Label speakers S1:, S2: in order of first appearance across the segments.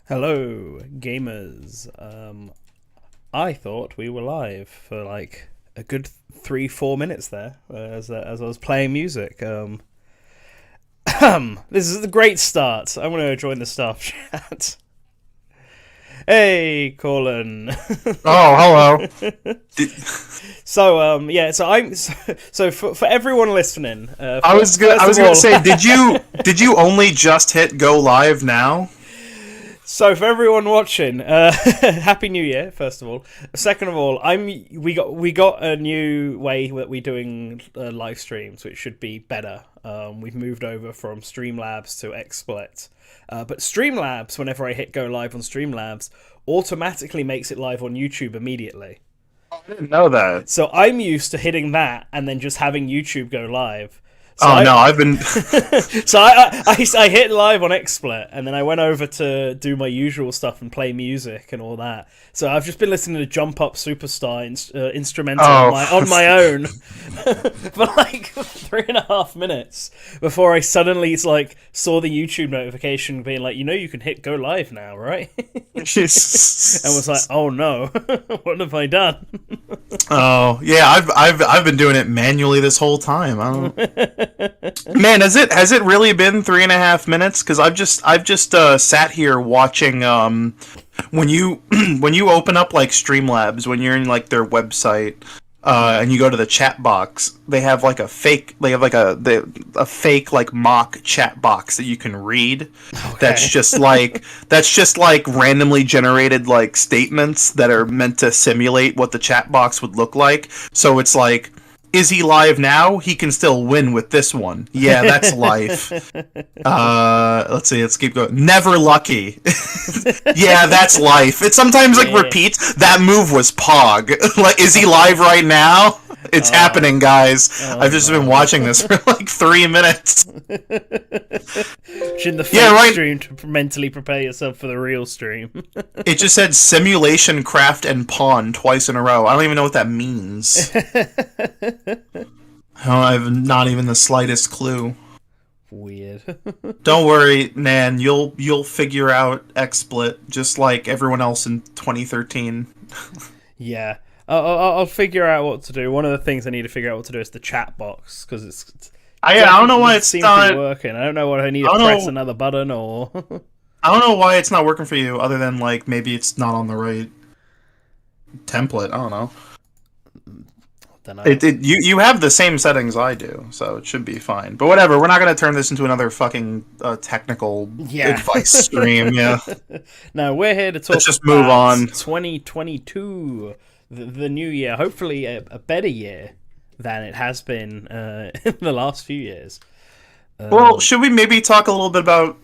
S1: Hello, gamers. I thought we were live for like a good 3-4 minutes there as I was playing music. This is a great start. I'm going to join the staff chat. Hey, Colin.
S2: Oh, hello.
S1: So for everyone listening,
S2: I
S1: first
S2: was
S1: of
S2: gonna
S1: all,
S2: say, did you only just hit go live now?
S1: So for everyone watching, Happy New Year! First of all, second of all, we got a new way that we're doing live streams, which should be better. We've moved over from Streamlabs to XSplit, but Streamlabs, whenever I hit go live on Streamlabs, automatically makes it live on YouTube immediately.
S2: I didn't know that.
S1: So I'm used to hitting that and then just having YouTube go live. So
S2: Oh no, I've been.
S1: I hit live on XSplit, and then I went over to do my usual stuff and play music and all that. So I've just been listening to Jump Up Superstar instrumental on my own for like 3.5 minutes before I suddenly saw the YouTube notification being like, you can hit go live now, right? And was like, oh no, what have I done?
S2: Oh yeah, I've been doing it manually this whole time. I don't. Man, has it really been 3.5 minutes? Because I've just sat here watching when you when you open up like Streamlabs, when you're in like their website, and you go to the chat box, they have like a fake like mock chat box that you can read.
S1: Okay.
S2: That's just like randomly generated like statements that are meant to simulate what the chat box would look like. So it's like, is he live now? He can still win with this one. Yeah, that's life. Let's see. Let's keep going. Never lucky. Yeah, that's life. It sometimes like repeats. That move was Pog. Like, is he live right now? It's happening, guys. I've just been watching this for like 3 minutes.
S1: Shouldn't the fake stream to mentally prepare yourself for the real stream?
S2: It just said simulation, craft, and pawn twice in a row. I don't even know what that means. I have not even the slightest clue.
S1: Weird.
S2: Don't worry, Nan. You'll figure out XSplit just like everyone else in 2013.
S1: Yeah. I'll figure out what to do. One of the things I need to figure out what to do is the chat box, because
S2: I don't know why it's not
S1: working. I don't know what I need to press another button or.
S2: I don't know why it's not working for you, other than like maybe it's not on the right template. I don't know. You have the same settings I do, so it should be fine. But whatever, we're not going to turn this into another fucking technical advice stream. Yeah.
S1: No, we're here to talk.
S2: Let's just move on.
S1: 2022, the new year. Hopefully, a better year than it has been in the last few years.
S2: Well, should we maybe talk a little bit about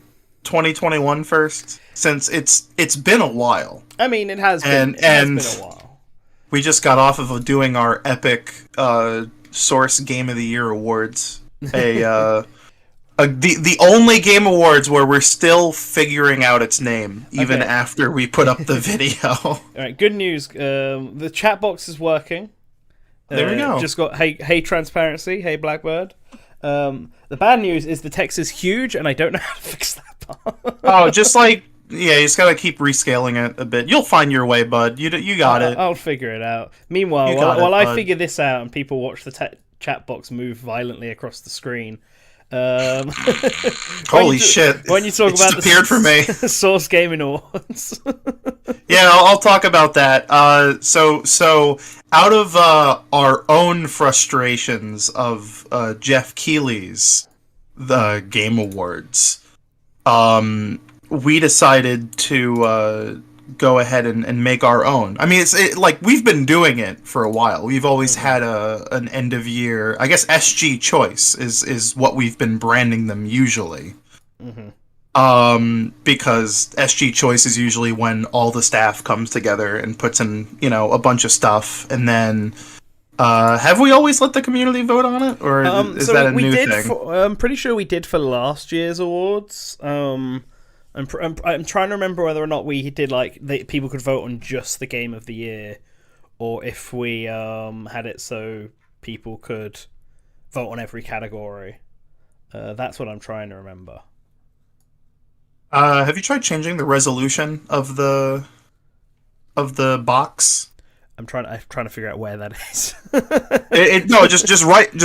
S2: 2021 first, since it's been a while?
S1: I mean, it has been a while.
S2: We just got off of doing our epic Source Game of the Year awards. The only game awards where we're still figuring out its name, even after we put up the video.
S1: All right, good news. The chat box is working.
S2: There we go.
S1: Just got hey transparency, hey Blackbird. The bad news is the text is huge, and I don't know how to fix that part.
S2: Oh, just like. Yeah, you just gotta keep rescaling it a bit. You'll find your way, bud. You got it.
S1: I'll figure it out. Meanwhile, while I figure this out and people watch the chat box move violently across the screen,
S2: holy shit!
S1: When you talk about
S2: disappeared for me.
S1: Source Gaming Awards.
S2: Yeah, I'll talk about that. So out of our own frustrations of Jeff Keighley's the Game Awards, we decided to go ahead and make our own. I mean, it's like we've been doing it for a while. We've always had an end of year. I guess SG Choice is what we've been branding them usually. Because SG Choice is usually when all the staff comes together and puts in a bunch of stuff, and then have we always let the community vote on it, or is that a new thing?
S1: I'm pretty sure we did for last year's awards. I'm trying to remember whether or not we did people could vote on just the game of the year, or if we had it so people could vote on every category. That's what I'm trying to remember.
S2: Have you tried changing the resolution of the box?
S1: I'm trying to figure out where that is.
S2: No, just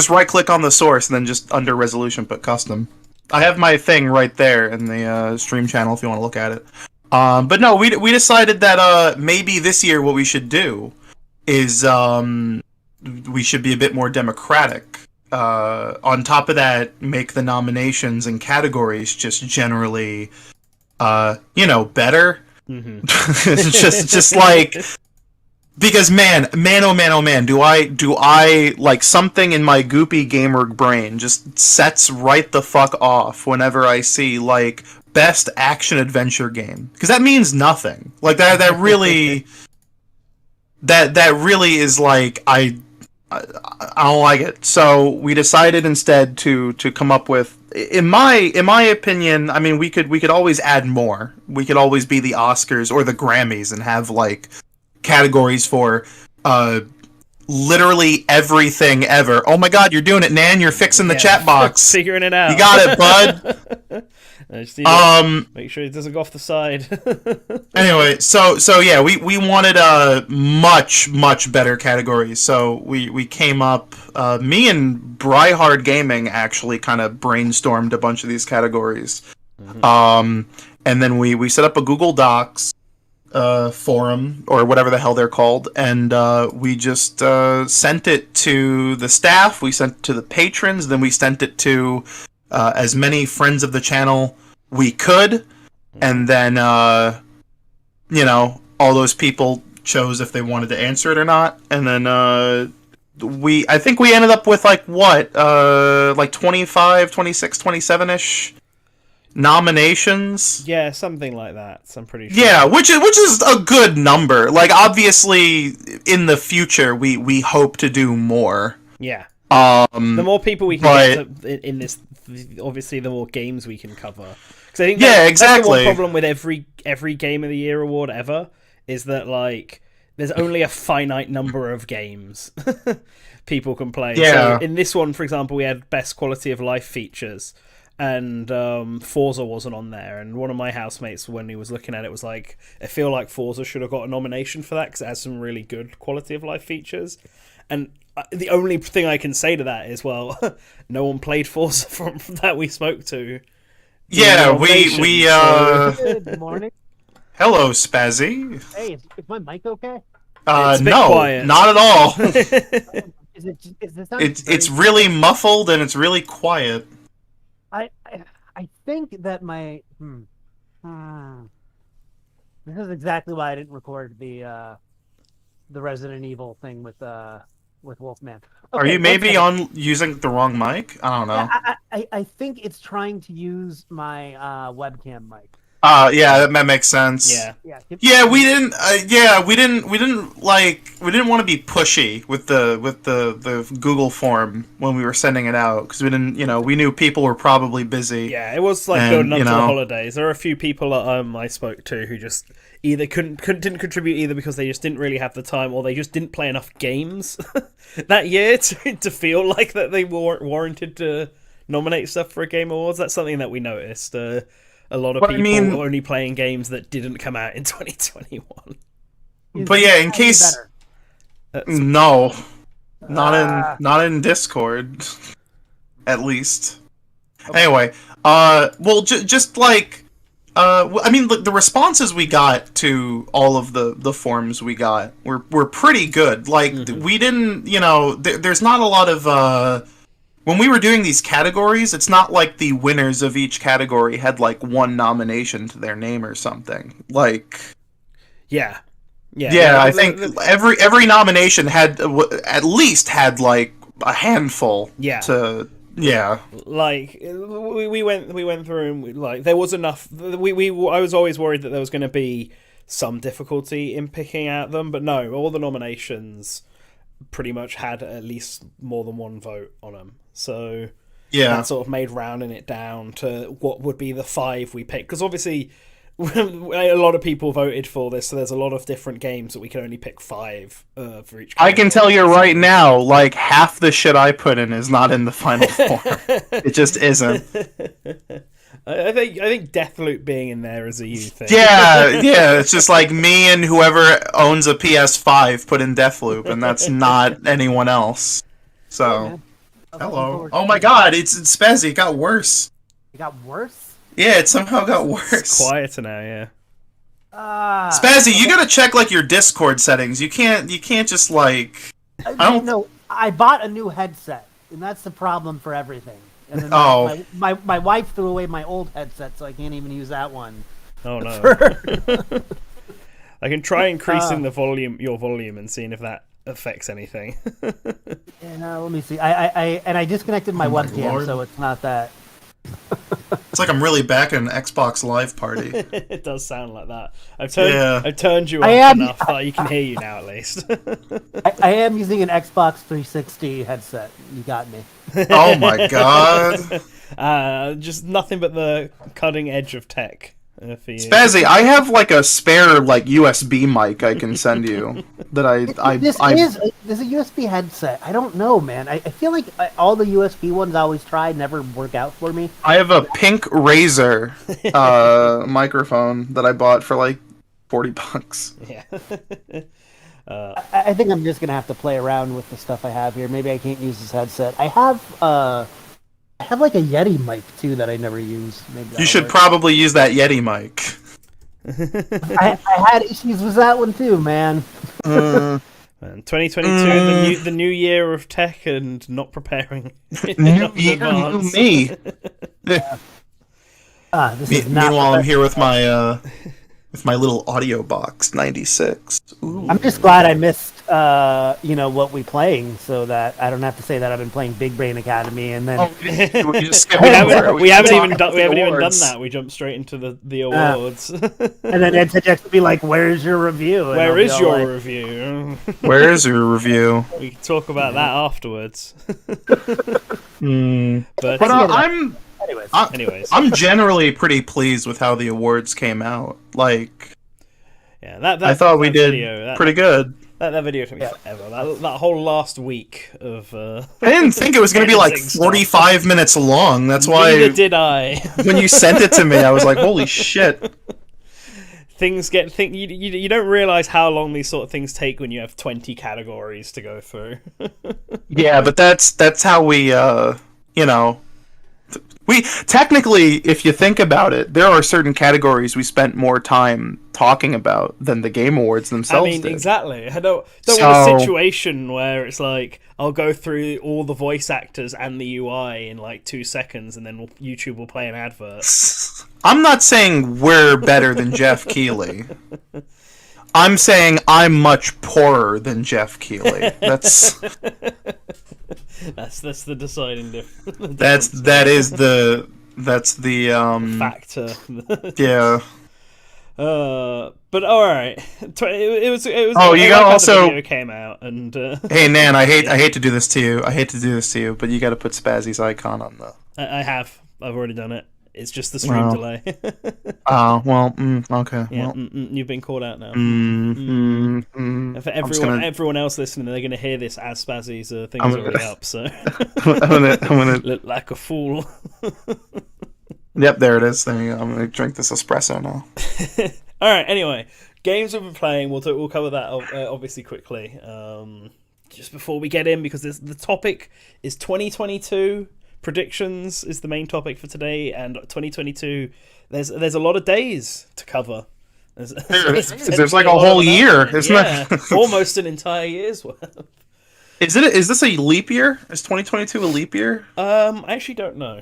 S2: right click on the source and then just under resolution put custom. I have my thing right there in the stream channel if you want to look at it. But no, we decided that maybe this year what we should do is we should be a bit more democratic. On top of that, make the nominations and categories just generally, better.
S1: Mm-hmm.
S2: just like. Because oh man, do I like something in my goopy gamer brain just sets right the fuck off whenever I see like best action adventure game, because that means nothing. Like that really that really is like I don't like it. So we decided instead to come up with, in my opinion, I mean we could always add more. We could always be the Oscars or the Grammys and have like categories for literally everything ever. Oh my god, you're doing it, Nan. You're fixing the chat box.
S1: Figuring it out.
S2: You got it, bud.
S1: Make sure it doesn't go off the side.
S2: Anyway, so yeah, we wanted much better categories. So we came up, me and Bryhard Gaming actually kind of brainstormed a bunch of these categories. Mm-hmm. And then we set up a Google Docs forum or whatever the hell they're called, and we just sent it to the staff, we sent it to the patrons, then we sent it to as many friends of the channel we could, and then all those people chose if they wanted to answer it or not, and then I think we ended up with like 25, 26, 27-ish nominations.
S1: Yeah, something like that. So I'm pretty sure.
S2: Yeah, which is a good number. Like, obviously, in the future, we hope to do more.
S1: Yeah. The more people we can get in this, obviously, the more games we can cover. Because I think that's the one problem with every Game of the Year award ever, is that like there's only a finite number of games people can play.
S2: Yeah.
S1: So in this one, for example, we had best quality of life features. And Forza wasn't on there, and one of my housemates, when he was looking at it, was like, I feel like Forza should have got a nomination for that because it has some really good quality of life features. And the only thing I can say to that is, well, no one played Forza from that we spoke to.
S2: Yeah, we
S3: Good morning.
S2: Hello, Spazzy.
S3: Hey, is my mic okay?
S2: No,
S1: quiet.
S2: not at all.
S3: It's
S2: really muffled and it's really quiet.
S3: I think that my this is exactly why I didn't record the Resident Evil thing with Wolfman. Okay,
S2: are you maybe using the wrong mic? I don't know.
S3: I think it's trying to use my webcam mic.
S2: Yeah, that makes sense. Yeah, we didn't want to be pushy with the Google form when we were sending it out, because we knew people were probably busy.
S1: Yeah, it was like building up to the holidays. There are a few people that I spoke to who just either didn't contribute either because they just didn't really have the time, or they just didn't play enough games that year to feel like that they were warranted to nominate stuff for a Game Awards. That's something that we noticed. A lot of people were only playing games that didn't come out in 2021.
S2: But yeah, in case... No. Not in Discord. At least. Okay. Anyway, just like... the responses we got to all of the forms we got were pretty good. Like, we didn't, there's not a lot of... when we were doing these categories, it's not like the winners of each category had like one nomination to their name or something. Like,
S1: yeah.
S2: I think every nomination had at least had like a handful.
S1: Yeah. Like we went through and like there was enough. I was always worried that there was going to be some difficulty in picking out them, but no, all the nominations pretty much had at least more than one vote on them. So that sort of made rounding it down to what would be the 5 we picked. Because obviously a lot of people voted for this, so there's a lot of different games that we can only pick 5 for each.
S2: I can tell you right now, like half the shit I put in is not in the final form. It just isn't.
S1: I think Deathloop being in there is a you thing.
S2: Yeah, it's just like me and whoever owns a PS5 put in Deathloop, and that's not anyone else. So, hello. Oh my God, it's Spezzy. It got worse.
S3: It got worse?
S2: Yeah, it somehow got worse.
S1: It's quieter now, yeah.
S2: Spazzy, you gotta check like your Discord settings. You can't just like. I don't
S3: know. I bought a new headset, and that's the problem for everything. And then my wife threw away my old headset, so I can't even use that one.
S1: Oh no! I can try increasing your volume, and seeing if that affects anything.
S3: Yeah, let me see. I disconnected my webcam, so it's not that.
S2: It's like I'm really back in an Xbox Live party.
S1: It does sound like that. I've turned you up enough that you can hear you now, at least.
S3: I am using an Xbox 360 headset. You got me.
S2: Oh my God!
S1: Just nothing but the cutting edge of tech. For you.
S2: Spazzy, I have like a spare like USB mic I can send you. This is a
S3: USB headset. I don't know, man. I feel like all the USB ones I always try never work out for me.
S2: I have a pink Razer microphone that I bought for like $40.
S1: Yeah.
S3: I think I'm just gonna have to play around with the stuff I have here. Maybe I can't use this headset. I have like a Yeti mic too that I never use. Maybe
S2: you should probably use that Yeti mic.
S3: I had issues with that one too, man.
S1: Man, 2022, the new year of tech and not preparing.
S2: New me. Meanwhile, I'm here with my little audio box 96. Ooh.
S3: I'm just glad I missed what we playing, so that I don't have to say that I've been playing Big Brain Academy and then
S1: we haven't even done that. We jumped straight into the awards.
S3: And then Ed said to be like, "Where's your review?"
S1: Where is your review?
S2: Where is your review?
S1: We can talk about that afterwards. Anyways,
S2: I'm generally pretty pleased with how the awards came out. Like,
S1: yeah,
S2: I thought we did pretty good.
S1: That video took me forever. That whole last week of.
S2: I didn't think it was going to be like 45 minutes long. That's why.
S1: Neither did I.
S2: When you sent it to me, I was like, "Holy shit!"
S1: You don't realize how long these sort of things take when you have 20 categories to go through.
S2: Yeah, but that's how we we technically, if you think about it, there are certain categories we spent more time talking about than the Game Awards themselves.
S1: I mean,
S2: did.
S1: exactly. I don't want a situation where it's like I'll go through all the voice actors and the UI in like 2 seconds, and then YouTube will play an advert.
S2: I'm not saying we're better than Jeff Keighley. I'm saying I'm much poorer than Jeff Keighley. That's
S1: the deciding difference.
S2: That's the
S1: factor.
S2: Yeah.
S1: But all right. It was.
S2: Oh, you got also.
S1: The video came out and.
S2: Hey Nan, I hate to do this to you. But you got to put Spazzy's icon on the.
S1: I have. I've already done it. It's just the stream delay.
S2: Oh, well, okay.
S1: Yeah,
S2: well.
S1: You've been called out now. For everyone else listening, they're going to hear this as Spazzy's thing is already up, so...
S2: I'm gonna
S1: look like a fool.
S2: Yep, there it is. There you go. I'm going to drink this espresso now.
S1: Alright, anyway. Games we've been playing, we'll cover that obviously quickly. Just before we get in, because the topic is 2022... Predictions is the main topic for today, and 2022. There's a lot of days to cover.
S2: There's like a whole year, isn't it?
S1: Almost an entire year's worth.
S2: Is this a leap year? Is 2022 a leap year?
S1: I actually don't know.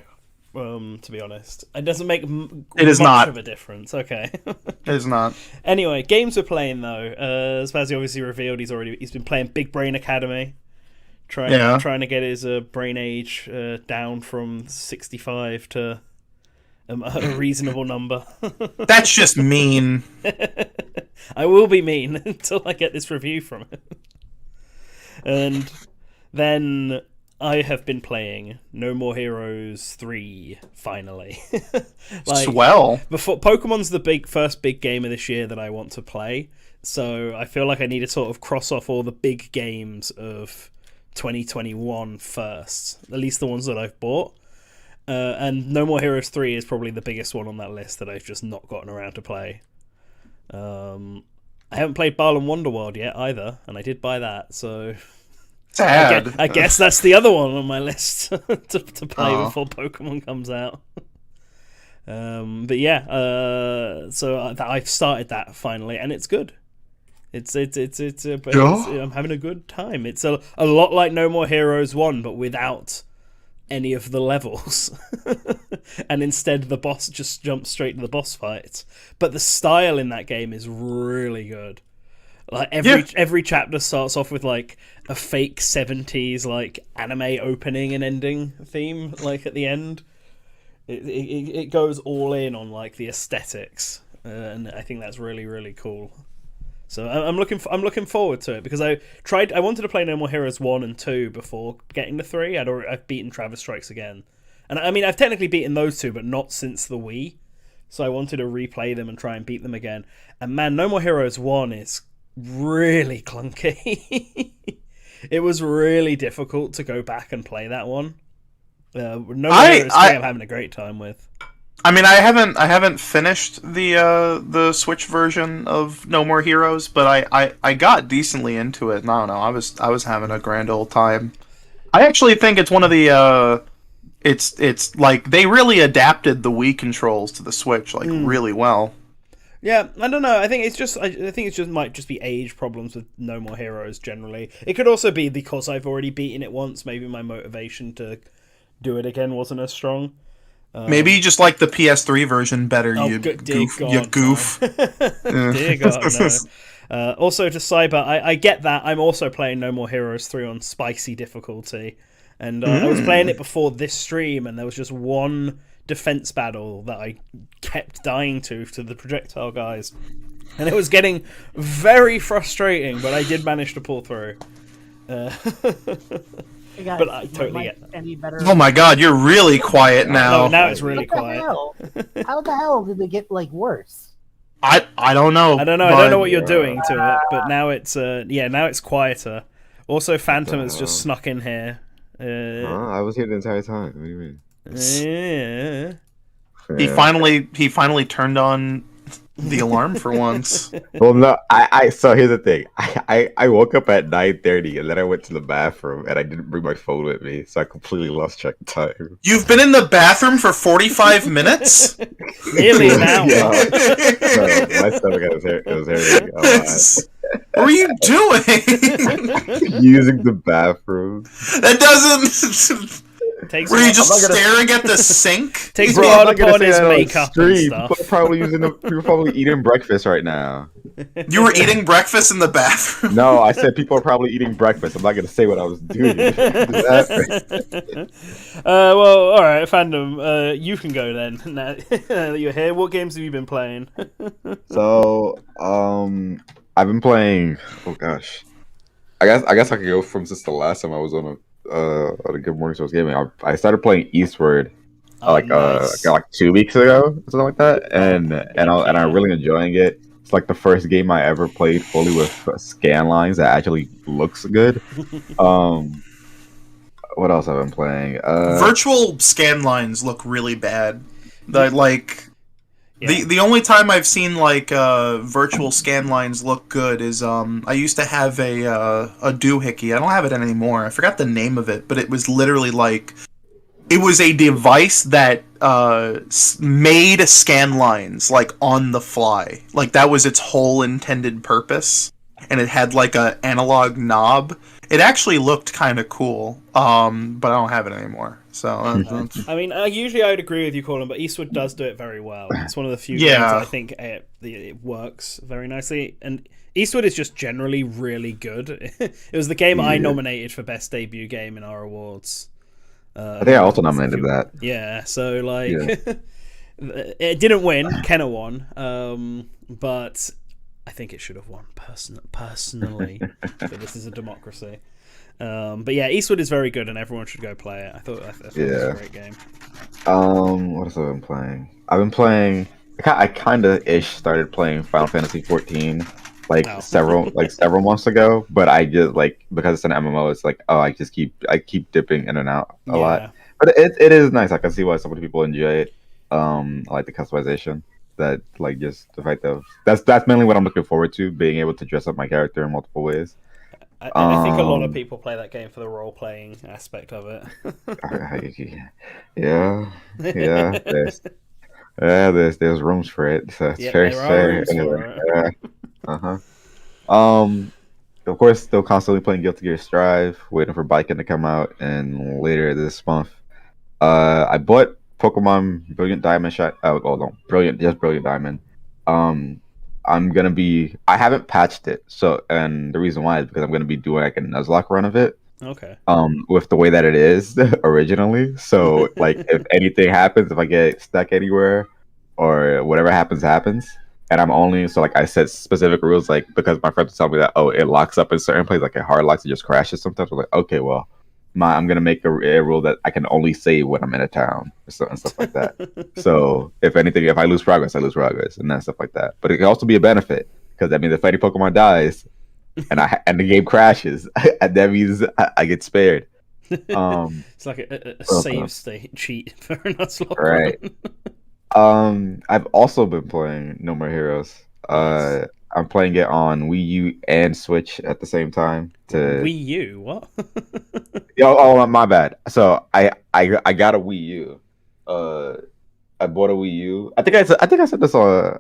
S1: To be honest, it doesn't make
S2: much
S1: of a difference. Okay,
S2: it is not.
S1: Anyway, games we're playing though. Spazzy obviously revealed he's been playing Big Brain Academy. Trying to get his brain age down from 65 to a reasonable number.
S2: That's just mean.
S1: I will be mean until I get this review from him. And then I have been playing No More Heroes 3, finally.
S2: Swell.
S1: Before Pokemon's the first big game of this year that I want to play, so I feel like I need to sort of cross off all the big games of 2021 first, at least the ones that I've bought, And No More Heroes 3 is probably the biggest one on that list that I've just not gotten around to play. I haven't played Balan Wonderworld yet either, and I did buy that, so
S2: Sad.
S1: I guess that's the other one on my list to play before Pokemon comes out. But yeah, so I've started that finally, and it's good. I'm having a good time. It's a lot like No More Heroes 1, but without any of the levels. And instead the boss just jumps straight to the boss fight. But the style in that game is really good. Like every chapter starts off with like a fake 70s like anime opening and ending theme like at the end. It goes all in on like the aesthetics, and I think that's really, really cool. So I'm looking forward to it, because I wanted to play No More Heroes 1 and 2 before getting to 3. I've beaten Travis Strikes Again. And I mean, I've technically beaten those two, but not since the Wii. So I wanted to replay them and try and beat them again. And man, No More Heroes 1 is really clunky. It was really difficult to go back and play that one. No More Heroes 3 I'm having a great time with.
S2: I mean, I haven't finished the Switch version of No More Heroes, but I got decently into it. And I don't know, I was having a grand old time. I actually think it's one of the it's like they really adapted the Wii controls to the Switch like really well.
S1: Yeah, I don't know. I think it might just be age problems with No More Heroes generally. It could also be because I've already beaten it once. Maybe my motivation to do it again wasn't as strong.
S2: Maybe you just like the PS3 version better. You goof.
S1: God,
S2: you goof.
S1: No. Dear God, no. Also to Cyber, I get that. I'm also playing No More Heroes 3 on spicy difficulty, and I was playing it before this stream, and there was just one defense battle that I kept dying to the projectile guys, and it was getting very frustrating. But I did manage to pull through.
S3: Hey guys,
S1: but I totally get that.
S3: Any better?
S2: Oh my God, you're really quiet now.
S1: No, now it's really quiet.
S3: How the hell did it get like worse?
S2: I don't know.
S1: I don't know what you're doing to it, but now it's now it's quieter. Also, Phantom has just snuck in here.
S4: I was here the entire time. What do you mean?
S1: Yeah.
S2: He finally turned on the alarm for once.
S4: Well, no, so here's the thing. I woke up at 9:30 and then I went to the bathroom and I didn't bring my phone with me, so I completely lost track of time.
S2: You've been in the bathroom for 45 minutes?
S1: Nearly an hour.
S4: My stomach was hurting a lot.
S2: What were you doing?
S4: Using the bathroom.
S2: That doesn't... Were you just staring at the sink?
S1: Takes me on upon his makeup and stuff.
S4: People are probably eating breakfast right now.
S2: You were eating breakfast in the bathroom?
S4: No, I said people are probably eating breakfast. I'm not going to say what I was doing.
S1: Well, alright, Fandom, you can go then. Now that you're here, what games have you been playing?
S4: So, I've been playing... Oh, gosh. I guess I could go from since the last time I was on a Good Morning Show's Gaming. I started playing Eastward
S1: Nice.
S4: like 2 weeks ago, something like that, and I'm really enjoying it. It's like the first game I ever played fully with scan lines that actually looks good. What else have I been playing?
S2: Virtual scan lines look really bad.
S1: Yeah.
S2: The only time I've seen like virtual scan lines look good is I used to have a doohickey. I don't have it anymore. I forgot the name of it, but it was literally like it was a device that made scan lines like on the fly. Like that was its whole intended purpose, and it had like a analog knob. It actually looked kind of cool, but I don't have it anymore. So,
S1: I mean, usually I would agree with you, Colin, but Eastward does do it very well. It's one of the few games I think it works very nicely. And Eastward is just generally really good. It was the game I nominated for Best Debut Game in our awards.
S4: I think I also nominated that.
S1: Yeah, so like, it didn't win. Kenna won, but I think it should have won personally. But this is a democracy. But yeah, Eastward is very good, and everyone should go play it. I thought it was a great game.
S4: What else have I been playing? I've been playing. I kind of started playing Final Fantasy 14 several months ago, but I just because it's an MMO, it's like I keep dipping in and out a lot. But it is nice. I can see why so many people enjoy it. I like the customization. That like just the fact of that's mainly what I'm looking forward to, being able to dress up my character in multiple ways.
S1: I think a lot of people play that game for the role playing aspect of it.
S4: Yeah, yeah. There's rooms for it. So it's
S1: Yeah,
S4: very
S1: there are
S4: fair.
S1: rooms for it.
S4: Yeah. Um, of course, still constantly playing Guilty Gear Strive, waiting for Biking to come out, and later this month, I bought Pokemon Brilliant Diamond shot. Oh, no, Brilliant Diamond. Um, I haven't patched it, so and the reason why is because I'm gonna be doing like a Nuzlocke run of it.
S1: Okay.
S4: With the way that it is originally. So like if anything happens, if I get stuck anywhere or whatever happens, and I'm only so like I set specific rules like because my friends tell me that it locks up in certain places, like it hard locks, it just crashes sometimes. I'm like, okay, well, I'm gonna make a rule that I can only save when I'm in a town and stuff like that. So if anything, if I lose progress, I lose progress and that stuff like that. But it can also be a benefit because that means if any Pokemon dies and the game crashes, and that means I get spared.
S1: It's like a save state cheat for a Nuzlocke.
S4: Right. I've also been playing No More Heroes.
S1: Nice.
S4: I'm playing it on Wii U and Switch at the same time.
S1: Wii U, what?
S4: My bad. So I got a Wii U. I bought a Wii U. I think I said this on.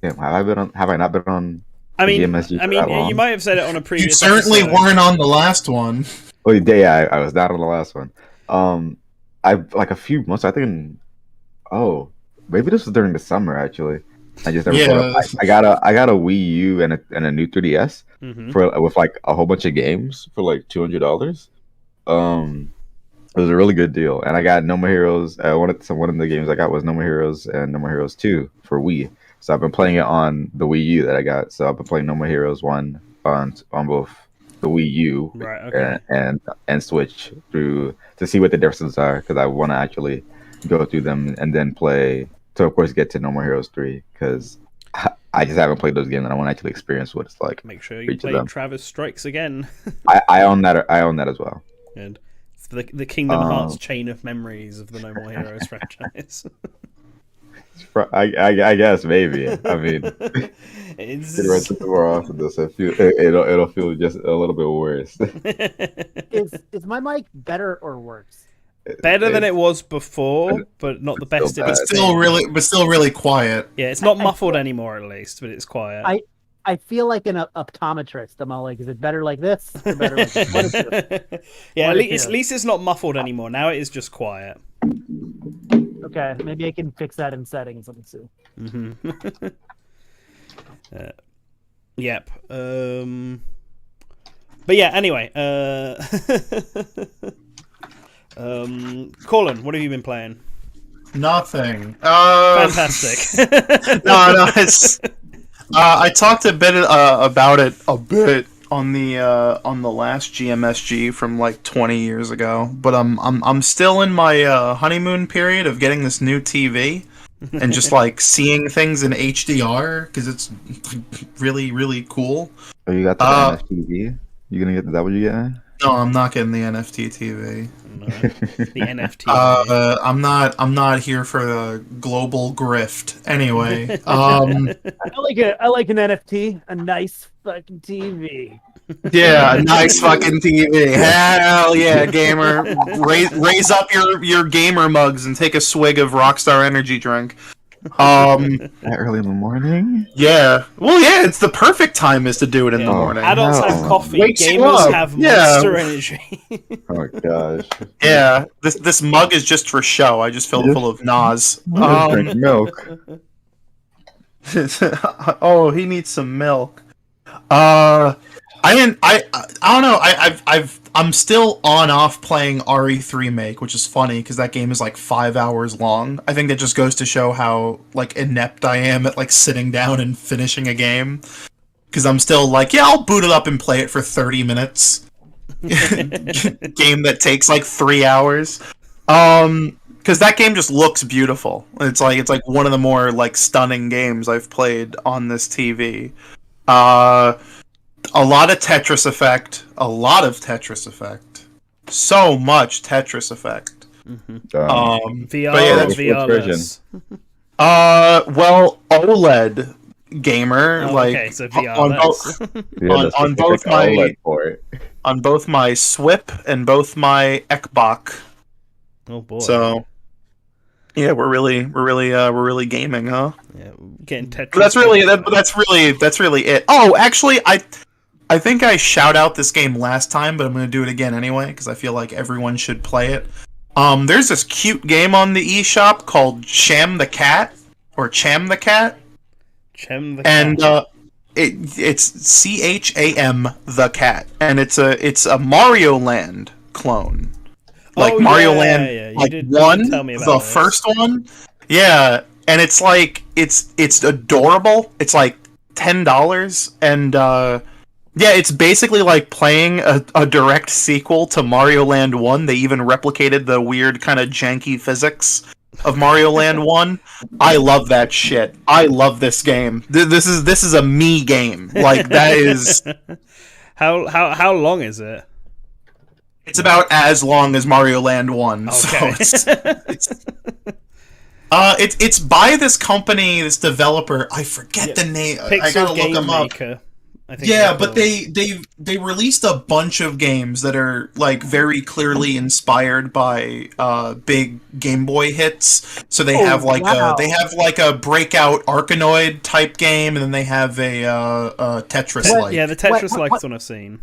S4: Damn, have I not been on?
S1: I mean,
S4: GMSG
S1: you might have said it on a previous.
S2: You certainly
S1: episode.
S2: weren't on the last one.
S4: Oh, yeah, I was not on the last one. I like a few months. I think. Maybe this was during the summer actually. I just never.
S2: Yeah.
S4: I got a Wii U and a new 3DS with like a whole bunch of games for like $200. It was a really good deal, and I got No More Heroes. One of the games I got was No More Heroes and No More Heroes 2 for Wii. So I've been playing it on the Wii U that I got. So I've been playing No More Heroes 1 on both the Wii U
S1: Right, okay.
S4: and Switch to see what the differences are because I want to actually go through them and then play to of course get to No More Heroes 3 because I just haven't played those games and I want to actually experience what it's like.
S1: Make sure you play Travis Strikes Again.
S4: I own that. I own that as well.
S1: And it's the Kingdom Hearts chain of memories of the No More Heroes franchise.
S4: I guess maybe. I mean,
S1: it's
S4: more often this. It'll feel just a little bit worse.
S3: Is my mic better or worse?
S1: better than it was before, but not the best.
S2: But still really quiet.
S1: Yeah, it's not muffled anymore, at least, but it's quiet.
S3: I feel like an optometrist. I'm all like, is it better like this? Or better like this? What is it?
S1: Yeah, at least it's not muffled anymore. Now it is just quiet.
S3: Okay, maybe I can fix that in settings. Let me see.
S1: Mm-hmm. Yep. But yeah, anyway. Colin, what have you been playing?
S2: Nothing.
S1: Fantastic.
S2: No, it's. I talked a bit about it a bit on the last GMSG from like 20 years ago, but I'm still in my honeymoon period of getting this new TV and just like seeing things in HDR because it's really cool.
S4: Oh, you got the NFT? You gonna get that? What you getting?
S2: No, I'm not getting the NFT TV.
S1: No, the NFT.
S2: I'm not here for the global grift. Anyway,
S3: I like an NFT, a nice fucking TV.
S2: Yeah, a nice fucking TV. Hell yeah, gamer! Raise up your gamer mugs and take a swig of Rockstar energy drink.
S4: That early in the morning?
S2: Yeah. Well, yeah, it's the perfect time is to do it in the morning.
S1: Adults have coffee.
S2: Wakes you
S1: Gamers
S2: up.
S1: have
S2: Yeah.
S1: Monster Energy.
S4: Oh gosh.
S2: Yeah, this mug is just for show. I just filled it full of Nas.
S4: Drink milk.
S2: Oh, he needs some milk. I don't know. I'm still off playing RE3 Make, which is funny because that game is like 5 hours long. I think that just goes to show how like inept I am at like sitting down and finishing a game. Because I'm still like, yeah, I'll boot it up and play it for 30 minutes. Game that takes like 3 hours. Because that game just looks beautiful. It's like one of the more like stunning games I've played on this TV. A lot of Tetris effect. So much Tetris effect.
S1: VR
S2: but yeah,
S1: or
S2: that's
S1: VRless?
S2: well, OLED gamer,
S1: Oh,
S2: like
S1: okay, so
S2: on
S1: VRless.
S2: on both my
S4: OLED port.
S2: on both my SWIP and both my Ekbok.
S1: Oh boy.
S2: So yeah, we're really gaming, huh?
S1: Yeah, getting Tetris.
S2: But that's really it. Oh, actually, I think I shout out this game last time, but I'm gonna do it again anyway because I feel like everyone should play it. There's this cute game on the eShop called Sham the Cat or Cham the Cat.
S1: Chem the
S2: And
S1: Cat.
S2: it's CHAM the Cat, and it's a Mario Land clone, like
S1: Oh,
S2: Mario
S1: yeah,
S2: Land,
S1: yeah. You
S2: like
S1: did
S2: one,
S1: tell me about
S2: the
S1: this.
S2: first one, yeah, and it's like it's adorable. It's like $10, and yeah, it's basically like playing a direct sequel to Mario Land 1. They even replicated the weird kind of janky physics of Mario Land 1. I love that shit. I love this game. This is a me game. Like that is
S1: How long is it?
S2: it's about as long as Mario Land 1.
S1: Okay.
S2: So it's by this company, this developer. I forget the name. I
S1: Pixel
S2: gotta look
S1: Game
S2: them up.
S1: Maker. I think
S2: Yeah,
S1: they're
S2: but
S1: called.
S2: they released a bunch of games that are like very clearly inspired by big Game Boy hits. So they have like a breakout Arkanoid type game, and then they have a Tetris like.
S1: Yeah, the Tetris
S3: what-
S1: likes one I've seen.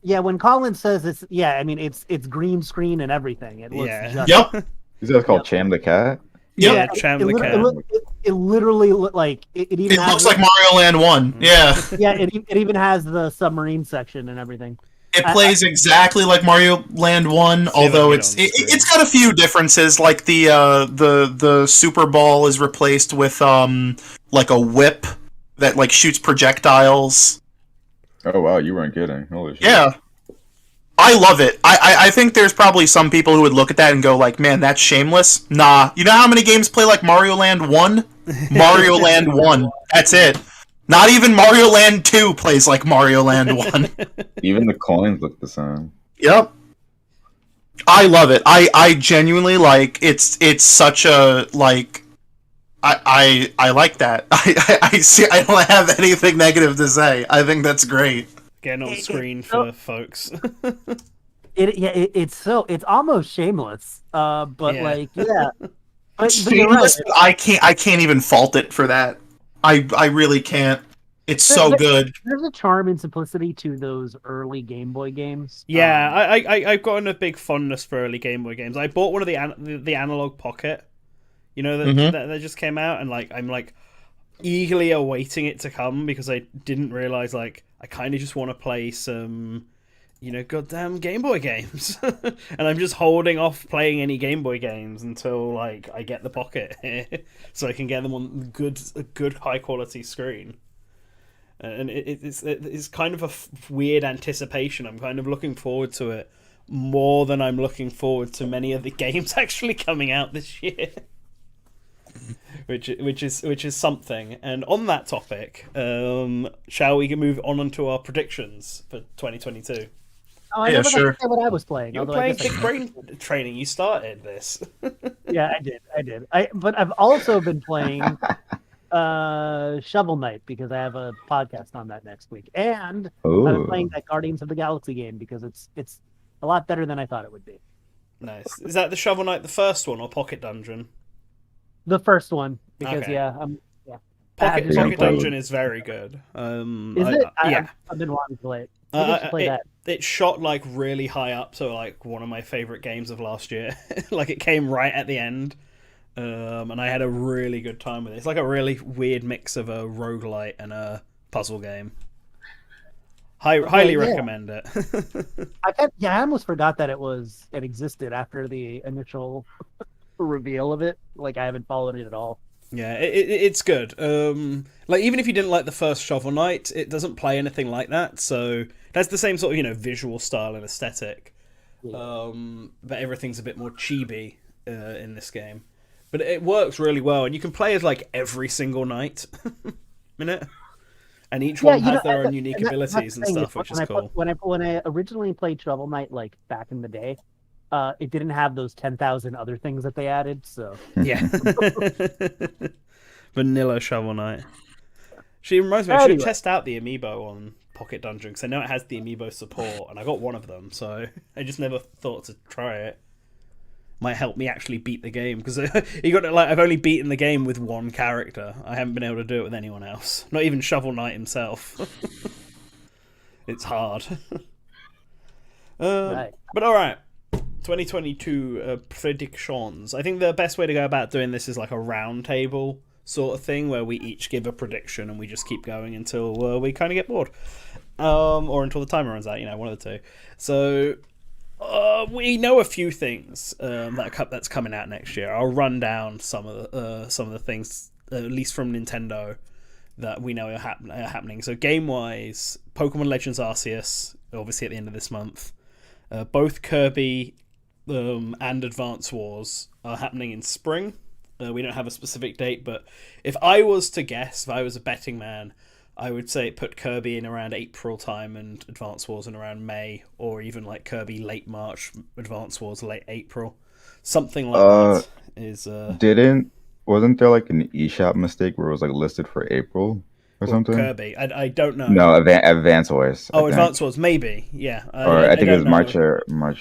S3: Yeah, when Colin says it's I mean it's green screen and everything. It looks
S1: Yeah.
S3: just
S2: Yep.
S4: Is that called Cham the Cat?
S1: Yeah,
S2: Yep.
S1: Cham
S3: it,
S1: the
S3: lit-
S1: Cat.
S3: it, look- it literally look like it even
S2: It
S3: has,
S2: looks like Mario Land 1. Yeah.
S3: yeah, it even has the submarine section and everything.
S2: It plays exactly like Mario Land 1, although
S1: like
S2: it's
S1: it on screen.
S2: it's got a few differences. Like the Super Ball is replaced with like a whip that like shoots projectiles.
S4: Oh wow, you weren't kidding. Holy shit.
S2: Yeah. I love it. I think there's probably some people who would look at that and go like, man, that's shameless. Nah. You know how many games play like Mario Land 1? Mario Land 1. That's it. Not even Mario Land 2 plays like Mario Land 1.
S4: Even the coins look the same.
S2: Yep. I love it. I genuinely like it's such a like I like that. I see I don't have anything negative to say. I think that's great.
S1: Getting on screen for folks.
S3: It's almost shameless. But
S1: Yeah.
S3: like yeah. But you're right.
S2: Shameless, I can't even fault it for that. I really can't. It's so good.
S3: There's a charm and simplicity to those early Game Boy games.
S1: Yeah, I've gotten a big fondness for early Game Boy games. I bought one of the Analog Pocket, you know, that just came out, and like I'm like eagerly awaiting it to come because I didn't realize like I kind of just want to play some, you know, goddamn Game Boy games, and I'm just holding off playing any Game Boy games until like I get the Pocket so I can get them on a good high quality screen. And it's kind of a weird anticipation. I'm kind of looking forward to it more than I'm looking forward to many of the games actually coming out this year, which is something. And on that topic, shall we move on onto our predictions for 2022?
S3: Oh, I
S2: Yeah,
S3: never got
S2: sure.
S3: to say what I was playing.
S1: You were
S3: although I
S1: playing
S3: guess
S1: Big Brain Training. You started this.
S3: Yeah, I did. But I've also been playing Shovel Knight because I have a podcast on that next week, and I've been
S4: Ooh.
S3: playing that Guardians of the Galaxy game because it's a lot better than I thought it would be.
S1: Nice. Is that the Shovel Knight, the first one, or Pocket Dungeon?
S3: The first one because
S1: Okay.
S3: yeah.
S1: Pocket
S3: just-
S1: Pocket Dungeon is very good.
S3: Is it?
S1: Yeah.
S3: I've been wanting to play it. Maybe I should play that.
S1: It shot like really high up, so like one of my favorite games of last year. Like it came right at the end, and I had a really good time with it. It's like a really weird mix of a roguelite and a puzzle game. Highly
S3: yeah.
S1: recommend it.
S3: I almost forgot that it existed after the initial reveal of it. Like I haven't followed it at all.
S1: Yeah, it's good. Like even if you didn't like the first Shovel Knight, it doesn't play anything like that. So that's the same sort of, you know, visual style and aesthetic.
S3: Yeah.
S1: But everything's a bit more chibi in this game. But it works really well, and you can play as like every single knight in it, and each one has their own unique abilities and stuff, which is cool.
S3: When I originally played Shovel Knight like back in the day, it didn't have those 10,000 other things that they added. So
S1: Yeah. Vanilla Shovel Knight. She reminds me, I should
S3: Anyway.
S1: test out the amiibo on Pocket Dungeon because I know it has the amiibo support, and I got one of them, so I just never thought to try it. Might help me actually beat the game because you got to, like, I've only beaten the game with one character. I haven't been able to do it with anyone else. Not even Shovel Knight himself. It's hard.
S3: Right.
S1: But all right. 2022 predictions. I think the best way to go about doing this is like a round table sort of thing where we each give a prediction and we just keep going until we kind of get bored, or until the timer runs out. One of the two. So we know a few things that's coming out next year. I'll run down some of the things, at least from Nintendo, that we know are happening. So game wise, Pokemon Legends Arceus, obviously at the end of this month. Both Kirby and Advance Wars are happening in spring. We don't have a specific date, but if I was to guess, if I was a betting man, I would say put Kirby in around April time and Advance Wars in around May, or even like Kirby late March, Advance Wars late April. Something like that is...
S4: Wasn't there like an eShop mistake where it was like listed for April or something?
S1: Kirby, I don't know.
S4: No, Advance Wars.
S1: Oh, Advance Wars, maybe, yeah.
S4: I think it was March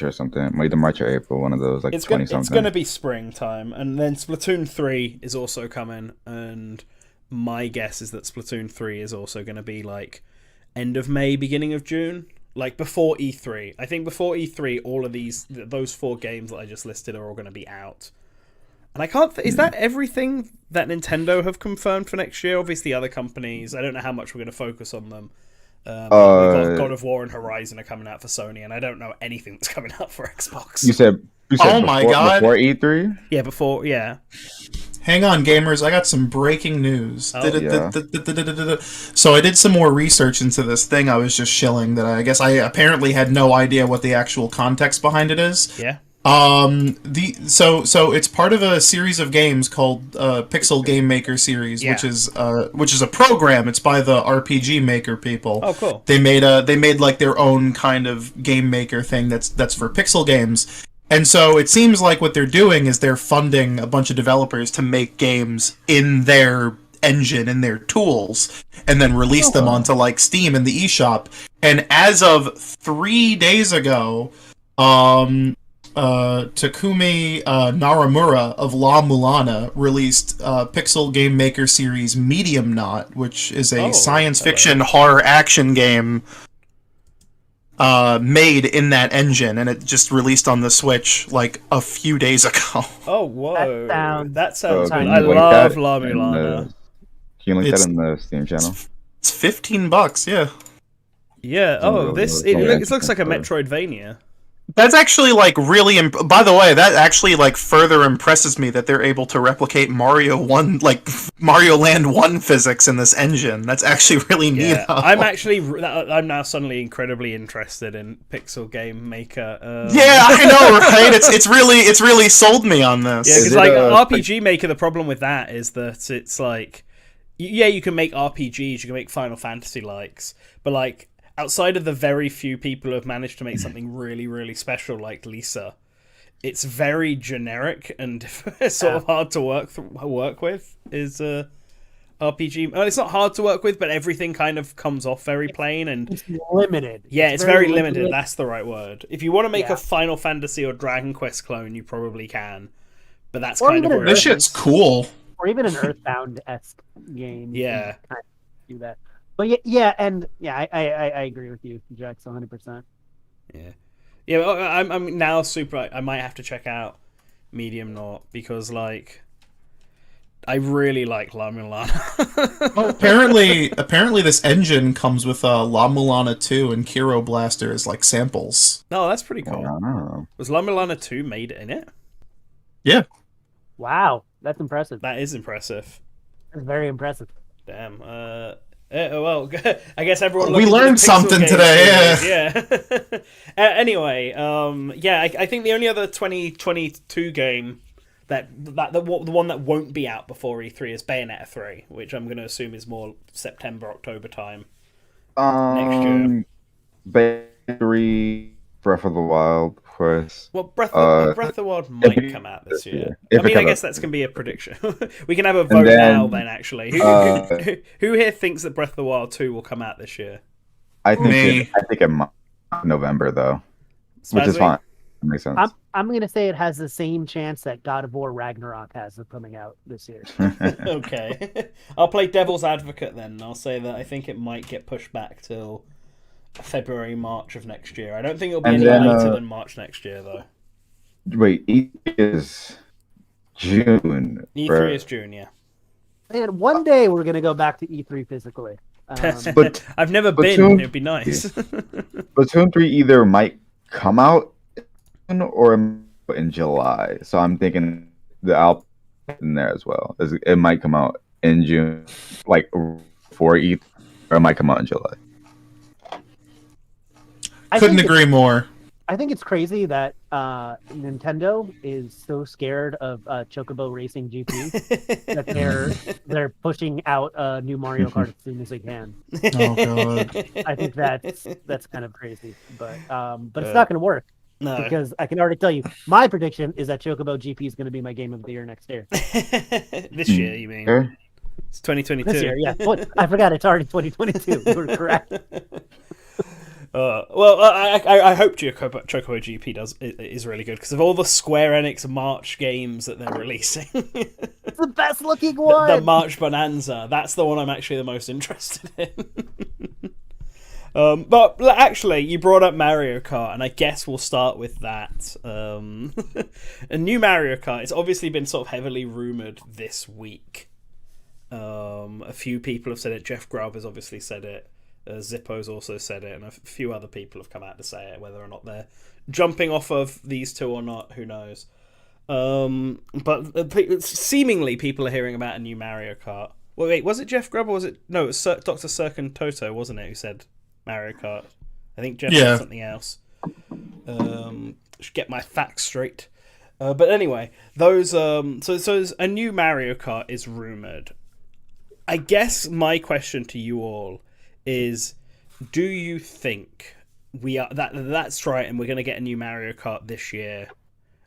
S4: or something. Either March or April, one of those, like 20-something.
S1: It's going to be springtime, and then Splatoon 3 is also coming, and my guess is that Splatoon 3 is also going to be like end of May, beginning of June, like before E3. I think before E3, all of those 4 games that I just listed are all going to be out. And I can't... is that everything that Nintendo have confirmed for next year? Obviously, other companies, I don't know how much we're going to focus on them. God of War and Horizon are coming out for Sony, and I don't know anything that's coming out for Xbox.
S4: You said
S2: Oh my God.
S4: before E3?
S1: Yeah.
S2: Hang on, gamers. I got some breaking news.
S1: Oh,
S4: yeah.
S2: So I did some more research into this thing I was just shilling that I guess I apparently had no idea what the actual context behind it is.
S1: Yeah.
S2: So it's part of a series of games called Pixel Game Maker series,
S1: Yeah.
S2: which is a program. It's by the RPG Maker people.
S1: Oh, cool.
S2: They made like their own kind of game maker thing that's for pixel games. And so it seems like what they're doing is they're funding a bunch of developers to make games in their engine, in their tools, and then release them onto like Steam and the eShop. And as of 3 days ago, Takumi Naramura of La Mulana released Pixel Game Maker series Medium Knot, which is a science fiction horror action game made in that engine, and it just released on the Switch like a few days ago.
S1: Oh, whoa. That sounds
S4: can
S1: good.
S4: you
S1: I
S4: link
S1: love
S4: that
S1: La
S4: in
S1: Mulana.
S4: Can you link that in the Steam channel?
S2: It's $15, yeah.
S1: Yeah, it looks like a Metroidvania.
S2: That's actually like really. By the way, that actually like further impresses me that they're able to replicate Mario Land 1 physics in this engine. That's actually really neat.
S1: Yeah, I'm now suddenly incredibly interested in Pixel Game Maker.
S2: Yeah, I know, right? It's really sold me on this.
S1: Yeah, because like RPG Maker, the problem with that is that it's like, yeah, you can make RPGs, you can make Final Fantasy likes, but like, outside of the very few people who have managed to make something really, really special like Lisa, it's very generic and sort of hard to work with. Is RPG? Well, it's not hard to work with, but everything kind of comes off very plain and
S3: it's limited.
S1: Yeah, it's very limited. That's the right word. If you want to make a Final Fantasy or Dragon Quest clone, you probably can, but that's kind of
S2: this shit's cool.
S3: Or even an Earthbound-esque game.
S1: Yeah,
S3: kind of do that. But I agree with you, Jax, 100%.
S1: Yeah. I'm now super. I might have to check out Medium Knot because like I really like La Mulana.
S2: Well, apparently this engine comes with La Mulana 2 and Kiro Blaster as like samples.
S1: No, that's pretty cool.
S4: Wow.
S1: Was La Mulana 2 made in it?
S2: Yeah.
S3: Wow, that's impressive.
S1: That is impressive.
S3: That's very impressive.
S1: Damn. Well, I guess everyone.
S2: We learned something today.
S1: Yeah. Anyway, I think the only other 2022 game the one that won't be out before E3 is Bayonetta 3, which I'm going to assume is more September, October time next year.
S4: Bayonetta 3 Breath of the Wild, of course.
S1: Well, Breath of the Wild
S4: if
S1: might
S4: it-
S1: come out this year.
S4: If
S1: I mean,
S4: it
S1: I
S4: comes
S1: guess
S4: out.
S1: that's gonna be a prediction. We can have a vote
S4: then,
S1: now. Then actually,
S4: uh,
S1: who here thinks that Breath of the Wild 2 will come out this year?
S4: I think
S2: Me.
S4: in November though, which is
S1: Spazzy?
S4: fine. Makes sense.
S3: I'm gonna say it has the same chance that God of War Ragnarok has of coming out this year.
S1: Okay, I'll play devil's advocate then. And I'll say that I think it might get pushed back till February, March of next year. I don't think it'll be
S4: And
S1: any
S4: then,
S1: later than March next year, though.
S4: Wait, E3 is June.
S1: E3
S4: right?
S1: is June, yeah.
S3: And one day we're gonna go back to E3 physically.
S4: But
S1: I've never been.
S4: Splatoon-
S1: It'd be nice.
S4: Splatoon 3 either might come out or in July. So I'm thinking the album in there as well. It might come out in June, like for E3, or it might come out in July.
S2: Couldn't agree more.
S3: I think it's crazy that Nintendo is so scared of Chocobo Racing GP that they're pushing out a new Mario Kart as soon as they can.
S2: Oh god.
S3: I think that's kind of crazy, but it's not going to work
S1: No.
S3: because I can already tell you my prediction is that Chocobo GP is going to be my game of the year next year.
S1: This year, you mean?
S4: Okay.
S1: It's 2022.
S3: This year, yeah. I forgot it's already 2022. You were correct.
S1: Well, I hope Chocobo GP is really good because of all the Square Enix March games that they're releasing.
S3: It's the best looking one.
S1: The March Bonanza. That's the one I'm actually the most interested in. But actually, you brought up Mario Kart, and I guess we'll start with that. A new Mario Kart. It's obviously been sort of heavily rumored this week. A few people have said it. Jeff Grubb has obviously said it. Zippo's also said it, and a few other people have come out to say it. Whether or not they're jumping off of these two or not, who knows? But seemingly people are hearing about a new Mario Kart. Well, wait, was it Jeff Grubb or was it? No, it was Dr. Sirkin Toto, wasn't it? Who said Mario Kart? I think Jeff said something else. Should get my facts straight. But anyway, those so a new Mario Kart is rumored. I guess my question to you all is, do you think we are that's right and we're going to get a new Mario Kart this year,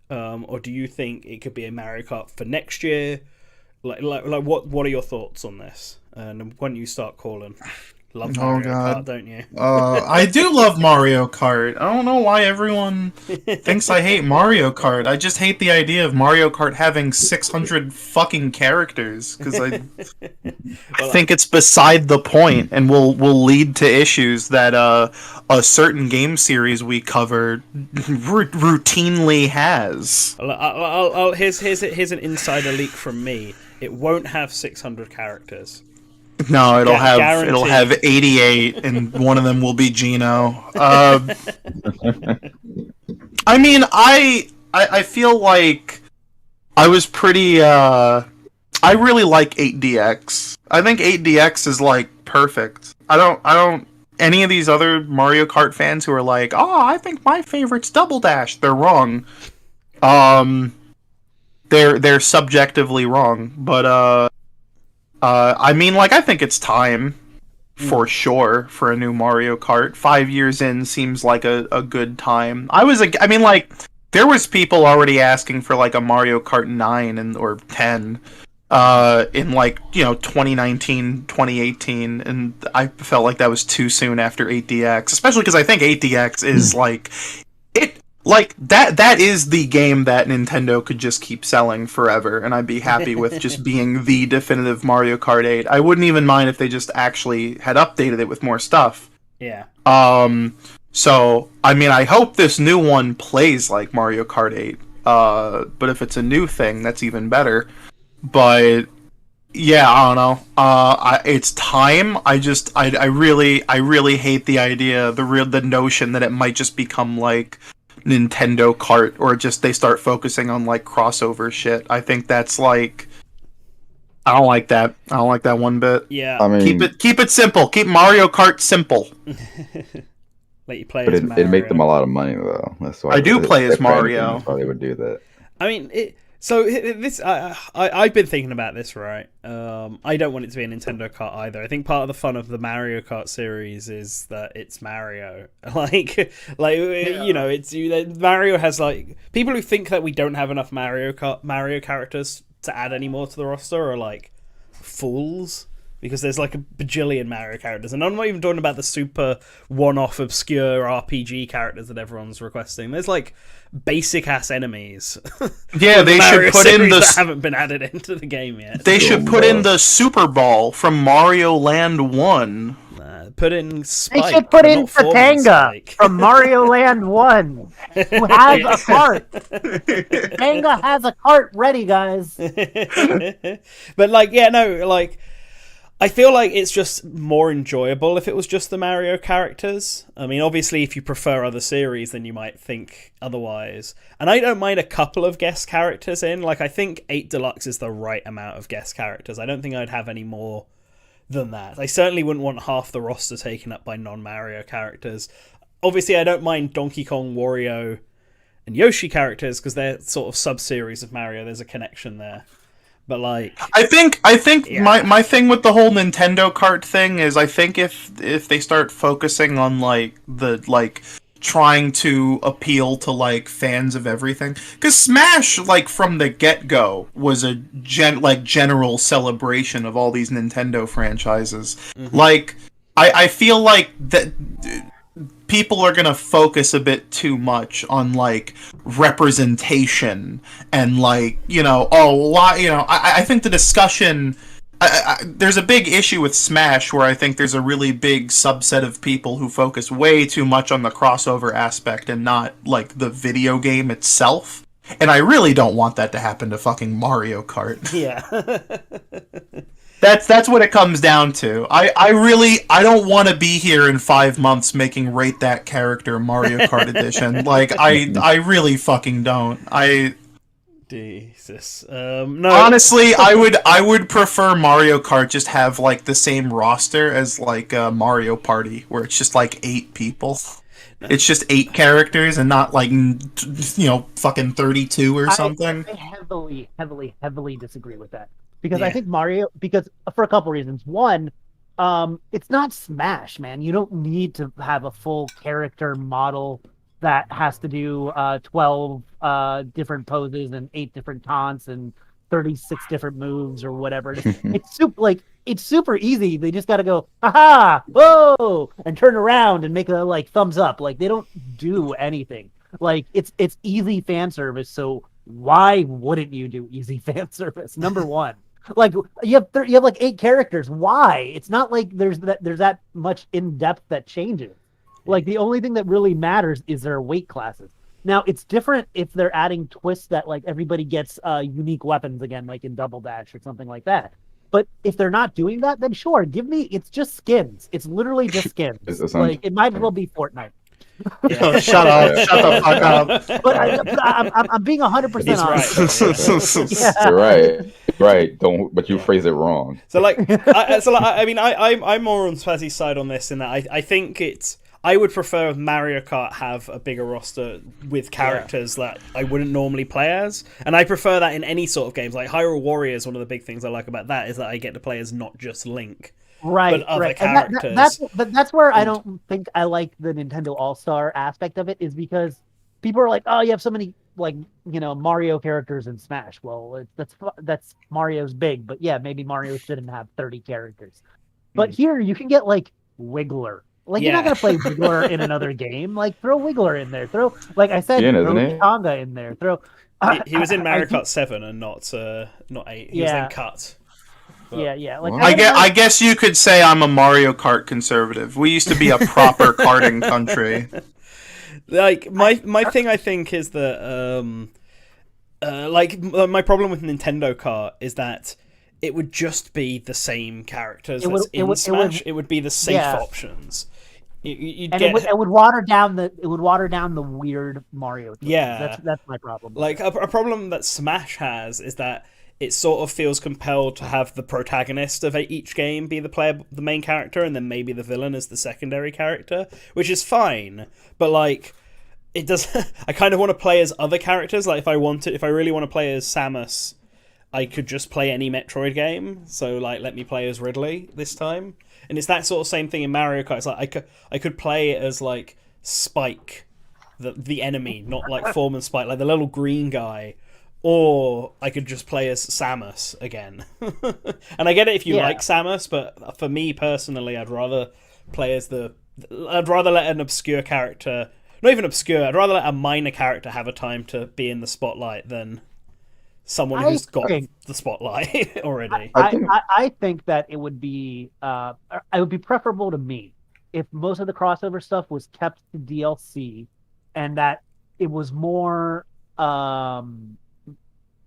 S1: or do you think it could be a Mario Kart for next year? Like what are your thoughts on this? And why don't you start calling? Love Mario Kart, don't you?
S2: I do love Mario Kart. I don't know why everyone thinks I hate Mario Kart. I just hate the idea of Mario Kart having 600 fucking characters because I think it's beside the point and will lead to issues that a certain game series we covered routinely has.
S1: Here's an insider leak from me. It won't have 600 characters.
S2: No, it'll
S1: Guaranteed.
S2: have 88, and one of them will be Gino. I mean, I feel like I was pretty. I really like 8DX. I think 8DX is like perfect. I don't. Any of these other Mario Kart fans who are like, oh, I think my favorite's Double Dash. They're wrong. They're subjectively wrong, but I mean, like, I think it's time, for sure, for a new Mario Kart. 5 years in seems like a good time. I mean, like, there was people already asking for, like, a Mario Kart 9 or 10 in, like, 2019, 2018, and I felt like that was too soon after 8DX, especially because I think 8DX is, like, that is the game that Nintendo could just keep selling forever, and I'd be happy with just being the definitive Mario Kart 8. I wouldn't even mind if they just actually had updated it with more stuff.
S1: Yeah.
S2: So, I mean, I hope this new one plays like Mario Kart 8. But if it's a new thing, that's even better. But yeah, I don't know. It's time. I really hate the idea, the notion that it might just become like Nintendo Kart, or just they start focusing on like crossover shit. I think that's like, I don't like that. I don't like that one bit.
S1: Yeah.
S4: I mean,
S2: Keep it simple. Keep Mario Kart simple.
S1: Let you play
S4: but
S1: as Mario.
S4: it'd make them a lot of money though. That's why
S2: I do play as
S4: if anything,
S2: Mario.
S4: that's why they would do that.
S1: I mean, So this, I've been thinking about this, right? I don't want it to be a Nintendo Kart either. I think part of the fun of the Mario Kart series is that it's Mario. You know, Mario has like people who think that we don't have enough Mario characters to add any more to the roster are like fools. Because there's like a bajillion Mario characters. And I'm not even talking about the super one-off obscure RPG characters that everyone's requesting. There's like basic-ass enemies.
S2: Yeah, they should put in the...
S1: that haven't been added into the game yet.
S2: They should put in the Super Ball from Mario Land 1.
S1: Put in Spike.
S3: They should put in Katanga from Mario Land 1, who has a cart. Katanga has a cart ready, guys.
S1: But like, yeah, no, like... I feel like it's just more enjoyable if it was just the Mario characters. I mean, obviously, if you prefer other series, then you might think otherwise. And I don't mind a couple of guest characters in. Like, I think 8 Deluxe is the right amount of guest characters. I don't think I'd have any more than that. I certainly wouldn't want half the roster taken up by non-Mario characters. Obviously, I don't mind Donkey Kong, Wario, and Yoshi characters, because they're sort of sub-series of Mario. There's a connection there. But like,
S2: I think
S1: yeah.
S2: my thing with the whole Nintendo Kart thing is I think if they start focusing on like trying to appeal to like fans of everything, because Smash like from the get-go was a general celebration of all these Nintendo franchises. Mm-hmm. Like I feel like that people are going to focus a bit too much on like representation and like, you know, I think the discussion, there's a big issue with Smash where I think there's a really big subset of people who focus way too much on the crossover aspect and not like the video game itself. And I really don't want that to happen to fucking Mario Kart.
S1: Yeah.
S2: That's what it comes down to. I don't want to be here in 5 months making Rate That Character Mario Kart Edition. Like, I really fucking don't.
S1: Jesus. No.
S2: Honestly, I would prefer Mario Kart just have like the same roster as like Mario Party, where it's just like 8 people. It's just 8 characters and not like, you know, fucking 32 or something.
S3: I heavily disagree with that. Because I think Mario, for a couple reasons. One, it's not Smash, man. You don't need to have a full character model that has to do 12 different poses and 8 different taunts and 36 different moves or whatever. It's super easy. They just got to go, aha, whoa, and turn around and make a like thumbs up. Like they don't do anything. Like it's easy fan service. So why wouldn't you do easy fan service? Number one. Like you have like 8 characters. Why? It's not like there's that much in depth that changes. Like the only thing that really matters is their weight classes. Now it's different if they're adding twists that like everybody gets unique weapons again, like in Double Dash or something like that. But if they're not doing that, then sure, it's just skins. It's literally just skins. Like it might as well be Fortnite.
S2: Yeah. Shut the fuck up.
S3: But I'm being 100% honest.
S4: Right. You're right. But you phrase it wrong.
S1: So I'm more on Spazzy's side on this in that I think I would prefer Mario Kart have a bigger roster with characters that I wouldn't normally play as, and I prefer that in any sort of games. Like Hyrule Warriors, one of the big things I like about that is that I get to play as not just Link.
S3: Right,
S1: but other
S3: right.
S1: characters.
S3: That's where I don't think I like the Nintendo All-Star aspect of it, is because people are like, oh, you have so many like, you know, Mario characters in Smash. Well, that's Mario's big, but yeah, maybe Mario shouldn't have 30 characters. But here you can get like Wiggler. Like you're not gonna play Wiggler in another game. Like throw Wiggler in there. Throw, like I said, throw Tonga in there. Throw.
S1: He was in Mario Kart 7 and not 8. He was in Cut.
S3: Yeah. Like
S2: I guess you could say I'm a Mario Kart conservative. We used to be a proper karting country.
S1: Like my thing, I think, is that like my problem with Nintendo Kart is that it would just be the same characters in Smash. It would be the safe options.
S3: It would water down the weird Mario things.
S1: Yeah,
S3: that's my problem.
S1: Like a problem that Smash has is that it sort of feels compelled to have the protagonist of each game be the main character, and then maybe the villain as the secondary character, which is fine. But like, it does. I kind of want to play as other characters. Like if I really want to play as Samus, I could just play any Metroid game. So like, let me play as Ridley this time. And it's that sort of same thing in Mario Kart. It's like I could play it as like Spike, the enemy, not like Foreman Spike, like the little green guy. Or I could just play as Samus again. And I get it if you like Samus, but for me personally, I'd rather play as I'd rather let an obscure character, not even obscure, I'd rather let a minor character have a time to be in the spotlight than someone who's got the spotlight already.
S3: I think that it would be preferable to me if most of the crossover stuff was kept to DLC, and that it was more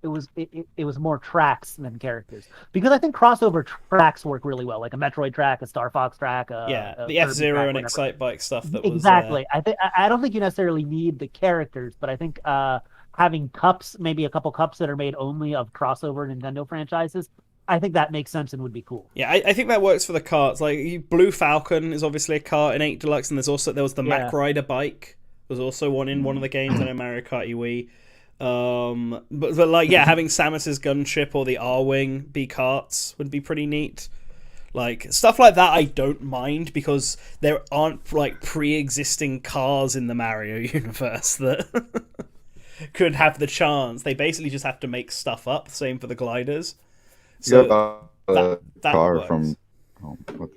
S3: it was more tracks than characters, because I think crossover tracks work really well, like a Metroid track, a Star Fox track,
S1: the F-Zero and Excite Bike stuff. That was
S3: exactly. I don't think you necessarily need the characters, but I think having cups, maybe a couple cups that are made only of crossover Nintendo franchises, I think that makes sense and would be cool.
S1: Yeah, I think that works for the karts. Like Blue Falcon is obviously a kart in 8 Deluxe, and there was the Mac Rider bike. There was also one in one of the games in Mario Kart Wii. But like, yeah, having Samus's gunship or the R-Wing be karts would be pretty neat. Like stuff like that I don't mind, because there aren't like pre-existing cars in the Mario universe that could have the chance. They basically just have to make stuff up. Same for the gliders. So that
S4: car
S1: works.
S4: from what the fuck?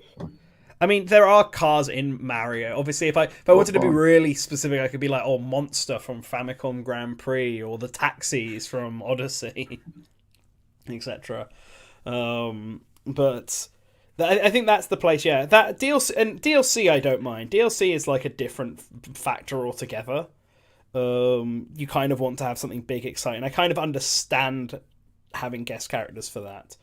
S1: I mean, there are cars in Mario. Obviously, if I wanted to be really specific, I could be like, Monster from Famicom Grand Prix, or the taxis from Odyssey, etc. But I think that's the place. Yeah, that DLC I don't mind. DLC is like a different factor altogether. You kind of want to have something big, exciting. I kind of understand having guest characters for that.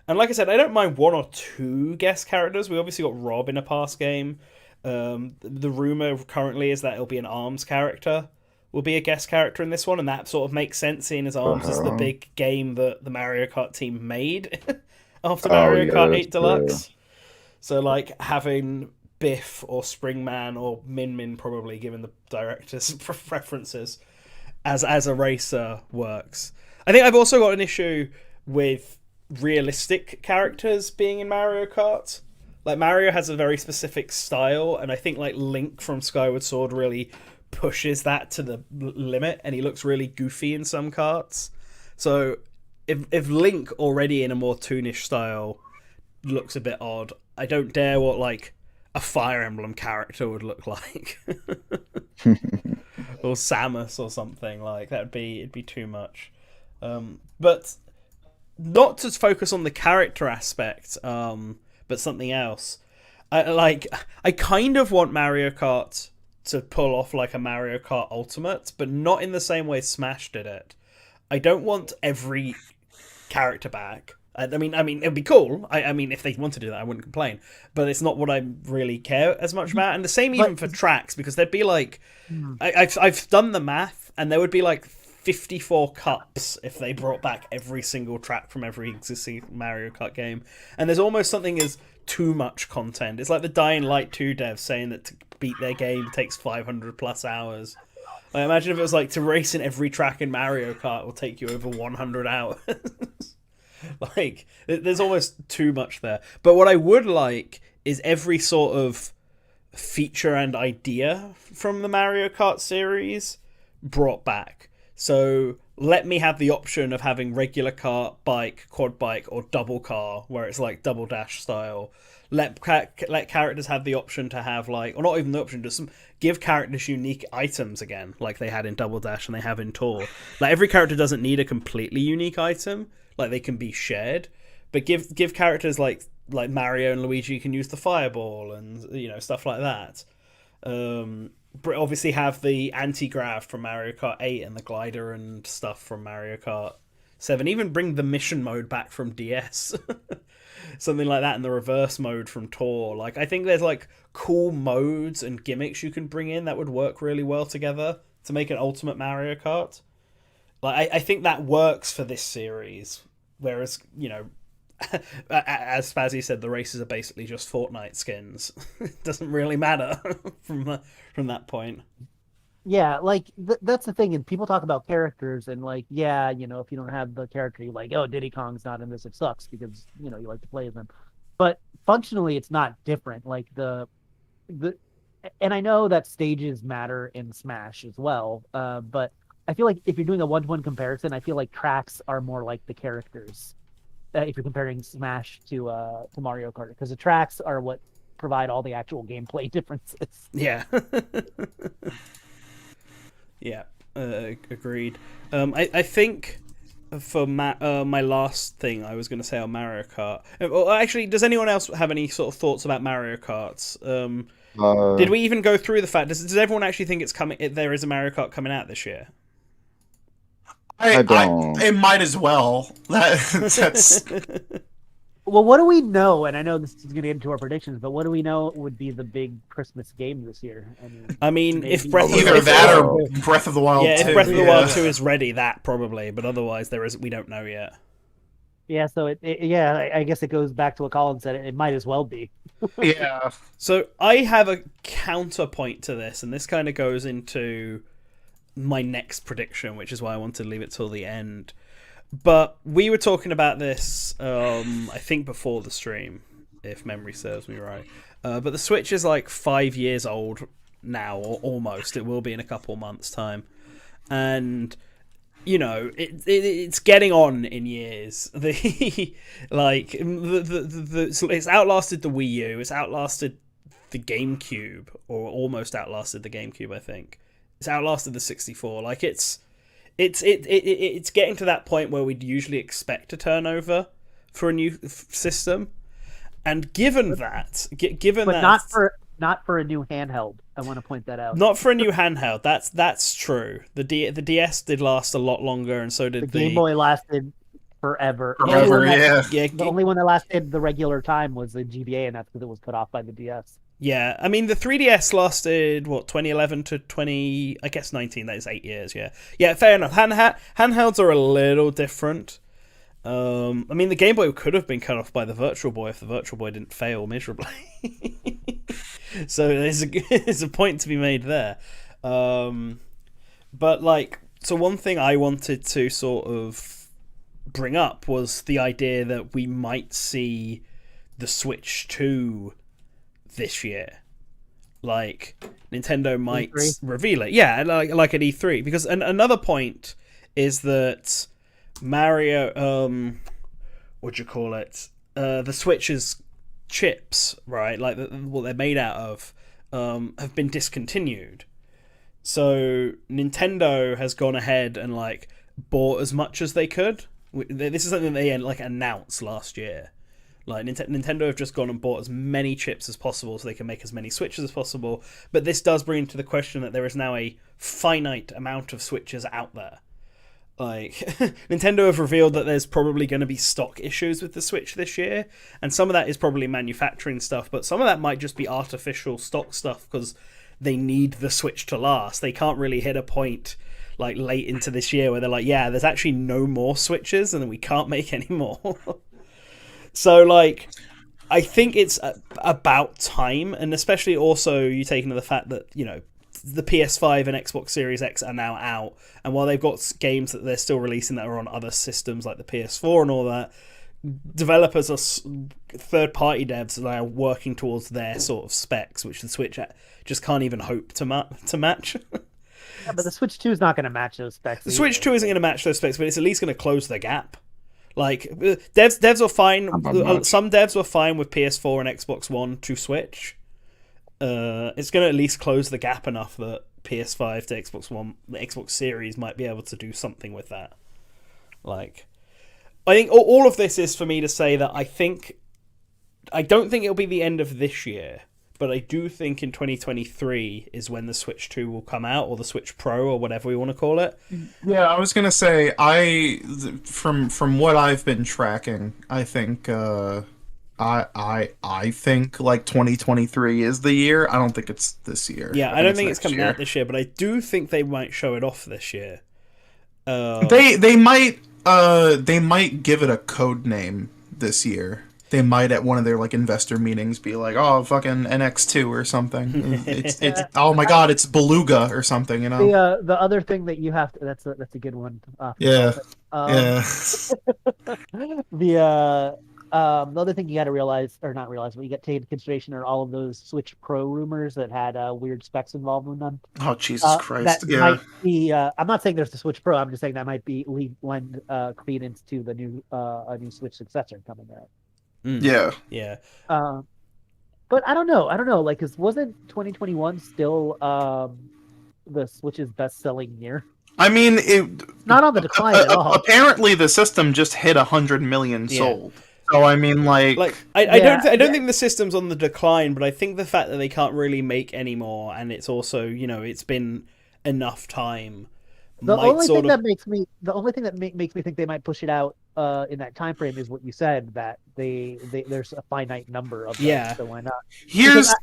S1: And like I said, I don't mind 1 or 2 guest characters. We obviously got Rob in a past game. The rumor currently is that it'll be an ARMS character, will be a guest character in this one, and that sort of makes sense, seeing as ARMS is the big game that the Mario Kart team made after Mario Kart 8 Deluxe. So like having Biff or Springman or Min Min, probably given the director's preferences, as a racer works. I think I've also got an issue with realistic characters being in Mario Kart. Like Mario has a very specific style, and I think like Link from Skyward Sword really pushes that to the limit, and he looks really goofy in some karts. So if Link already in a more toonish style looks a bit odd, I don't dare what like a Fire Emblem character would look like. Or Samus or something like that. It'd be too much. But not to focus on the character aspect, but something else. I kind of want Mario Kart to pull off like a Mario Kart Ultimate, but not in the same way Smash did it. I don't want every character back. I mean, it'd be cool. I mean, if they want to do that, I wouldn't complain. But it's not what I really care as much about. And the same even for tracks, because there'd be like, I've done the math, and there would be like 54 cups if they brought back every single track from every existing Mario Kart game. And there's almost something as too much content. It's like the Dying Light 2 devs saying that to beat their game takes 500 plus hours. Like, imagine if it was like to race in every track in Mario Kart will take you over 100 hours. Like, there's almost too much there. But what I would like is every sort of feature and idea from the Mario Kart series brought back. So let me have the option of having regular kart, bike, quad bike, or double car, where it's like double dash style. Let characters have the option to have like, or not even the option, just give characters unique items again, like they had in Double Dash and they have in Tour. Like every character doesn't need a completely unique item, like they can be shared, but give characters like Mario and Luigi can use the fireball and stuff like that. Obviously have the anti-grav from Mario Kart 8 and the glider and stuff from Mario Kart 7. Even bring the mission mode back from DS. Something like that, in the reverse mode from Tour. Like, I think there's like cool modes and gimmicks you can bring in that would work really well together to make an ultimate Mario Kart. Like, I think that works for this series. Whereas, as Spazzy said, the races are basically just Fortnite skins. It doesn't really matter from that point.
S3: Yeah, like that's the thing, and people talk about characters, and like, yeah, if you don't have the character, you're like, oh, Diddy Kong's not in this, it sucks because you like to play as them. But functionally, it's not different. Like the, and I know that stages matter in Smash as well, but I feel like if you're doing a one-to-one comparison, I feel like tracks are more like the characters. If you're comparing Smash to Mario Kart, because the tracks are what provide all the actual gameplay differences.
S1: Yeah. Yeah, agreed. I think for my last thing I was going to say on Mario Kart. Well, actually, does anyone else have any sort of thoughts about Mario Karts? Did we even go through the fact? Does everyone actually think it's coming? There is a Mario Kart coming out this year?
S4: I don't.
S2: It might as well. That's
S3: Well, what do we know? And I know this is going to get into our predictions, but what do we know would be the big Christmas game this year?
S1: I mean, if Breath
S2: either that or Breath of the Wild 2.
S1: If Breath of the Wild 2 is ready, that probably. But otherwise, we don't know yet.
S3: Yeah, so I guess it goes back to what Colin said. It might as well be.
S2: Yeah.
S1: So I have a counterpoint to this, and this kind of goes into my next prediction, which is why I wanted to leave it till the end. But we were talking about this, I think before the stream, if memory serves me right. But the Switch is like 5 years old now, or almost. It will be in a couple months' time. And, it's getting on in years. It's outlasted the Wii U. It's outlasted the GameCube, or almost outlasted the GameCube, I think. It's outlasted the 64. Like, it's getting to that point where we'd usually expect a turnover for a new system, and given that,
S3: not for a new handheld. I want to point that out.
S1: Not for a new handheld. That's true. The DS did last a lot longer, and so did the
S3: Game Boy lasted forever.
S2: The
S3: only one that lasted the regular time was the GBA, and that's because it was cut off by the DS.
S1: Yeah, I mean, the 3DS lasted, 2011 to 19, that is 8 years, yeah. Yeah, fair enough. Handhelds are a little different. I mean, the Game Boy could have been cut off by the Virtual Boy if the Virtual Boy didn't fail miserably. So there's a point to be made there. But, so one thing I wanted to sort of bring up was the idea that we might see the Switch 2 this year. Nintendo might reveal it. Yeah, like at E3. Because another point is that Mario, what do you call it? The Switch's chips, right? Like what they're made out of, have been discontinued. So Nintendo has gone ahead and bought as much as they could. This is something they announced last year. Nintendo have just gone and bought as many chips as possible so they can make as many Switches as possible. But this does bring into the question that there is now a finite amount of Switches out there. Nintendo have revealed that there's probably going to be stock issues with the Switch this year. And some of that is probably manufacturing stuff, but some of that might just be artificial stock stuff because they need the Switch to last. They can't really hit a point late into this year where they're like, yeah, there's actually no more Switches and we can't make any more. So, I think it's about time, and especially also you take into the fact that, the PS5 and Xbox Series X are now out, and while they've got games that they're still releasing that are on other systems like the PS4 and all that, developers are third-party devs that are working towards their sort of specs, which the Switch just can't even hope to match.
S3: Yeah, but the Switch 2 is not going to match those specs.
S1: The Switch 2 isn't going to match those specs, but it's at least going to close the gap. Devs are fine. Some devs were fine with PS4 and Xbox One to Switch. It's going to at least close the gap enough that PS5 to Xbox One, the Xbox Series might be able to do something with that. I think all of this is for me to say that I don't think it'll be the end of this year, but I do think in 2023 is when the Switch 2 will come out, or the Switch Pro, or whatever we want to call it.
S2: Yeah, I was gonna say from what I've been tracking, I think I think 2023 is the year. I don't think it's this year.
S1: Yeah, I don't think it's coming out this year, but I do think they might show it off this year.
S2: They might give it a code name this year. They might at one of their like investor meetings be like, "Oh, fucking NX2 or something." It's oh my god, it's Beluga or something, you know?
S3: The other thing that you have to that's a good one.
S2: Yeah,
S3: Um,
S2: yeah.
S3: the other thing you got to realize, or not realize, but you got to take into consideration are all of those Switch Pro rumors that had weird specs involved in them.
S2: Oh Jesus
S3: That
S2: Christ! Yeah,
S3: might be. I'm not saying there's the Switch Pro. I'm just saying that might be lend credence to the new a new Switch successor coming out.
S2: yeah.
S1: Yeah.
S3: But I don't know. Like, wasn't 2021 still the Switch's best-selling year?
S2: I mean,
S3: Not on the decline at all.
S2: apparently the system just hit 100 million sold. So I mean, like
S1: I don't think the system's on the decline, but I think the fact that they can't really make any more, and it's also, you know, it's been enough time.
S3: The only thing that makes me think they might push it out in that time frame is what you said, that there's a finite number of them.
S1: Yeah.
S3: So why not?
S2: here's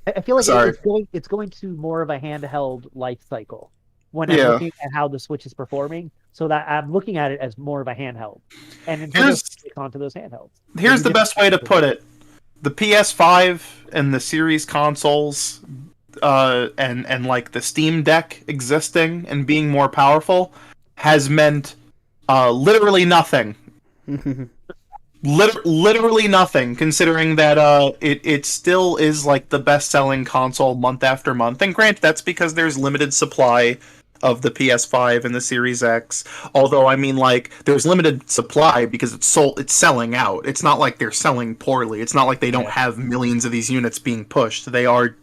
S3: I feel like
S2: Sorry.
S3: it's going to more of a handheld life cycle when I'm
S2: Yeah.
S3: looking at how the Switch is performing. So that I'm looking at it as more of a handheld, and Nintendo stick onto those handhelds.
S2: Here's the best way to put it: the PS5 and the Series consoles, and like the Steam Deck existing and being more powerful has meant literally nothing. Literally nothing, considering that it still is like the best-selling console month after month. And granted, that's because there's limited supply of the PS5 and the Series X. Although, I mean, like, there's limited supply because it's selling out. It's not like they're selling poorly. It's not like they don't have millions of these units being pushed. They are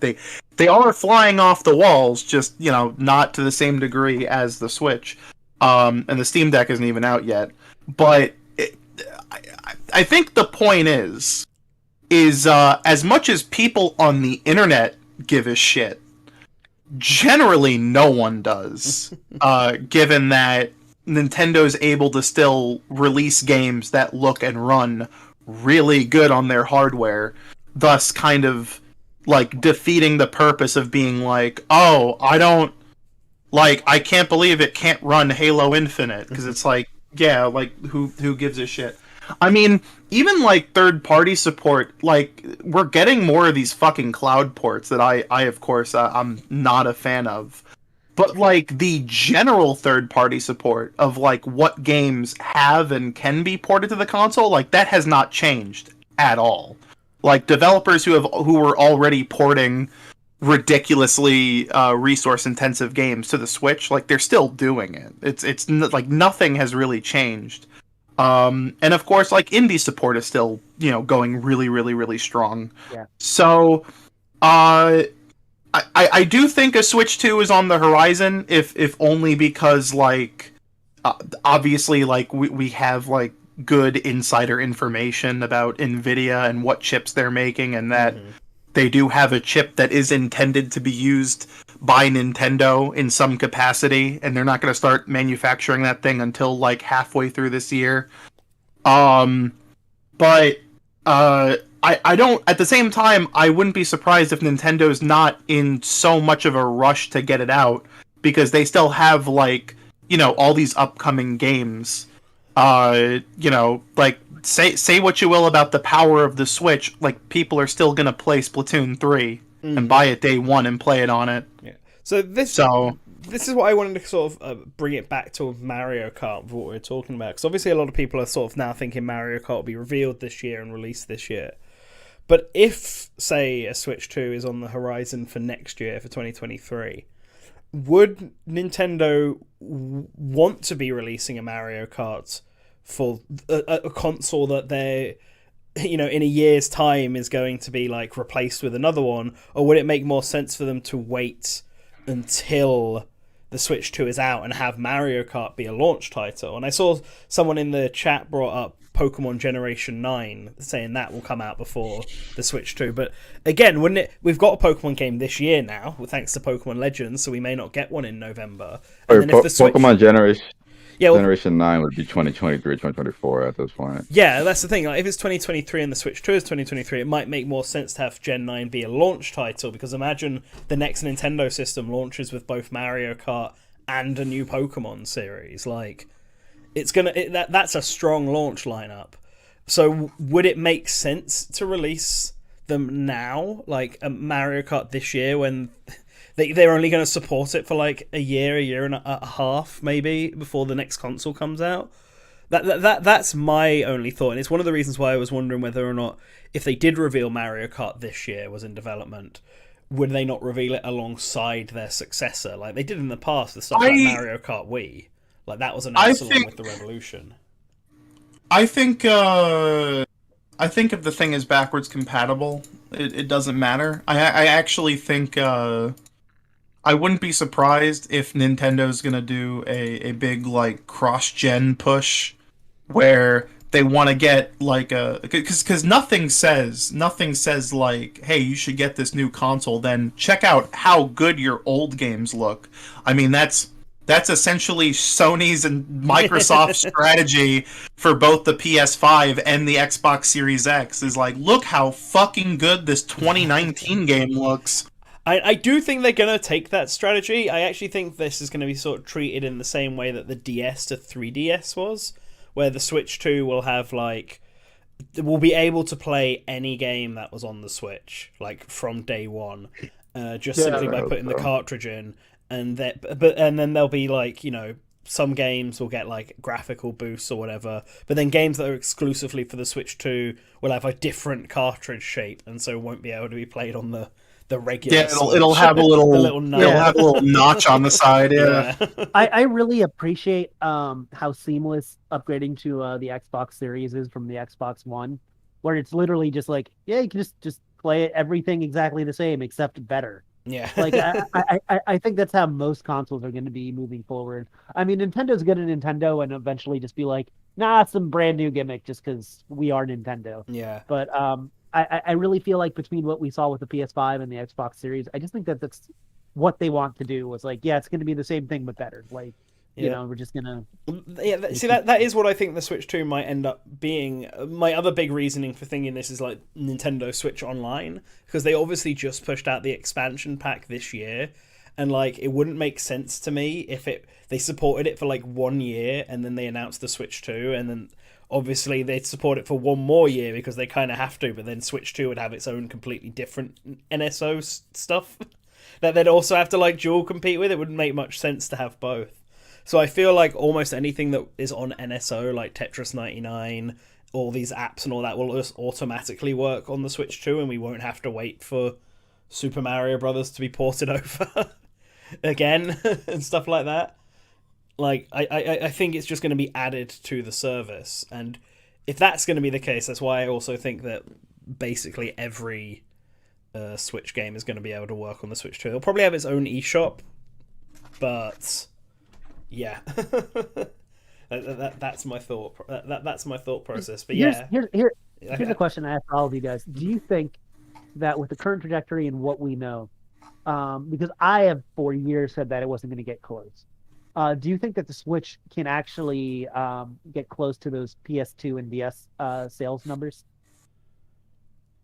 S2: flying off the walls, just, you know, not to the same degree as the Switch. And the Steam Deck isn't even out yet. But I think the point is as much as people on the internet give a shit, generally no one does, given that Nintendo's able to still release games that look and run really good on their hardware, thus kind of like defeating the purpose of being like, oh, I can't believe it can't run Halo Infinite, because it's like, yeah, like who gives a shit? I mean, even like third-party support, like we're getting more of these fucking cloud ports that I of course, I'm not a fan of. But like the general third-party support of like what games have and can be ported to the console, like that has not changed at all. Like developers who were already porting ridiculously resource-intensive games to the Switch, like they're still doing it. It's like nothing has really changed. And of course, like indie support is still, you know, going really, really, really strong.
S3: Yeah.
S2: So, I do think a Switch 2 is on the horizon, if only because like, obviously, like we have like good insider information about Nvidia and what chips they're making, and that they do have a chip that is intended to be used by Nintendo in some capacity, and they're not going to start manufacturing that thing until like halfway through this year. But I don't, at the same time, I wouldn't be surprised if Nintendo's not in so much of a rush to get it out, because they still have like, you know, all these upcoming games. You know, like say what you will about the power of the Switch, like people are still going to play Splatoon 3 and buy it day one and play it on it.
S1: Yeah. So this is what I wanted to sort of bring it back to Mario Kart, with what we were talking about. Because obviously a lot of people are sort of now thinking Mario Kart will be revealed this year and released this year. But if, say, a Switch 2 is on the horizon for next year, for 2023, would Nintendo want to be releasing a Mario Kart for a console that they're, you know, in a year's time is going to be like replaced with another one? Or would it make more sense for them to wait until the Switch 2 is out and have Mario Kart be a launch title? And I saw someone in the chat brought up Pokemon Generation 9, saying that will come out before the Switch 2. But again, wouldn't it? We've got a Pokemon game this year now, thanks to Pokemon Legends, so we may not get one in November.
S4: Or Pokemon Generation 9 would be 2023, 2024 at this point.
S1: Yeah, that's the thing. Like, if it's 2023 and the Switch 2 is 2023, it might make more sense to have Gen 9 be a launch title, because imagine the next Nintendo system launches with both Mario Kart and a new Pokemon series. Like, it's gonna that's a strong launch lineup. So would it make sense to release them now, like a Mario Kart this year, when they're only going to support it for like a year and a half, maybe, before the next console comes out? That's my only thought, and it's one of the reasons why I was wondering whether or not, if they did reveal Mario Kart this year was in development, would they not reveal it alongside their successor, like they did in the past with stuff like Mario Kart Wii? Like that was announced along with the Revolution.
S2: I think if the thing is backwards compatible, it doesn't matter. I actually think I wouldn't be surprised if Nintendo's gonna do a big like cross-gen push where they want to get like because nothing says like, hey, you should get this new console, then check out how good your old games look. I mean, that's essentially Sony's and Microsoft's strategy for both the PS5 and the Xbox Series X, is like, look how fucking good this 2019 game looks.
S1: I do think they're going to take that strategy. I actually think this is going to be sort of treated in the same way that the DS to 3DS was, where the Switch 2 will have like, we'll be able to play any game that was on the Switch, like from day one, simply by putting the cartridge in. And then there'll be like, you know, some games will get like graphical boosts or whatever, but then games that are exclusively for the Switch 2 will have a different cartridge shape, and so won't be able to be played on the regular.
S2: Yeah, it'll have a little notch on the side. Yeah.
S3: I really appreciate how seamless upgrading to the Xbox Series is from the Xbox One, where it's literally just like, yeah, you can just play everything exactly the same except better.
S1: Yeah.
S3: Like I think that's how most consoles are going to be moving forward. I mean, Nintendo's good at Nintendo and eventually just be like, nah, it's some brand new gimmick just because we are Nintendo.
S1: Yeah.
S3: But I really feel like between what we saw with the PS5 and the Xbox Series, I just think that that's what they want to do, was like, yeah, it's going to be the same thing but better. Like, you know, we're just gonna.
S1: Yeah, see, that is what I think the Switch 2 might end up being. My other big reasoning for thinking this is like Nintendo Switch Online, because they obviously just pushed out the expansion pack this year, and like it wouldn't make sense to me if they supported it for like 1 year and then they announced the Switch 2, and then obviously they'd support it for one more year because they kind of have to, but then Switch 2 would have its own completely different NSO stuff that they'd also have to like dual compete with. It wouldn't make much sense to have both. So I feel like almost anything that is on NSO, like Tetris 99, all these apps and all that, will just automatically work on the Switch 2, and we won't have to wait for Super Mario Brothers to be ported over again and stuff like that. Like, I think it's just going to be added to the service, and if that's going to be the case, that's why I also think that basically every Switch game is going to be able to work on the Switch 2. It'll probably have its own eShop, but yeah, that's my thought. That's my thought process. But yeah,
S3: here's a question I have for all of you guys. Do you think that with the current trajectory and what we know, because I have for years said that it wasn't going to get close, do you think that the Switch can actually get close to those PS2 and DS sales numbers?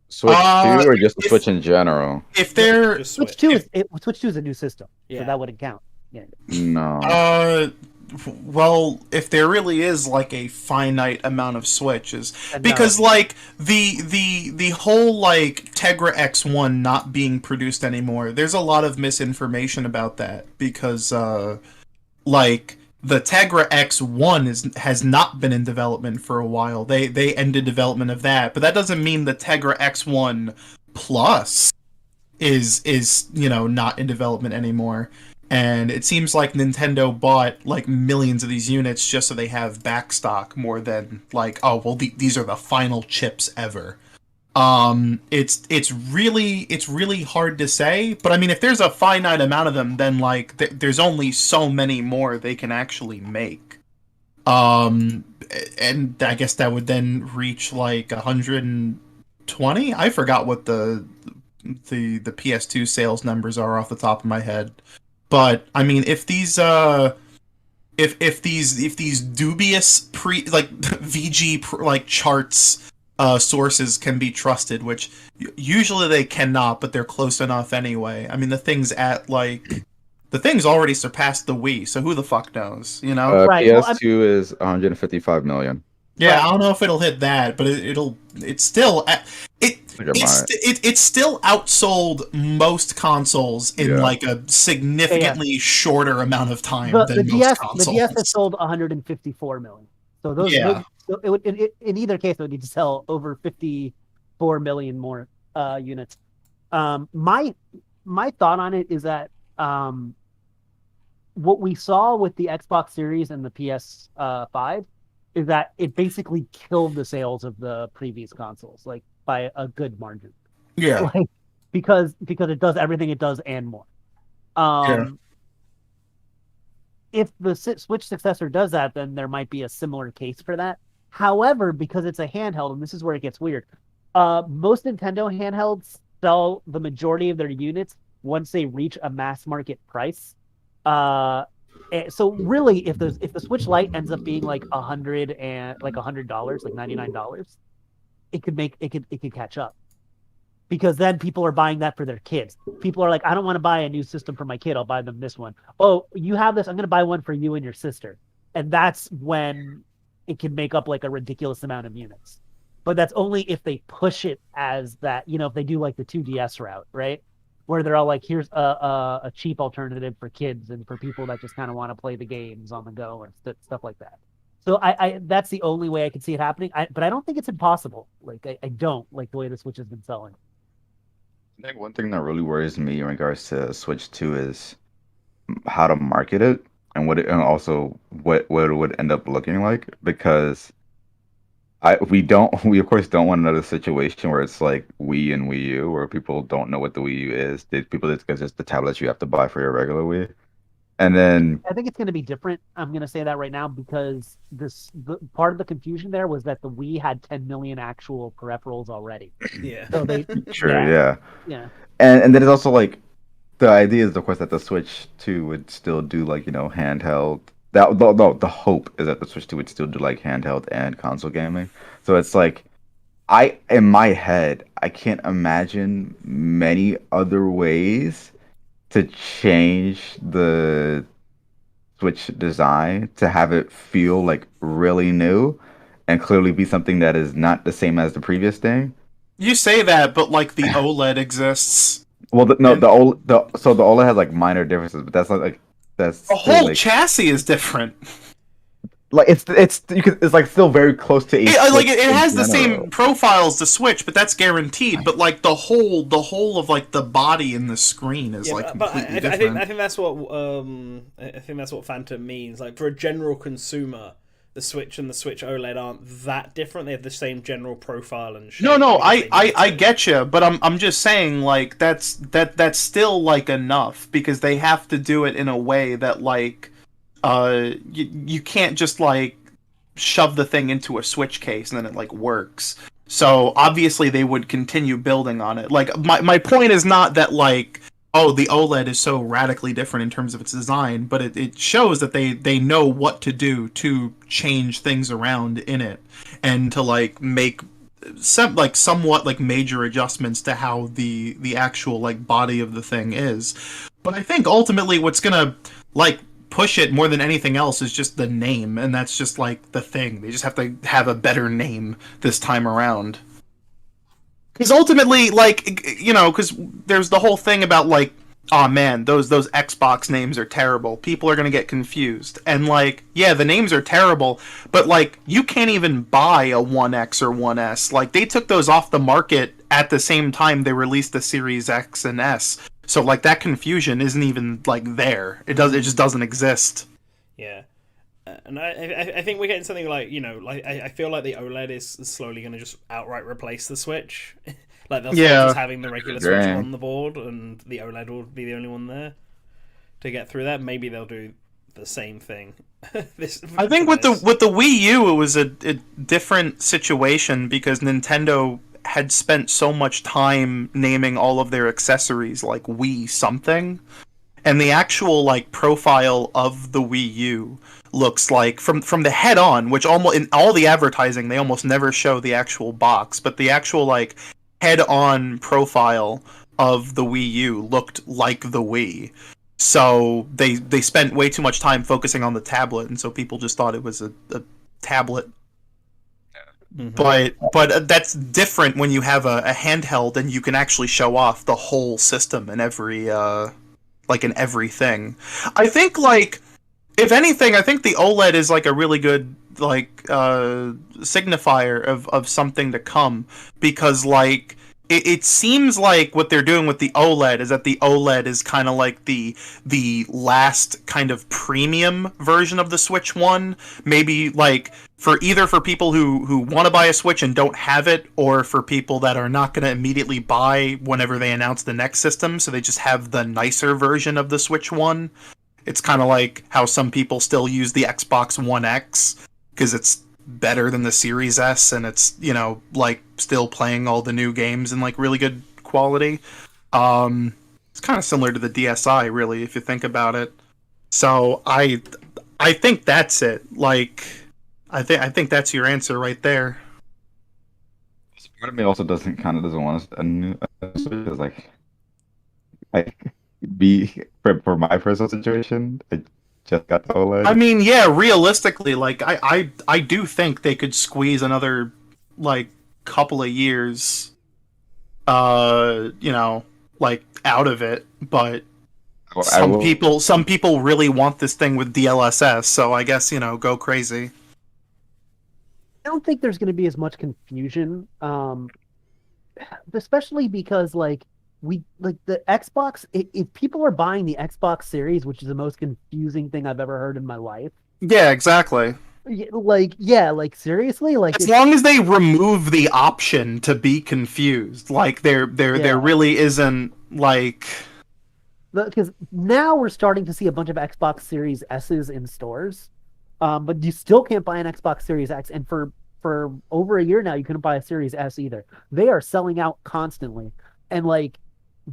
S4: Switch 2 or just the Switch in general?
S2: If they're
S3: Switch 2 is a new system, so that wouldn't count. Yeah.
S4: No.
S2: Well, if there really is like a finite amount of Switches, because like the whole like Tegra X1 not being produced anymore, there's a lot of misinformation about that, because like the Tegra X1 has not been in development for a while. They ended development of that, but that doesn't mean the Tegra X1 Plus is you know, not in development anymore. And it seems like Nintendo bought like millions of these units just so they have backstock, more than like, oh well, these are the final chips ever. It's really hard to say, but I mean, if there's a finite amount of them, then like there's only so many more they can actually make. And I guess that would then reach like 120. I forgot what the PS2 sales numbers are off the top of my head. But I mean, if these if these dubious VG like charts sources can be trusted, which usually they cannot, but they're close enough anyway. I mean, the thing's already surpassed the Wii, so who the fuck knows, you know?
S3: Right.
S4: PS2 is 155 million.
S2: Yeah,
S3: Right.
S2: I don't know if it'll hit that, but it's still
S4: Think it might.
S2: it's still outsold most consoles in
S4: Yeah.
S2: like a significantly shorter amount of time
S3: The
S2: than most
S3: DS has
S2: consoles.
S3: sold 154 million. So
S2: Yeah.
S3: so it would in either case it would need to sell over 54 million more units. My thought on it is that what we saw with the Xbox Series and the PS5 is that it basically killed the sales of the previous consoles, like by a good margin.
S2: Yeah.
S3: Like because it does everything it does and more.
S2: Yeah.
S3: If the Switch successor does that, then there might be a similar case for that. However, because it's a handheld, and this is where it gets weird, most Nintendo handhelds sell the majority of their units once they reach a mass market price. So really, if the Switch Lite ends up being like $100, like $99, it could catch up, because then people are buying that for their kids. People are like, I don't want to buy a new system for my kid. I'll buy them this one. Oh, you have this. I'm going to buy one for you and your sister. And that's when it can make up like a ridiculous amount of units. But that's only if they push it as that, if they do like the 2DS route, right? Where they're all like, here's a cheap alternative for kids and for people that just kind of want to play the games on the go or stuff like that. So I that's the only way I can see it happening. But I don't think it's impossible. Like I don't like the way the Switch has been selling.
S4: I think one thing that really worries me in regards to Switch 2 is how to market it and and also what it would end up looking like, because we of course don't want another situation where it's like Wii and Wii U, where people don't know what the Wii U is. People think it's just the tablets you have to buy for your regular Wii. And then
S3: I think it's going to be different. I'm going to say that right now, because part of the confusion there was that the Wii had 10 million actual peripherals already.
S1: Yeah.
S3: So they
S4: sure, yeah.
S3: yeah.
S4: And then it's also like the idea is of course that the Switch 2 would still do like, handheld. The hope is that the Switch 2 would still do like handheld and console gaming. So it's like in my head, I can't imagine many other ways to change the Switch design to have it feel like really new and clearly be something that is not the same as the previous thing.
S2: You say that, but like the OLED exists.
S4: Well, no,
S2: And
S4: the OLED has like minor differences, but that's not like that's
S2: the
S4: still
S2: whole
S4: like
S2: chassis is different.
S4: it's like still very close to a
S2: Like
S4: Switch
S2: it
S4: in
S2: has the
S4: general.
S2: same profile as the Switch, but that's guaranteed. But like the whole of like the body and the screen is like
S1: but
S2: completely
S1: I
S2: different.
S1: think that's what I think that's what Phantom means. Like for a general consumer, the Switch and the Switch OLED aren't that different. They have the same general profile and shape.
S2: No,
S1: I guess they need
S2: I
S1: to.
S2: get you, but I'm just saying like that's still like enough, because they have to do it in a way that like you can't just like shove the thing into a Switch case and then it like works. So obviously they would continue building on it. Like my point is not that like, oh, the OLED is so radically different in terms of its design, but it shows that they know what to do to change things around in it and to like make somewhat like major adjustments to how the actual like body of the thing is. But I think ultimately what's gonna like push it more than anything else is just the name, and that's just like the thing. They just have to have a better name this time around. Because ultimately, like, because there's the whole thing about like, oh man, those Xbox names are terrible. People are gonna get confused, and like, yeah, the names are terrible, but like, you can't even buy a One X or One S. Like, they took those off the market at the same time they released the Series X and S. So like, that confusion isn't even like there. It just doesn't exist.
S1: Yeah. And I think we're getting something like, I feel like the OLED is slowly going to just outright replace the Switch. Like they'll start just having the regular Switch on the board, and the OLED will be the only one there to get through that. Maybe they'll do the same thing.
S2: I think with the Wii U, it was a different situation, because Nintendo had spent so much time naming all of their accessories like Wii something, and the actual like profile of the Wii U looks like from the head on, which almost in all the advertising they almost never show the actual box, but the actual like head on profile of the Wii U looked like the Wii. So they spent way too much time focusing on the tablet, and so people just thought it was a tablet. But that's different when you have a handheld and you can actually show off the whole system and every like in everything. I think like if anything, I think the OLED is like a really good like signifier of something to come because like it seems like what they're doing with the OLED is that the OLED is kind of like the last kind of premium version of the Switch 1. Maybe like for people who want to buy a Switch and don't have it, or for people that are not going to immediately buy whenever they announce the next system, so they just have the nicer version of the Switch 1. It's kind of like how some people still use the Xbox One X because it's better than the Series S and it's, you know, like still playing all the new games in like really good quality. It's kind of similar to the DSi, really, if you think about it. So I think that's it. Like I think that's your answer right there.
S4: Part of me also doesn't want a new Switch, like for my personal situation. I just got the OLED.
S2: I mean, yeah, realistically, like I do think they could squeeze another like couple of years, you know, like out of it. But some people really want this thing with DLSS, so I guess, you know, go crazy.
S3: I don't think there's going to be as much confusion, especially because like the Xbox. If people are buying the Xbox Series, which is the most confusing thing I've ever heard in my life.
S2: Yeah, exactly.
S3: Like seriously, like
S2: as long as they remove the option to be confused, like there really isn't like.
S3: Because now we're starting to see a bunch of Xbox Series S's in stores. But you still can't buy an Xbox Series X, and for over a year now, you couldn't buy a Series S either. They are selling out constantly, and like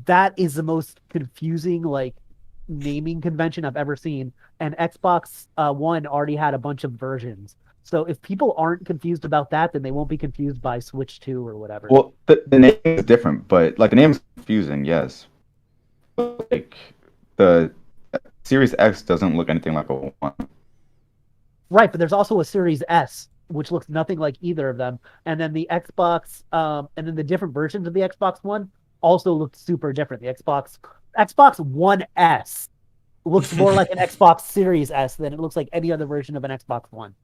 S3: that is the most confusing like naming convention I've ever seen. And Xbox One already had a bunch of versions, so if people aren't confused about that, then they won't be confused by Switch 2 or whatever.
S4: Well, the name is different, but like the name is confusing, yes. But, like the Series X doesn't look anything like a One.
S3: Right, but there's also a Series S, which looks nothing like either of them. And then the Xbox, and then the different versions of the Xbox One also look super different. The Xbox One S looks more like an Xbox Series S than it looks like any other version of an Xbox One.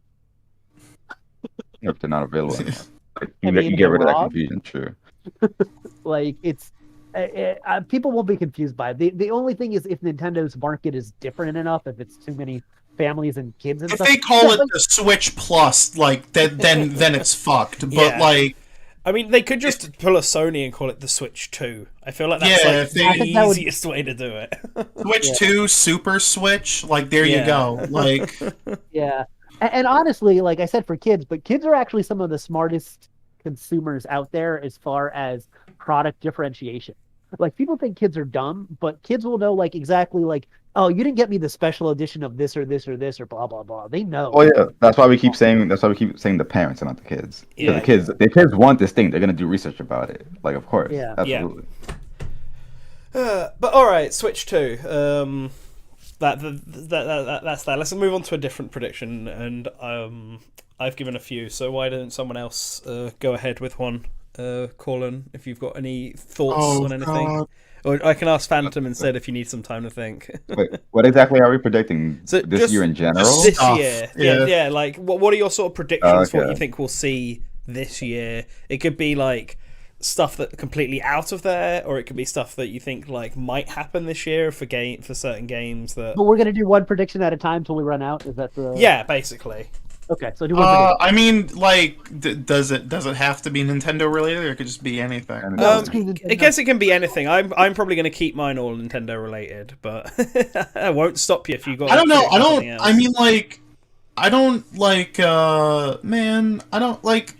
S4: If they're not available anymore. Like,
S3: you
S4: get rid of that confusion, sure.
S3: Like, it's... people won't be confused by it. The only thing is if Nintendo's market is different enough, if it's too many families and kids and
S2: if
S3: stuff.
S2: They call it the Switch Plus, like then it's fucked. But like,
S1: I mean, they could just pull a Sony and call it the Switch 2. I feel like that's the easiest way to do it.
S2: Switch 2, Super Switch, like there you go. Like,
S3: yeah, and honestly, like I said, for kids, but kids are actually some of the smartest consumers out there as far as product differentiation. Like people think kids are dumb, but kids will know like exactly like, oh, you didn't get me the special edition of this or this or this or blah blah blah. They know.
S4: Oh yeah, that's why we keep saying the parents and not the kids. Yeah. The kids want this thing. They're gonna do research about it. Like of course. Yeah. Absolutely.
S1: Yeah. But all right, Switch 2. That's that. Let's move on to a different prediction, and I've given a few. So why don't someone else go ahead with one? Colin, if you've got any thoughts on anything. God. Or I can ask Phantom instead if you need some time to think.
S4: Wait, what exactly are we predicting this year in general?
S1: This year. Yeah. Like, what are your sort of predictions for what you think we'll see this year? It could be like stuff that completely out of there, or it could be stuff that you think like might happen this year for certain games that.
S3: But we're gonna do one prediction at a time till we run out. Is that the?
S1: Yeah, basically.
S3: Okay, so do one prediction.
S2: I mean, like, does it have to be Nintendo related, or it could just be anything?
S1: I guess it can be anything. I'm probably going to keep mine all Nintendo related, but I won't stop you if you got.
S2: I don't know. I mean, like, I don't like. Man, I don't like.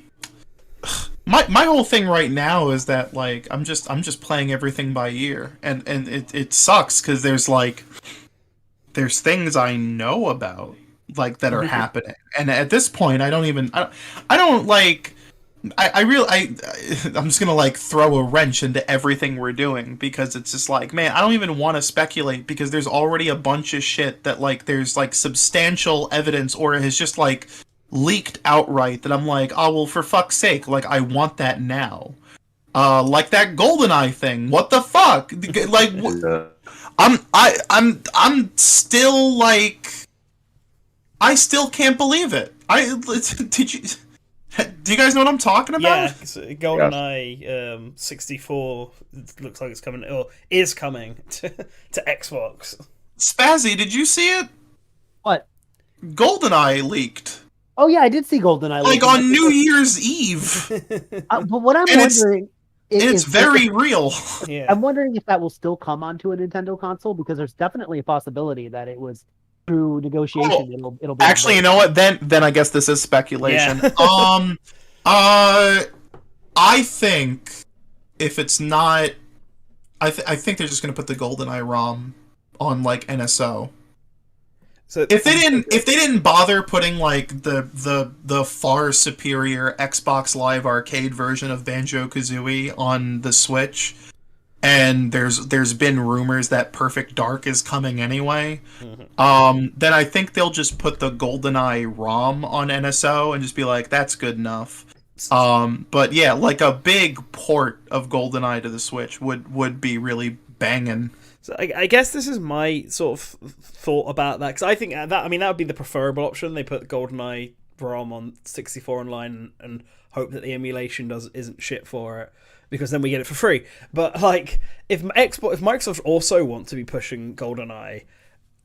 S2: My whole thing right now is that like I'm just playing everything by ear, and it sucks because there's things I know about. Like that are happening, and at this point I'm just gonna like throw a wrench into everything we're doing, because it's just like, man, I don't even want to speculate, because there's already a bunch of shit that like there's like substantial evidence or has just like leaked outright that I'm like, oh well, for fuck's sake, like I want that now. Like that GoldenEye thing. What the fuck? Like, I'm still like, I still can't believe it. Did you? Do you guys know what I'm talking about?
S1: Yeah, GoldenEye 64 looks like it's coming, or is coming to Xbox.
S2: Spazzy, did you see it?
S3: What?
S2: GoldenEye leaked.
S3: Oh yeah, I did see GoldenEye.
S2: Like on New Year's Eve.
S3: But what I'm wondering
S2: it's very real.
S1: Yeah.
S3: I'm wondering if that will still come onto a Nintendo console, because there's definitely a possibility that it was through negotiation. It'll be
S2: actually, you know what? Then I guess this is speculation.
S1: Yeah.
S2: I think if it's not, I think they're just gonna put the GoldenEye ROM on like NSO. So if they didn't bother putting like the far superior Xbox Live Arcade version of Banjo-Kazooie on the Switch, and there's been rumors that Perfect Dark is coming anyway, then I think they'll just put the GoldenEye ROM on NSO and just be like, that's good enough. But yeah, like a big port of GoldenEye to the Switch would be really banging.
S1: So I guess this is my sort of thought about that, because I think that would be the preferable option. They put GoldenEye ROM on 64 Online and hope that the emulation isn't shit for it, because then we get it for free. But like, if Microsoft also want to be pushing GoldenEye,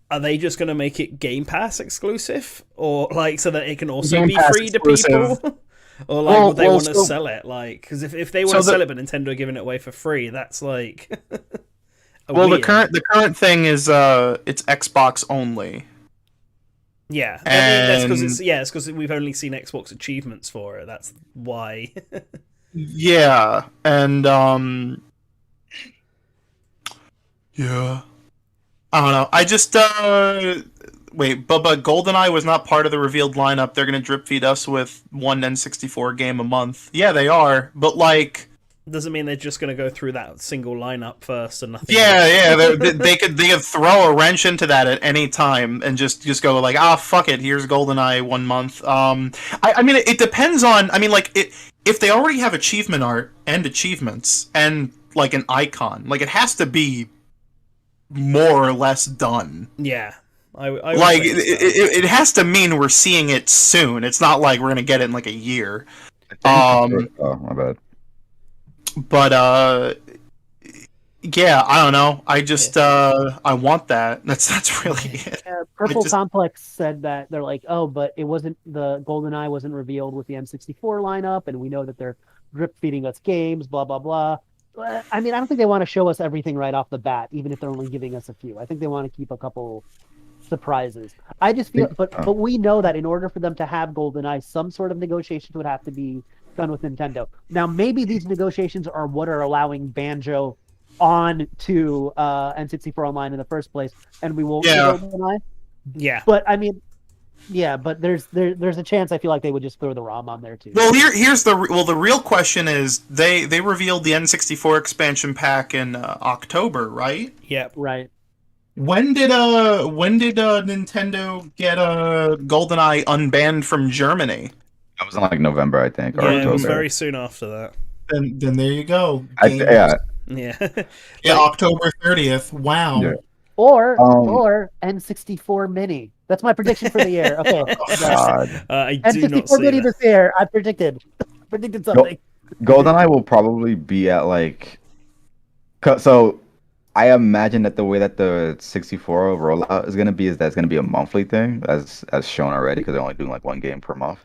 S1: are they just going to make it Game Pass exclusive, or like so that it can also be free exclusive to people? Or like, would they want to sell it? Like, because if they want to sell it, but Nintendo are giving it away for free, that's like.
S2: Well,
S1: weird.
S2: the current thing is it's Xbox only.
S1: Yeah, that's because it's because we've only seen Xbox achievements for it. That's why.
S2: Yeah, and yeah, I don't know. I just wait, but GoldenEye was not part of the revealed lineup. They're gonna drip feed us with one N64 game a month. Yeah, they are, but like.
S1: Doesn't mean they're just going to go through that single lineup first and nothing.
S2: Yeah, they could throw a wrench into that at any time and just go like, fuck it, here's GoldenEye 1 month. I mean, it depends on. I mean, like if they already have achievement art and achievements and like an icon, like it has to be more or less done.
S1: Yeah, I
S2: like it has to mean we're seeing it soon. It's not like we're gonna get it in like a year.
S4: Oh my bad.
S2: But yeah, I don't know. I just I want that. That's really it.
S3: Purple Complex said that they're like, oh, but it wasn't, the GoldenEye wasn't revealed with the N64 lineup, and we know that they're drip feeding us games, blah blah blah. But, I mean, I don't think they want to show us everything right off the bat, even if they're only giving us a few. I think they want to keep a couple surprises. I just feel, but we know that in order for them to have GoldenEye, some sort of negotiations would have to be done with Nintendo. Now, maybe these negotiations are what are allowing Banjo on to N64 Online in the first place, and we won't see GoldenEye.
S1: Yeah,
S3: but I mean, yeah, but there's a chance I feel like they would just throw the ROM on there too.
S2: Well, here's the real question is they revealed the N64 expansion pack in October, right?
S1: Yep,
S3: right.
S2: When did Nintendo get GoldenEye unbanned from Germany?
S4: That was in like November, I think, or October.
S1: It was very soon after that.
S2: Then there you go.
S1: Yeah.
S2: October 30th. Wow.
S4: Yeah.
S3: Or N64 Mini. That's my prediction for the year. Okay.
S1: I do not
S3: N64
S1: see
S3: Mini
S1: that.
S3: this year. I predicted something.
S4: GoldenEye will probably be at like. So, I imagine that the way that the 64 rollout is gonna be is that it's gonna be a monthly thing, as shown already, because they're only doing like one game per month.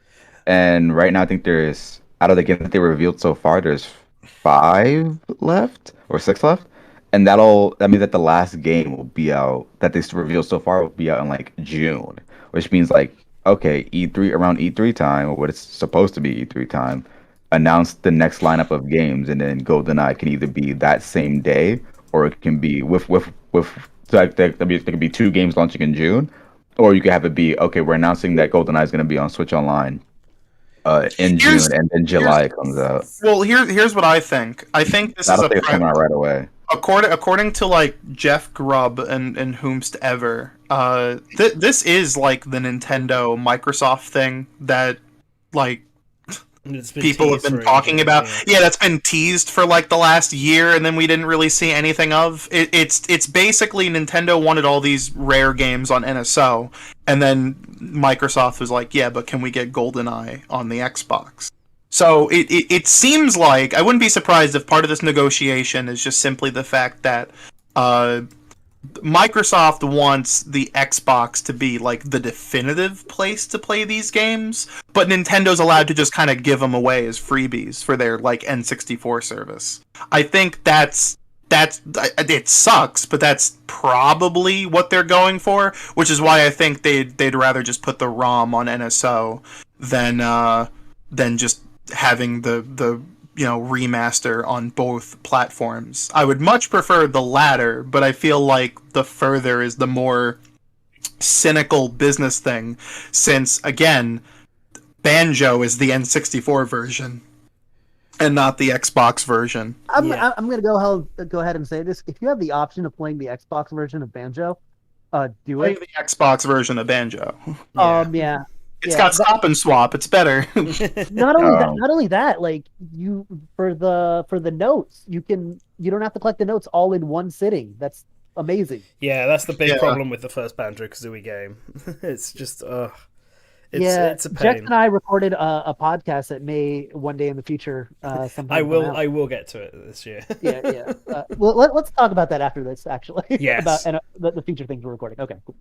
S4: And right now, I think there's, out of the games that they revealed so far, there's 5 left or 6 left, and that means that the last game will be out that they revealed so far will be out in like June, which means like, okay, around E3 time, or what it's supposed to be E3 time, announce the next lineup of games, and then GoldenEye can either be that same day, or it can be with so like there could be 2 games launching in June, or you could have it be, okay, we're announcing that GoldenEye is going to be on Switch Online in June, and then July comes out.
S2: Well, here's what I think. I think this
S4: is coming out right away.
S2: According to like Jeff Grubb and whomst ever, this is like the Nintendo Microsoft thing that like people have been talking about. Yeah, that's been teased for like the last year, and then we didn't really see anything of. It's basically Nintendo wanted all these Rare games on NSO, and then Microsoft was like, yeah, but can we get GoldenEye on the Xbox? So it seems like I wouldn't be surprised if part of this negotiation is just simply the fact that Microsoft wants the Xbox to be like the definitive place to play these games, but Nintendo's allowed to just kind of give them away as freebies for their like N64 service. I think that's it sucks, but that's probably what they're going for, which is why I think they'd rather just put the ROM on NSO than just having the remaster on both platforms. I would much prefer the latter, but I feel like the further is the more cynical business thing, since again, Banjo is the N64 version and not the Xbox version.
S3: I'm gonna go ahead and say this: if you have the option of playing the Xbox version of Banjo, do
S2: Play
S3: it.
S2: the Xbox version of Banjo.
S3: Yeah.
S2: It's got stop and swap. It's better.
S3: Not only that, like you for the notes, you don't have to collect the notes all in one sitting. That's amazing.
S1: Yeah, that's the big problem with the first Banjo-Kazooie game. It's just it's a pain.
S3: Jeff and I recorded a podcast that may one day in the future. Sometime
S1: I will get to it this year.
S3: yeah. Well, let's talk about that after this. Actually,
S1: yes,
S3: about the future things we're recording. Okay, cool.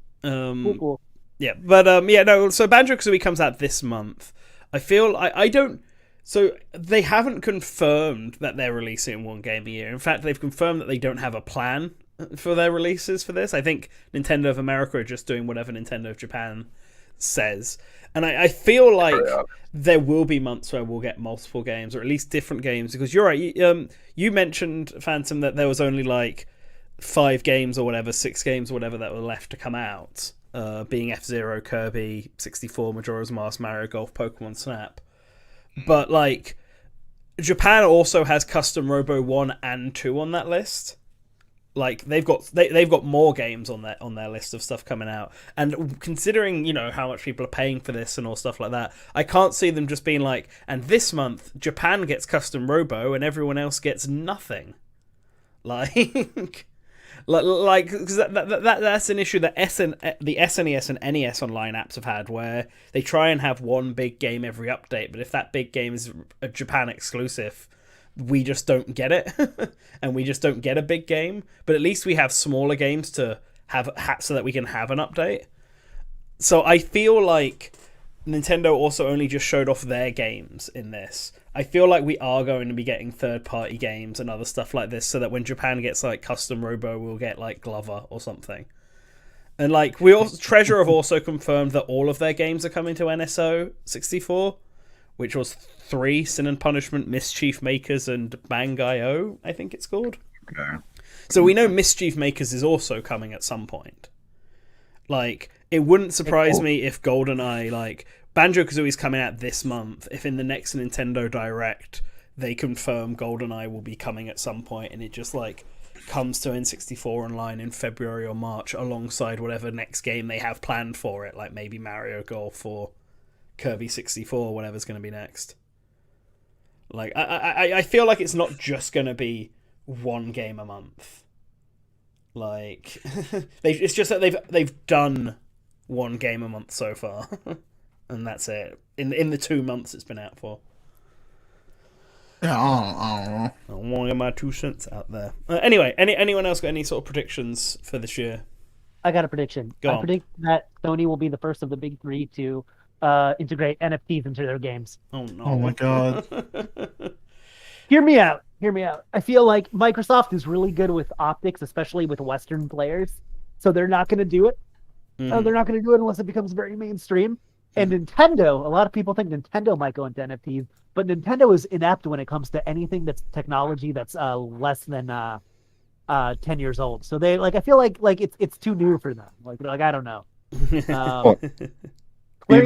S3: Cool.
S1: Yeah, but no. So Banjo-Kazooie comes out this month. I feel I don't. So they haven't confirmed that they're releasing one game a year. In fact, they've confirmed that they don't have a plan for their releases for this. I think Nintendo of America are just doing whatever Nintendo of Japan says. And I feel like there will be months where we'll get multiple games, or at least different games. Because you're right. You mentioned, Phantom, that there was only like 5 games or whatever, 6 games or whatever that were left to come out. Being F-Zero, Kirby, 64, Majora's Mask, Mario Golf, Pokemon Snap. But, like, Japan also has Custom Robo 1 and 2 on that list. Like, they've got more games on their list of stuff coming out. And considering, how much people are paying for this and all stuff like that, I can't see them just being like, and this month, Japan gets Custom Robo and everyone else gets nothing. Like... Like, because that's an issue that the SNES and NES Online apps have had, where they try and have one big game every update, but if that big game is a Japan exclusive, we just don't get it, and we just don't get a big game. But at least we have smaller games to have so that we can have an update. So I feel like Nintendo also only just showed off their games in this. I feel like we are going to be getting third-party games and other stuff like this, so that when Japan gets like Custom Robo, we'll get like Glover or something. And like Treasure have also confirmed that all of their games are coming to NSO 64, which was 3: Sin and Punishment, Mischief Makers, and Bang.io, I think it's called.
S4: Okay.
S1: So we know Mischief Makers is also coming at some point. Like, it wouldn't surprise me if GoldenEye, like, Banjo-Kazooie's coming out this month. If in the next Nintendo Direct they confirm GoldenEye will be coming at some point, and it just, like, comes to N64 Online in February or March alongside whatever next game they have planned for it, like maybe Mario Golf or Kirby 64, whatever's going to be next. Like, I feel like it's not just going to be one game a month. Like, it's just that they've done one game a month so far, and that's it. In the 2 months it's been out for.
S2: Yeah, I don't know.
S1: I want to get my 2 cents out there. Anyway, anyone else got any sort of predictions for this year?
S3: I got a prediction. I predict that Sony will be the first of the big 3 to integrate NFTs into their games.
S1: Oh no!
S2: Oh my god!
S3: Hear me out. I feel like Microsoft is really good with optics, especially with Western players. So they're not going to do it. They're not going to do it unless it becomes very mainstream. And Nintendo, a lot of people think Nintendo might go into NFTs, but Nintendo is inept when it comes to anything that's technology that's less than 10 years old. So they I feel like it's too new for them. Like I don't know. Even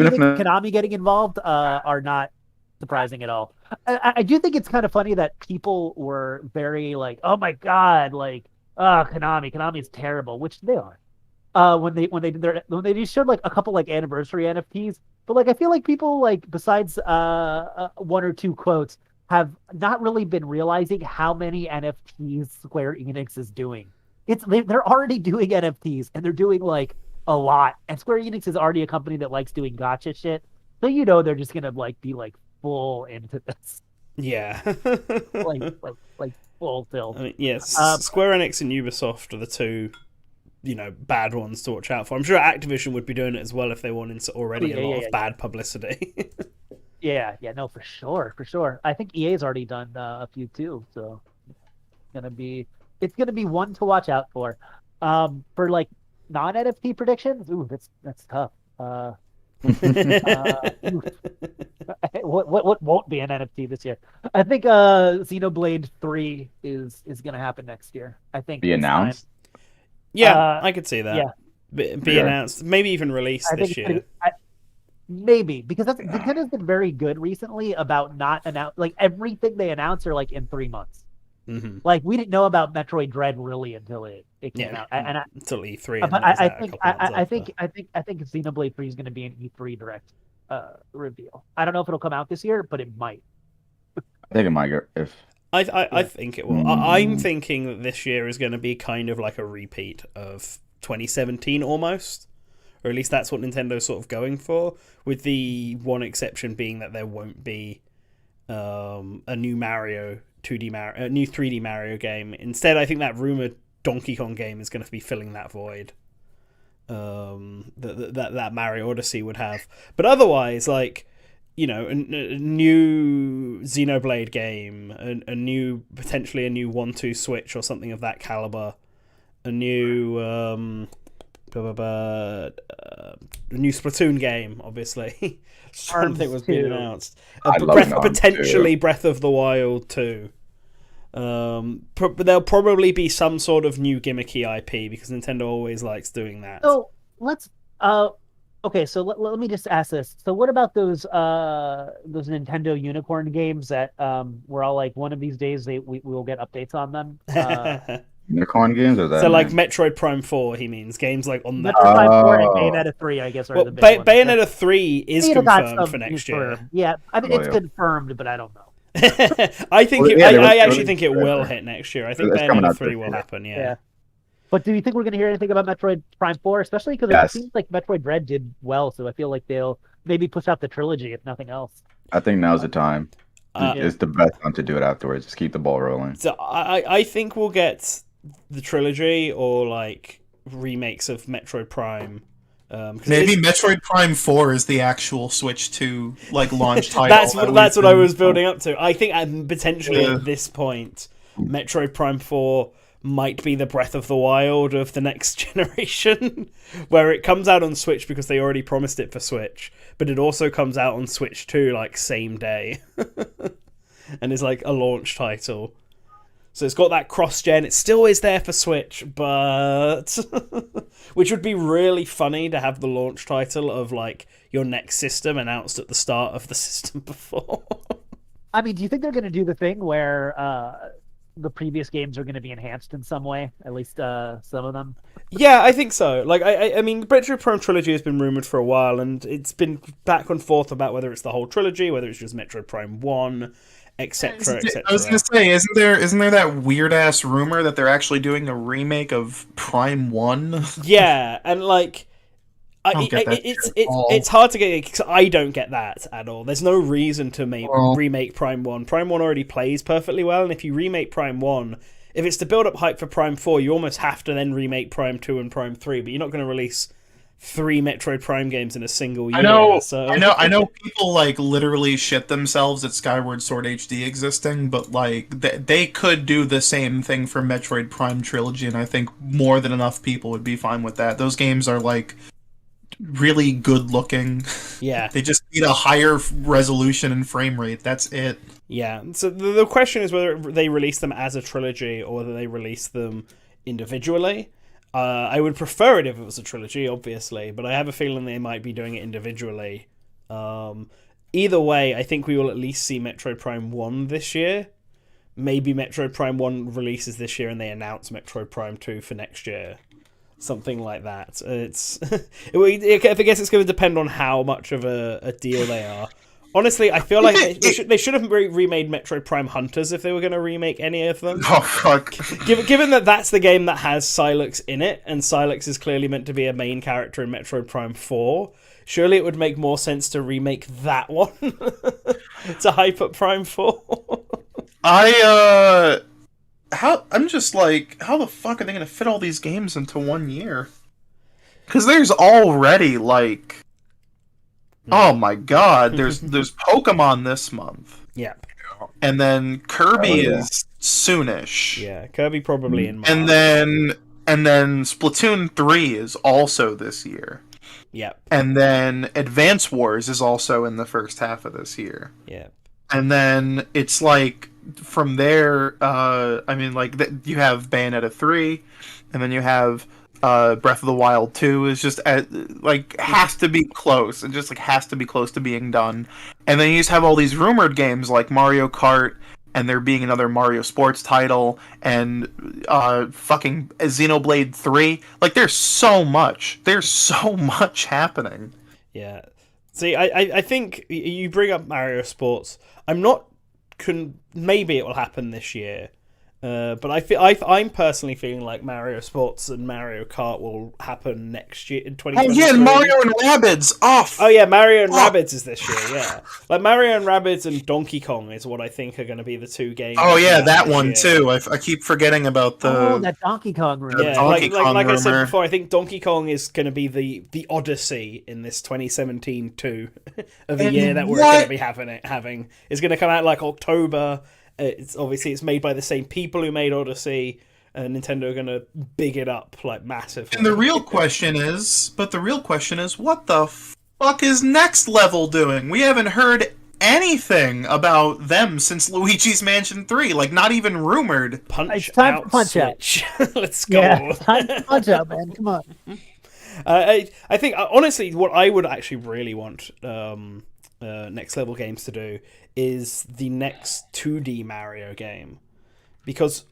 S3: if Konami getting involved are not surprising at all. I do think it's kind of funny that people were very like, oh my god, like, Konami's terrible, which they are. When they just showed like a couple like anniversary NFTs, but like I feel like people like besides one or two quotes have not really been realizing how many NFTs Square Enix is doing. They're already doing NFTs and they're doing like a lot. And Square Enix is already a company that likes doing gotcha shit, so they're just gonna like be like full into this,
S1: Yeah.
S3: like full tilt.
S1: I mean, yes, Square Enix and Ubisoft are the two, bad ones to watch out for. I'm sure Activision would be doing it as well if they wanted already a lot of bad publicity.
S3: Yeah, no, for sure. I think EA's already done a few too, so it's gonna be one to watch out for. For like non-NFT predictions, ooh, that's tough. What won't be an NFT this year? I think Xenoblade 3 is gonna happen next year. I think
S4: Be announced.
S1: Yeah, I could see that.
S3: Yeah,
S1: be announced, maybe even released this year.
S3: Maybe because Nintendo's been very good recently about not like everything they announce are like in 3 months.
S1: Mm-hmm.
S3: Like we didn't know about Metroid Dread really until it came out,
S1: until E3.
S3: But I think Xenoblade 3 is going to be an E3 direct reveal. I don't know if it'll come out this year, but it might.
S4: I think it might get if.
S1: I think it will. I'm thinking that this year is going to be kind of like a repeat of 2017 almost. Or at least that's what Nintendo's sort of going for, with the one exception being that there won't be a new Mario 2D Mario, a new 3D Mario game. Instead, I think that rumored Donkey Kong game is going to be filling that void that Mario Odyssey would have. But otherwise, like, a new Xenoblade game, potentially a new 1-2 Switch or something of that caliber, a new a new Splatoon game, obviously. Something was being announced. Potentially Breath of the Wild 2. There'll probably be some sort of new gimmicky IP because Nintendo always likes doing that.
S3: So let's okay. So let me just ask this. So what about those Nintendo unicorn games that we're all like one of these days we will get updates on them?
S4: Unicorn games, or that?
S1: So like Metroid Prime 4, he means games like on that.
S3: Metroid Prime 4 and Bayonetta 3, I guess, are the big ones.
S1: Bayonetta 3 is confirmed for next year.
S3: Yeah, I mean it's confirmed, but I don't know.
S1: I actually think it will hit next year. I think Bayonetta 3 will happen. Yeah.
S3: But do you think we're going to hear anything about Metroid Prime 4, especially because it seems like Metroid Dread did well, so I feel like they'll maybe push out the trilogy if nothing else.
S4: I think now's the time. It's the best time to do it afterwards. Just keep the ball rolling.
S1: So I think we'll get the trilogy or like remakes of Metroid Prime.
S2: Maybe Metroid Prime 4 is the actual Switch 2 like launch title.
S1: That's what I was building up to. I think potentially at this point, Metroid Prime 4 might be the Breath of the Wild of the next generation, where it comes out on Switch because they already promised it for Switch, but it also comes out on Switch 2 like same day, and is like a launch title. So it's got that cross-gen. It still is there for Switch, but which would be really funny to have the launch title of like your next system announced at the start of the system before.
S3: I mean, do you think they're going to do the thing where the previous games are going to be enhanced in some way? At least some of them. Yeah,
S1: I think so. Like, I mean, the Metroid Prime trilogy has been rumored for a while, and it's been back and forth about whether it's the whole trilogy, whether it's just Metroid Prime 1. Etc.
S2: I was gonna say, isn't there that weird ass rumor that they're actually doing a remake of Prime 1?
S1: Yeah, and like, it's hard to get because I don't get that at all. There's no reason to remake Prime 1. Prime 1 already plays perfectly well, and if you remake Prime 1, if it's to build up hype for Prime 4, you almost have to then remake Prime 2 and Prime 3. But you're not going to release 3 Metroid Prime games in a single year.
S2: I know people like literally shit themselves at Skyward Sword HD existing, but like they could do the same thing for Metroid Prime trilogy, and I think more than enough people would be fine with that. Those games are like really good looking.
S1: Yeah.
S2: They just need a higher resolution and frame rate. That's it.
S1: Yeah. So the question is whether they release them as a trilogy or whether they release them individually. I would prefer it if it was a trilogy, obviously, but I have a feeling they might be doing it individually. Either way, I think we will at least see Metroid Prime 1 this year. Maybe Metroid Prime 1 releases this year and they announce Metroid Prime 2 for next year. something like that. It's I guess it's going to depend on how much of a deal they are. Honestly, I feel like they should have remade Metroid Prime Hunters if they were going to remake any of them.
S2: Oh fuck!
S1: Given that that's the game that has Sylux in it, and Sylux is clearly meant to be a main character in Metroid Prime 4, surely it would make more sense to remake that one to hype up Prime 4.
S2: I'm just like, how the fuck are they going to fit all these games into 1 year? Because there's already like. Oh my god, there's Pokemon this month.
S1: Yep.
S2: And then Kirby is soonish.
S1: Yeah, Kirby probably in March.
S2: And then Splatoon 3 is also this year.
S1: Yep.
S2: And then Advance Wars is also in the first half of this year.
S1: Yep.
S2: And then it's like from there I mean like you have Bayonetta 3 and then you have Breath of the Wild 2 is just has to be close. It just like has to be close to being done. And then you just have all these rumored games like Mario Kart, and there being another Mario Sports title, and fucking Xenoblade 3. Like there's so much. There's so much happening.
S1: Yeah. See, I think you bring up Mario Sports. I'm not. Maybe it will happen this year. But I'm personally feeling like Mario Sports and Mario Kart will happen next year in 2023.
S2: Oh yeah, Mario and Rabbids off.
S1: Oh yeah, Mario and Rabbids is this year. Yeah, like Mario and Rabbids and Donkey Kong is what I think are going to be the two games.
S2: Oh yeah, that one
S1: year.
S2: too. I keep forgetting about the
S3: that Donkey Kong rumor.
S1: Yeah,
S2: Donkey Kong
S1: like I said
S2: rumor.
S1: before, I think Donkey Kong is going to be the Odyssey in this 2017 too of the year that we're going to be having. It's going to come out like October. It's made by the same people who made Odyssey, and Nintendo are going to big it up like massively.
S2: And the real question is, what the fuck is Next Level doing? We haven't heard anything about them since Luigi's Mansion 3, like not even rumored.
S3: It's time for Punch Out.
S1: Let's go.
S3: Yeah, it's time for Punch Out, man. Come on.
S1: I think honestly, what I would actually really want Next Level Games to do is the next 2D Mario game, because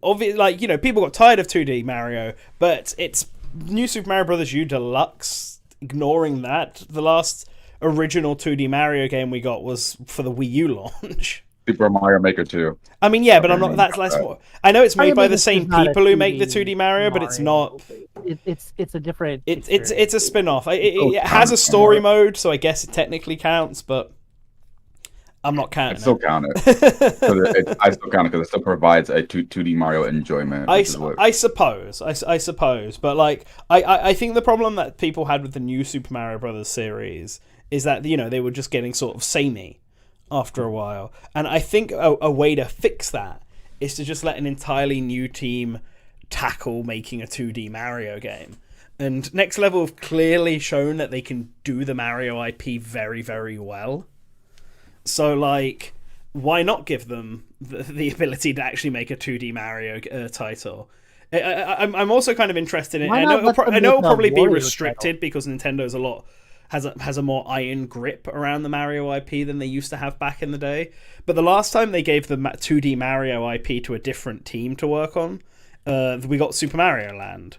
S1: obviously, people got tired of 2D Mario, but it's New Super Mario Bros. U Deluxe. Ignoring that, the last original 2D Mario game we got was for the Wii U launch.
S4: Super Mario Maker 2.
S1: I mean, yeah, but I'm not. That's less. I know it's made by the same people who make the 2D Mario, but it's not.
S3: It's a different.
S1: It's a spin-off. It has a story mode, so I guess it technically counts, but I'm not counting.
S4: I still count it. I still count it because it still provides a 2D Mario enjoyment.
S1: I suppose, but like I think the problem that people had with the new Super Mario Brothers series is that they were just getting sort of samey after a while, and I think a way to fix that is to just let an entirely new team tackle making a 2D Mario game. And Next Level have clearly shown that they can do the Mario IP very, very well. So, like, why not give them the ability to actually make a 2D Mario title? I'm also kind of interested in. I know it'll probably be restricted because Nintendo's has a more iron grip around the Mario IP than they used to have back in the day. But the last time they gave the 2D Mario IP to a different team to work on, we got Super Mario Land.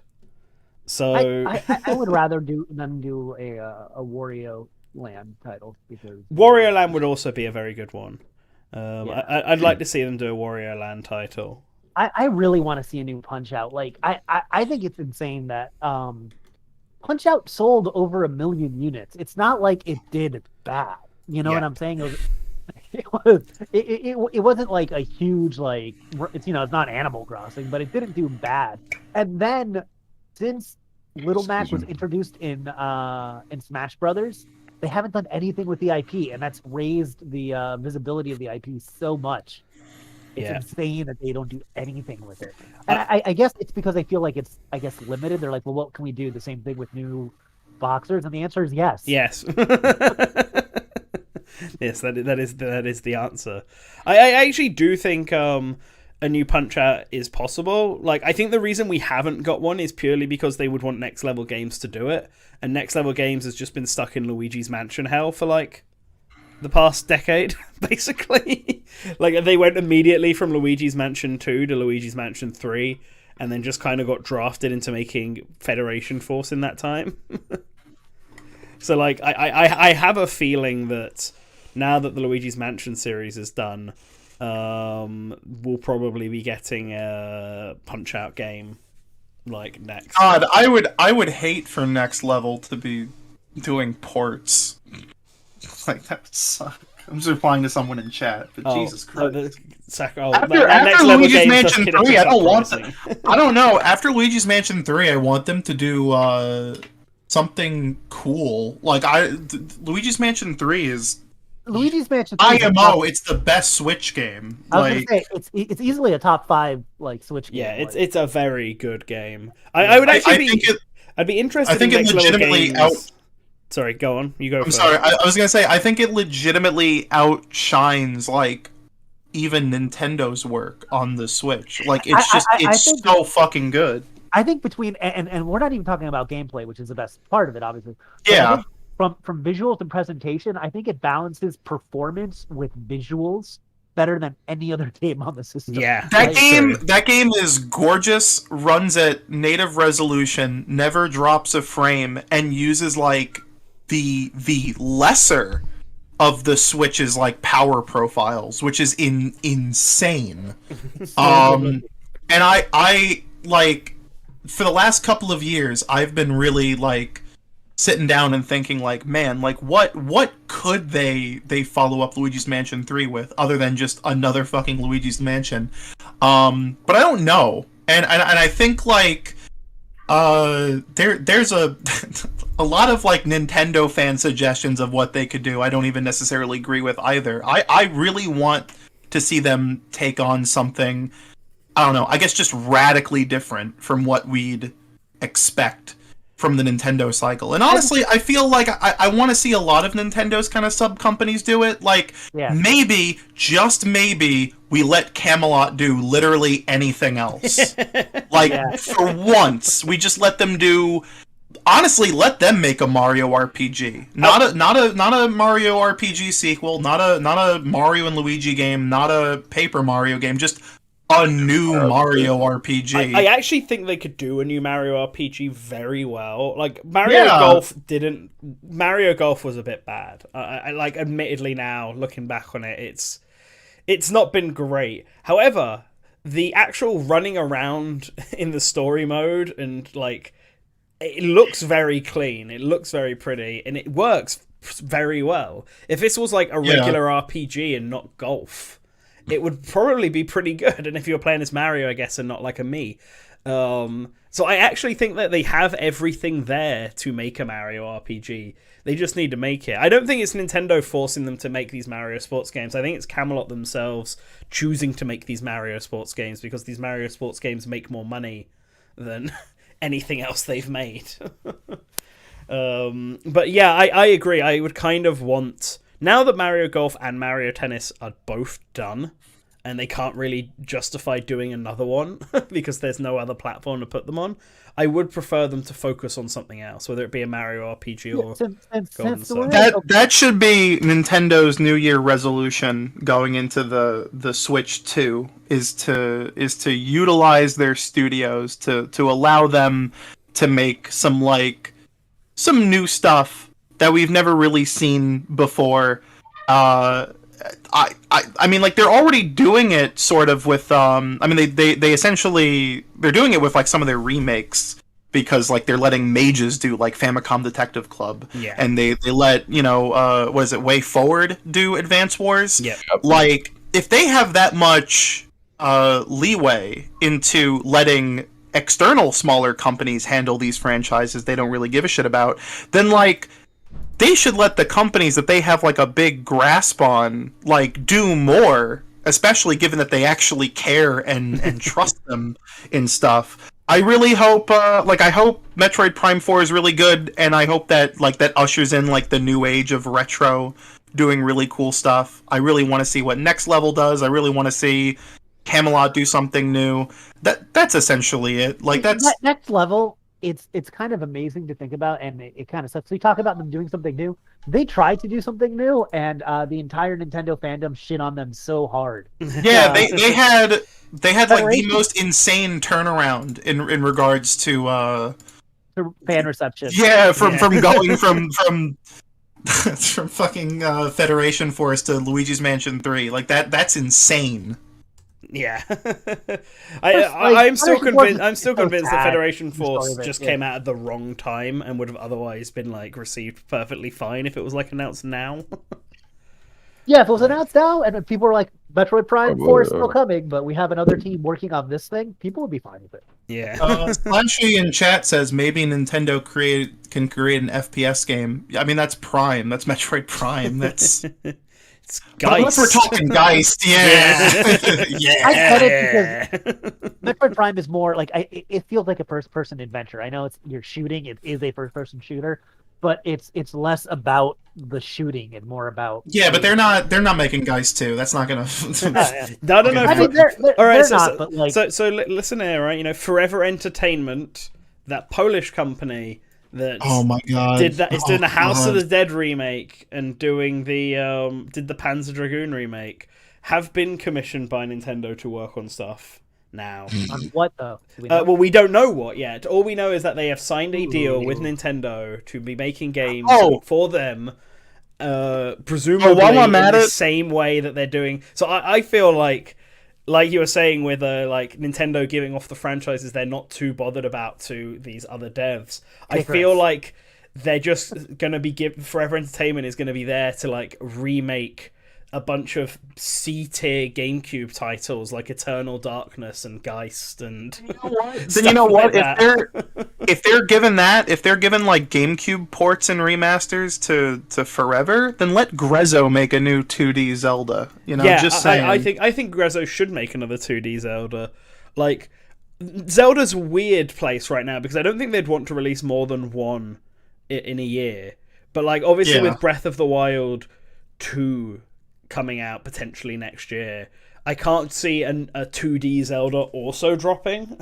S1: So
S3: I would rather them do a Wario Land title, because
S1: Wario Land would also be a very good one. I'd like to see them do a Wario Land title.
S3: I really want to see a new Punch Out. Like I think it's insane that Punch Out sold over 1 million units. It's not like it did bad. You know what I'm saying? It wasn't like a huge it's not Animal Crossing, but it didn't do bad. And then since Little Mac was introduced in Smash Brothers, they haven't done anything with the IP, and that's raised the visibility of the IP so much. It's insane that they don't do anything with it. And I guess it's because I feel like it's limited. They're like, well, what can we do? The same thing with new boxers, and the answer is yes.
S1: Yes. Yes, that is the answer. I actually do think a new Punch-Out is possible. Like, I think the reason we haven't got one is purely because they would want Next Level Games to do it, and Next Level Games has just been stuck in Luigi's Mansion hell for the past decade, basically. Like, they went immediately from Luigi's Mansion 2 to Luigi's Mansion 3, and then just kind of got drafted into making Federation Force in that time. So like I have a feeling that now that the Luigi's Mansion series is done, we'll probably be getting a Punch-Out game like next.
S2: God, I would hate for Next Level to be doing ports. Like, that would suck. I'm just replying to someone in chat, but Jesus Christ. After Luigi's Mansion 3, I don't want them. I don't know. After Luigi's Mansion 3, I want them to do something cool. Like, Luigi's Mansion 3 is...
S3: Luigi's Mansion 3
S2: IMO, it's the best Switch game.
S3: I was gonna say, it's easily a top 5 like Switch game.
S1: Yeah, it's a very good game. I would actually I'd be interested.
S2: I think
S1: in
S2: it legitimately
S1: Sorry, go on. You go.
S2: I'm sorry. I was gonna say I think it legitimately outshines like even Nintendo's work on the Switch. Like it's so fucking good.
S3: I think between and we're not even talking about gameplay, which is the best part of it, obviously.
S2: Yeah.
S3: From visuals and presentation, I think it balances performance with visuals better than any other game on the system.
S1: Yeah,
S2: that game is gorgeous, runs at native resolution, never drops a frame, and uses like the lesser of the Switch's like power profiles, which is insane. And I like for the last couple of years, I've been really like sitting down and thinking like, man, like what could they follow up Luigi's Mansion 3 with other than just another fucking Luigi's Mansion? But I don't know. And I think like there's a a lot of like Nintendo fan suggestions of what they could do. I don't even necessarily agree with either. I really want to see them take on something, I don't know, I guess just radically different from what we'd expect from the Nintendo cycle. And honestly, I feel like I want to see a lot of Nintendo's kind of sub-companies do it. Like, maybe, just maybe, we let Camelot do literally anything else. Like, for once, we just let them do... Honestly, let them make a Mario RPG. Not a Mario RPG sequel, not a Mario and Luigi game, not a Paper Mario game, just a new Mario RPG.
S1: I actually think they could do a new Mario RPG very well. Like Mario Golf didn't. Mario Golf was a bit bad. I like, admittedly now looking back on it, it's not been great. However, the actual running around in the story mode and like it looks very clean. It looks very pretty, and it works very well. If this was like a regular RPG and not golf, it would probably be pretty good. And if you're playing as Mario, I guess, and not like a Mii. So I actually think that they have everything there to make a Mario RPG. They just need to make it. I don't think it's Nintendo forcing them to make these Mario sports games. I think it's Camelot themselves choosing to make these Mario sports games because these Mario sports games make more money than anything else they've made. But yeah, I agree. I would kind of want... Now that Mario Golf and Mario Tennis are both done, and they can't really justify doing another one because there's no other platform to put them on, I would prefer them to focus on something else, whether it be a Mario RPG or
S2: that should be Nintendo's New Year resolution going into the Switch 2 is to utilize their studios to allow them to make some new stuff that we've never really seen before. I mean, like, they're already doing it sort of with, I mean, they essentially, they're doing it with, like, some of their remakes, because, like, they're letting mages do, like, Famicom Detective Club.
S1: Yeah.
S2: And they let, you know, what is it, Way Forward do Advance Wars?
S1: Yeah.
S2: Like, if they have that much leeway into letting external smaller companies handle these franchises they don't really give a shit about, then, like, they should let the companies that they have like a big grasp on like do more, especially given that they actually care and trust them in stuff. I really hope I hope Metroid Prime 4 is really good, and I hope that like that ushers in like the new age of retro doing really cool stuff. I really want to see what Next Level does. I really want to see Camelot do something new. That's essentially it. Like that's
S3: Next Level it's kind of amazing to think about, and it kind of sucks. We talk about them doing something new. They tried to do something new, and the entire Nintendo fandom shit on them so hard.
S2: Yeah, they had like the
S3: Federation.
S2: most insane turnaround in regards to
S3: Fan reception.
S2: yeah, from going from from fucking Federation Force to Luigi's Mansion 3. Like that's insane.
S1: Yeah,
S3: Like,
S1: I'm still
S3: Federation
S1: convinced.
S3: Force
S1: I'm
S3: is
S1: still
S3: so
S1: convinced that
S3: sad,
S1: Federation
S3: the story
S1: Force
S3: of it,
S1: just
S3: yeah.
S1: came out at the wrong time and would have otherwise been like received perfectly fine if it was like announced now.
S3: Yeah, if it was announced now, and people were like, Metroid Prime
S4: Oh,
S3: 4 is
S4: boy.
S3: still coming, but we have another team working on this thing, people would be fine with it.
S1: Yeah,
S2: Slashy in chat says maybe Nintendo can create an FPS game. I mean, that's Prime. That's Metroid Prime. That's
S1: it's
S2: unless we're
S1: Geist.
S2: talking Geist. Yeah, yeah.
S3: I get it because Metroid Prime is more like it feels like a first-person adventure. I know you're shooting; it is a first-person shooter, but it's less about the shooting and more about
S2: Yeah, but they're not making Geist 2. That's not gonna.
S1: I don't know.
S3: I mean, they're
S1: All right,
S3: they're not, but like
S1: so listen here, right? You know, Forever Entertainment, that Polish company that
S2: Oh my god!
S1: did that is doing the House of
S2: God.
S1: the Dead remake and doing the did the Panzer Dragoon remake, have been commissioned by Nintendo to work on stuff now.
S3: on what though? Do we know?
S1: Well, we don't know what yet. All we know is that they have signed a deal with Nintendo to be making games
S2: Oh.
S1: for them, presumably
S2: while I'm
S1: in
S2: at
S1: the
S2: it-
S1: same way that they're doing. So I feel like you were saying with like Nintendo giving off the franchises they're not too bothered about to these other devs. I feel like they're just gonna be Forever Entertainment is gonna be there to like remake a bunch of C-tier GameCube titles like Eternal Darkness and Geist and
S2: Then you know what?
S1: like that.
S2: If they're given like GameCube ports and remasters to Forever, then let Grezzo make a new 2D Zelda. You know,
S1: Yeah,
S2: just saying.
S1: I think Grezzo should make another 2D Zelda. Like Zelda's a weird place right now because I don't think they'd want to release more than one in a year. But like obviously
S2: Yeah.
S1: with Breath of the Wild 2 coming out potentially next year, I can't see a 2D Zelda also dropping.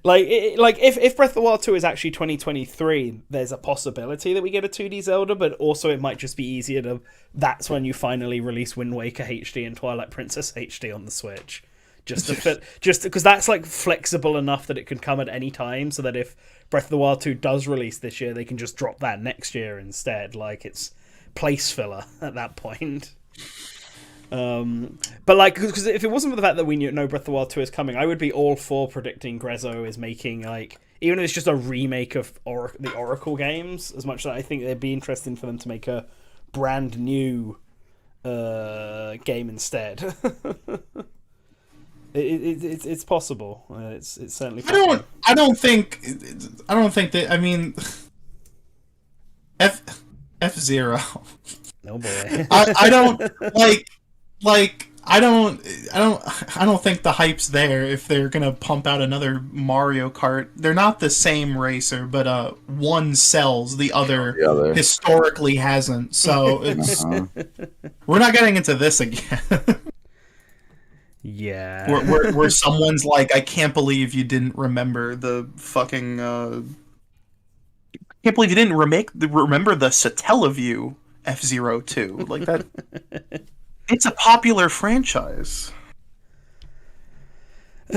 S1: Like if Breath of the Wild 2 is actually 2023, there's a possibility that we get a 2D Zelda, but also it might just be easier to. That's when you finally release Wind Waker HD and Twilight Princess HD on the Switch, just to fit, just because that's like flexible enough that it can come at any time, so that if Breath of the Wild 2 does release this year, they can just drop that next year instead. Like it's place filler at that point. But like, because if it wasn't for the fact that we know Breath of the Wild 2 is coming, I would be all for predicting Grezzo is making like, even if it's just a remake of the Oracle games, as much as I think it'd be interesting for them to make a brand new game instead. It's possible. It's certainly possible.
S2: I don't think that. I mean, F-Zero.
S1: No boy.
S2: I don't I don't think the hype's there if they're gonna pump out another Mario Kart. They're not the same racer, but one sells, the other historically hasn't. So it's we're not getting into this again.
S1: Yeah.
S2: where someone's like, I can't believe you didn't remember the fucking can't believe you didn't remember the Satellaview F-Zero 2. Like that. It's a popular franchise.
S1: I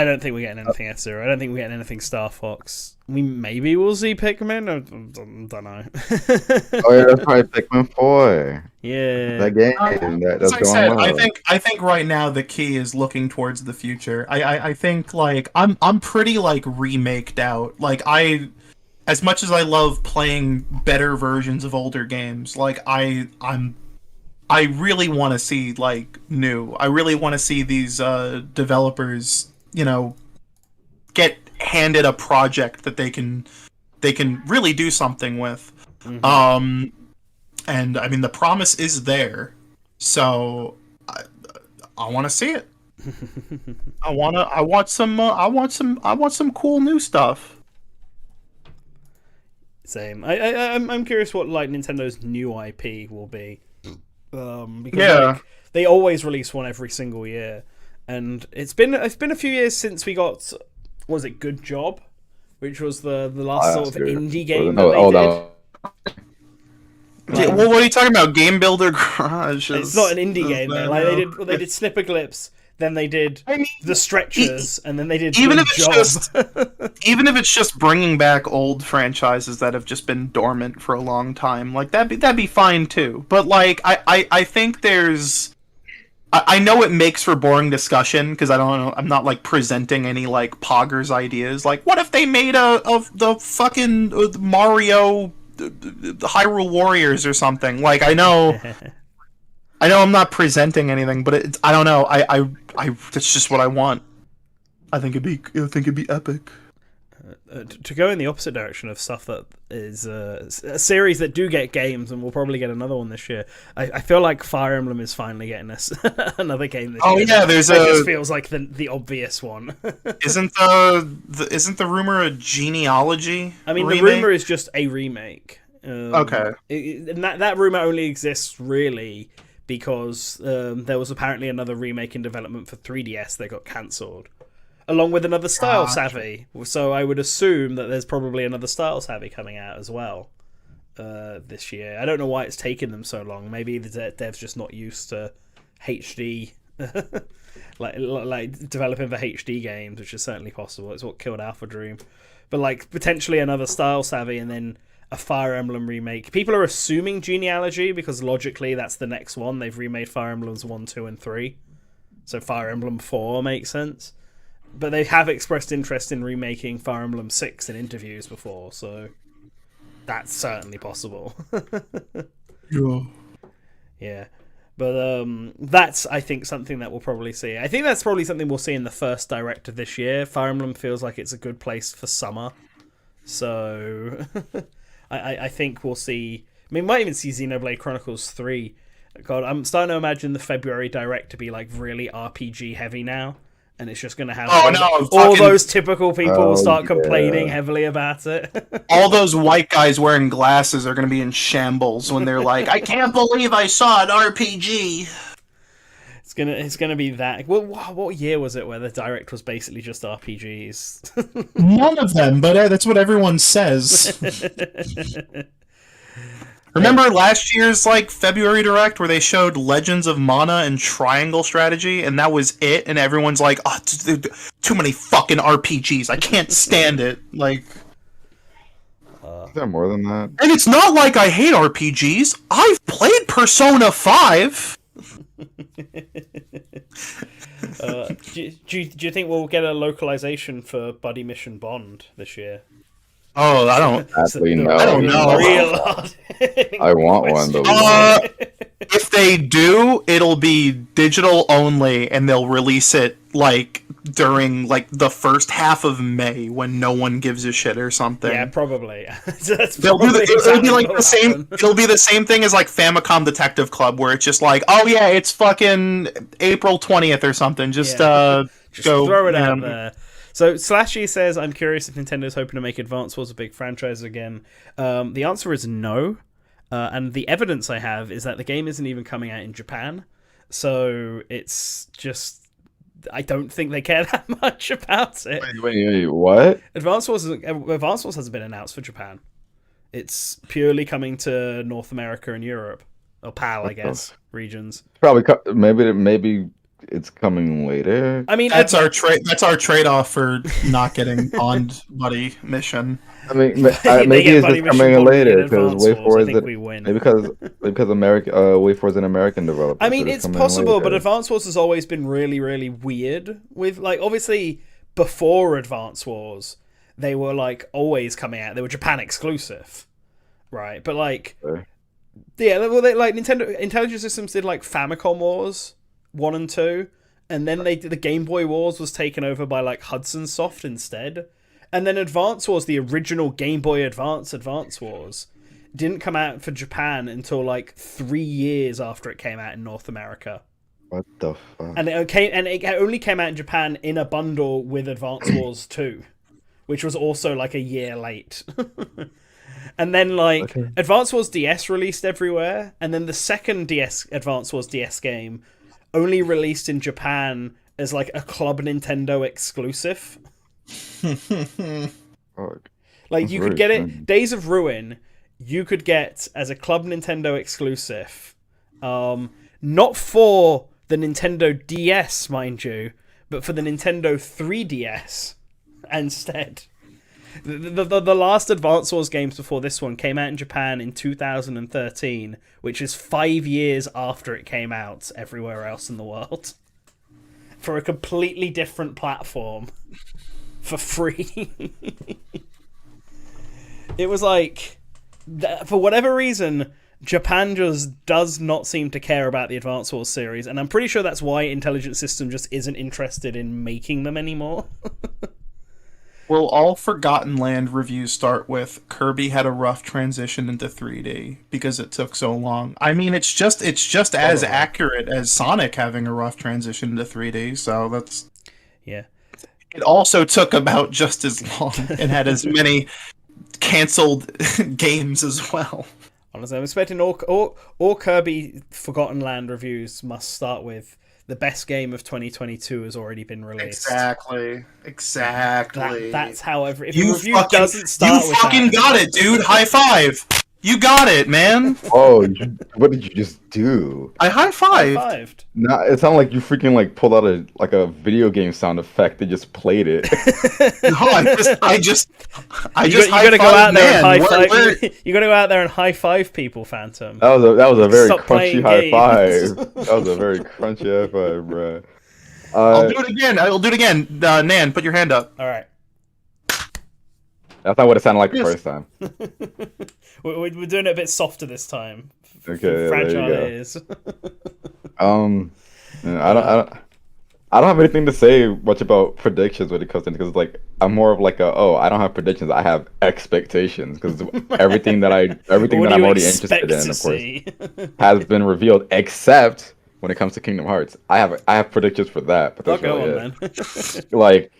S1: don't think we're getting anything F-Zero. I don't think we're getting anything Star Fox. Maybe we'll see Pikmin. I don't know.
S4: Oh yeah, that's probably Pikmin 4.
S1: Yeah.
S4: That game that's
S2: As I
S4: going
S2: said,
S4: well.
S2: I think right now the key is looking towards the future. I think like I'm pretty like remaked out. Like as much as I love playing better versions of older games, like I really want to see like new. I really want to see these developers, you know, get handed a project that they can really do something with.
S1: Mm-hmm.
S2: And I mean the promise is there, so I want to see it. I want some cool new stuff.
S1: Same. I'm curious what like Nintendo's new IP will be. Because like, they always release one every single year, and it's been a few years since we got was it Good Job, which was the last sort of indie game
S4: no,
S1: that they did.
S2: Well, what are you talking about? Game Builder Garage.
S1: It's not an indie game. They did Snipperclips, then they did The Stretchers, and then they did
S2: even
S1: Good
S2: if
S1: Job.
S2: it's just even if it's just bringing back old franchises that have just been dormant for a long time, like that'd be fine too. But like I think there's I know it makes for boring discussion because I don't know. I'm not like presenting any like poggers ideas. Like, what if they made the fucking Mario the Hyrule Warriors or something? Like, I know I'm not presenting anything, but I don't know. I that's just what I want. I think it'd be epic.
S1: To go in the opposite direction of stuff that is a series that do get games, and we'll probably get another one this year. I feel like Fire Emblem is finally getting us another game this year.
S2: Oh yeah,
S1: it just feels like the obvious one.
S2: Isn't the rumor a genealogy?
S1: I mean,
S2: remake?
S1: The rumor is just a remake.
S2: Okay.
S1: And that rumor only exists really because there was apparently another remake in development for 3DS that got cancelled, along with another Style Savvy. So I would assume that there's probably another Style Savvy coming out as well this year. I don't know why it's taken them so long. Maybe the devs just not used to HD, like developing for HD games, which is certainly possible. It's what killed Alpha Dream. But like potentially another Style Savvy and then a Fire Emblem remake. People are assuming Genealogy because logically that's the next one. They've remade Fire Emblems 1, 2, and 3. So Fire Emblem 4 makes sense. But they have expressed interest in remaking Fire Emblem 6 in interviews before, so that's certainly possible. Yeah. But that's, I think, something that we'll probably see. I think that's probably something we'll see in the first Direct of this year. Fire Emblem feels like it's a good place for summer. So I think we'll see... I mean, we might even see Xenoblade Chronicles 3. God, I'm starting to imagine the February Direct to be like really RPG heavy now. And it's just going to have all those typical people will start complaining heavily about it.
S2: All those white guys wearing glasses are going to be in shambles when they're like, I can't believe I saw an RPG.
S1: It's gonna be that. What year was it where the Direct was basically just RPGs?
S5: None of them, but that's what everyone says.
S2: Remember last year's like February Direct where they showed Legends of Mana and Triangle Strategy, and that was it, and everyone's like, "Oh, too many fucking RPGs. I can't stand it." Like,
S4: is there more than that?
S2: And it's not like I hate RPGs. I've played Persona 5.
S1: Do you think we'll get a localization for Buddy Mission Bond this year?
S2: Oh, I don't.
S4: Actually, no.
S2: I don't know.
S4: I want one though.
S2: If they do, it'll be digital only, and they'll release it like during like the first half of May when no one gives a shit or something.
S1: Yeah, probably.
S2: It'll be like the same. It'll be the same thing as like Famicom Detective Club, where it's just like, oh yeah, it's fucking April 20th or something. Just go
S1: throw it out there. So Slashy says, I'm curious if Nintendo's hoping to make Advance Wars a big franchise again. The answer is no. And the evidence I have is that the game isn't even coming out in Japan. So it's just... I don't think they care that much about it.
S4: Wait, what?
S1: Advance Wars hasn't been announced for Japan. It's purely coming to North America and Europe. Or PAL, I guess, regions.
S4: Probably, maybe it's coming later.
S1: I mean,
S2: that's our trade-off for not getting on Buddy Mission.
S4: I mean, maybe it's just coming in later because because America Way 4 is an American developer.
S1: I mean, it's possible, but Advance Wars has always been really, really weird. With like, obviously, before Advance Wars, they were like always coming out. They were Japan exclusive, right? But like, yeah, well, they like Nintendo Intelligent Systems did like Famicom Wars 1 and 2, and then they did the Game Boy Wars was taken over by like Hudson Soft instead. And then Advance Wars, the original Game Boy Advance Wars, didn't come out for Japan until like 3 years after it came out in North America.
S4: What the fuck?
S1: And it only came out in Japan in a bundle with Advance Wars 2, which was also like a year late. And then like Advance Wars DS released everywhere, and then the second Advance Wars DS game only released in Japan as like a Club Nintendo exclusive.
S4: Fuck.
S1: Like
S4: That's
S1: you
S4: very
S1: could get
S4: strange.
S1: it, Days of Ruin. You could get as a Club Nintendo exclusive, not for the Nintendo DS, mind you, but for the Nintendo 3DS instead. The last Advance Wars games before this one came out in Japan in 2013, which is 5 years after it came out everywhere else in the world. For a completely different platform. For free. It was like, for whatever reason, Japan just does not seem to care about the Advance Wars series, and I'm pretty sure that's why Intelligent System just isn't interested in making them anymore.
S2: Well, all Forgotten Land reviews start with Kirby had a rough transition into 3D because it took so long. I mean, it's just as accurate as Sonic having a rough transition into 3D. So that's
S1: Yeah.
S2: It also took about just as long and had as many canceled games as well.
S1: Honestly, I'm expecting all Kirby Forgotten Land reviews must start with the best game of 2022 has already been released.
S2: Exactly.
S1: That's how every if
S2: You
S1: a review
S2: fucking-
S1: doesn't start
S2: You
S1: with
S2: fucking
S1: that.
S2: got it, dude. High five. You got it, man.
S4: Oh, what did you just do?
S2: I high fived.
S1: High-fived.
S4: Nah, it sounded like you freaking like pulled out a video game sound effect and just played it.
S2: No, I just
S1: You gotta go out there and high five.
S2: Where-
S1: You gotta go out there and high five people, Phantom.
S4: That was a very
S1: Stop
S4: crunchy
S1: playing
S4: high
S1: games.
S4: five. That was a very crunchy high five, bruh.
S2: I'll do it again. I'll do it again. Nan, put your hand up.
S1: All right,
S4: That's not what it sounded like the
S2: Yes.
S4: first time.
S1: we're doing it a bit softer this time.
S4: Okay, there you
S1: Fragile
S4: go.
S1: it is.
S4: I don't have anything to say much about predictions when it comes to because like I'm more of like I don't have predictions. I have expectations because everything that
S1: What
S4: I'm
S1: do you
S4: already
S1: expect
S4: interested in,
S1: to
S4: of course,
S1: see?
S4: has been revealed. Except when it comes to Kingdom Hearts, I have predictions for that. But
S1: I'll
S4: that's
S1: go
S4: really
S1: on
S4: it.
S1: then.
S4: Like,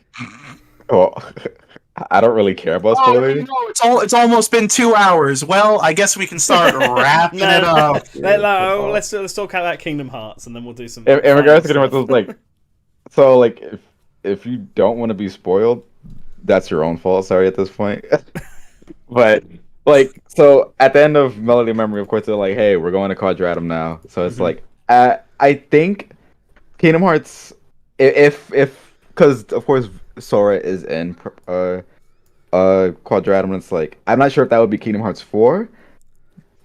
S4: oh, I don't really care about spoilers.
S2: It's almost been 2 hours. Well, I guess we can start wrapping it up.
S1: Let's talk about Kingdom Hearts and then we'll do some.
S4: In regards to
S1: final
S4: Kingdom Hearts,
S1: stuff.
S4: it's like, so like if you don't want to be spoiled, that's your own fault. Sorry at this point, but like so at the end of Melody of Memory, of course they're like, hey, we're going to Quadratum now. So it's like I think Kingdom Hearts, if because of course Sora is in Quadratum, and it's like I'm not sure if that would be Kingdom Hearts 4.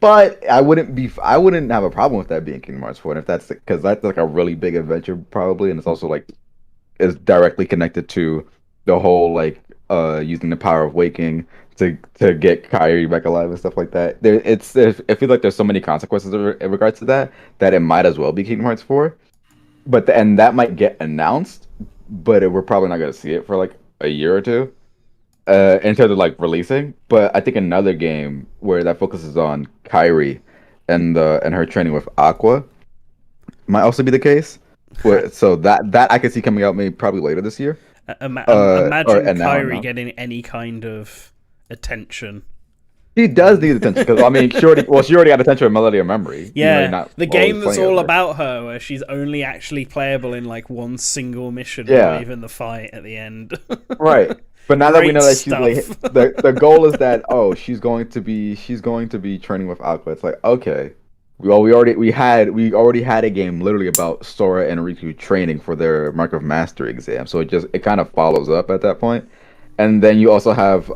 S4: But I wouldn't have a problem with that being Kingdom Hearts 4, and if that's because that's like a really big adventure probably, and it's also like is directly connected to the whole like using the power of waking to get Kairi back alive and stuff like that. I feel like there's so many consequences in regards to that it might as well be Kingdom Hearts 4, and that might get announced, but we're probably not gonna see it for like a year or two. In terms of like releasing, but I think another game where that focuses on Kairi and her training with Aqua might also be the case. So that I could see coming out maybe probably later this year.
S1: Imagine
S4: now.
S1: Kairi getting any kind of attention.
S4: She does need attention because I mean she already had attention with Melody of Memory.
S1: Yeah, the game that's all
S4: her.
S1: about her, where she's only actually playable in like one single mission,
S4: Yeah.
S1: not even the fight at the end.
S4: Right. But now that we know that she's like
S1: stuff.
S4: the goal is that she's going to be training with Aqua. It's like okay, we already had a game literally about Sora and Riku training for their Mark of Mastery exam. So it kind of follows up at that point. And then you also have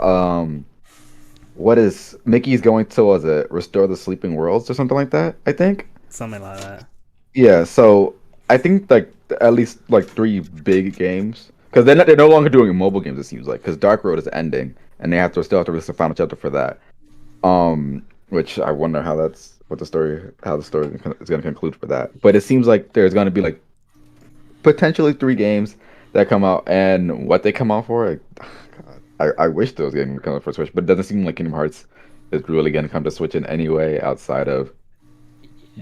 S4: what is Mickey's going to restore the sleeping worlds or something like that, I think.
S1: Something like that.
S4: Yeah, so I think like at least like 3 big games. Because they're no longer doing mobile games, it seems like. Because Dark Road is ending, and they still have to release the final chapter for that. Which I wonder how the story is going to conclude for that. But it seems like there's going to be like potentially 3 games that come out, and what they come out for, I wish those games would come out for Switch, but it doesn't seem like Kingdom Hearts is really going to come to Switch in any way outside of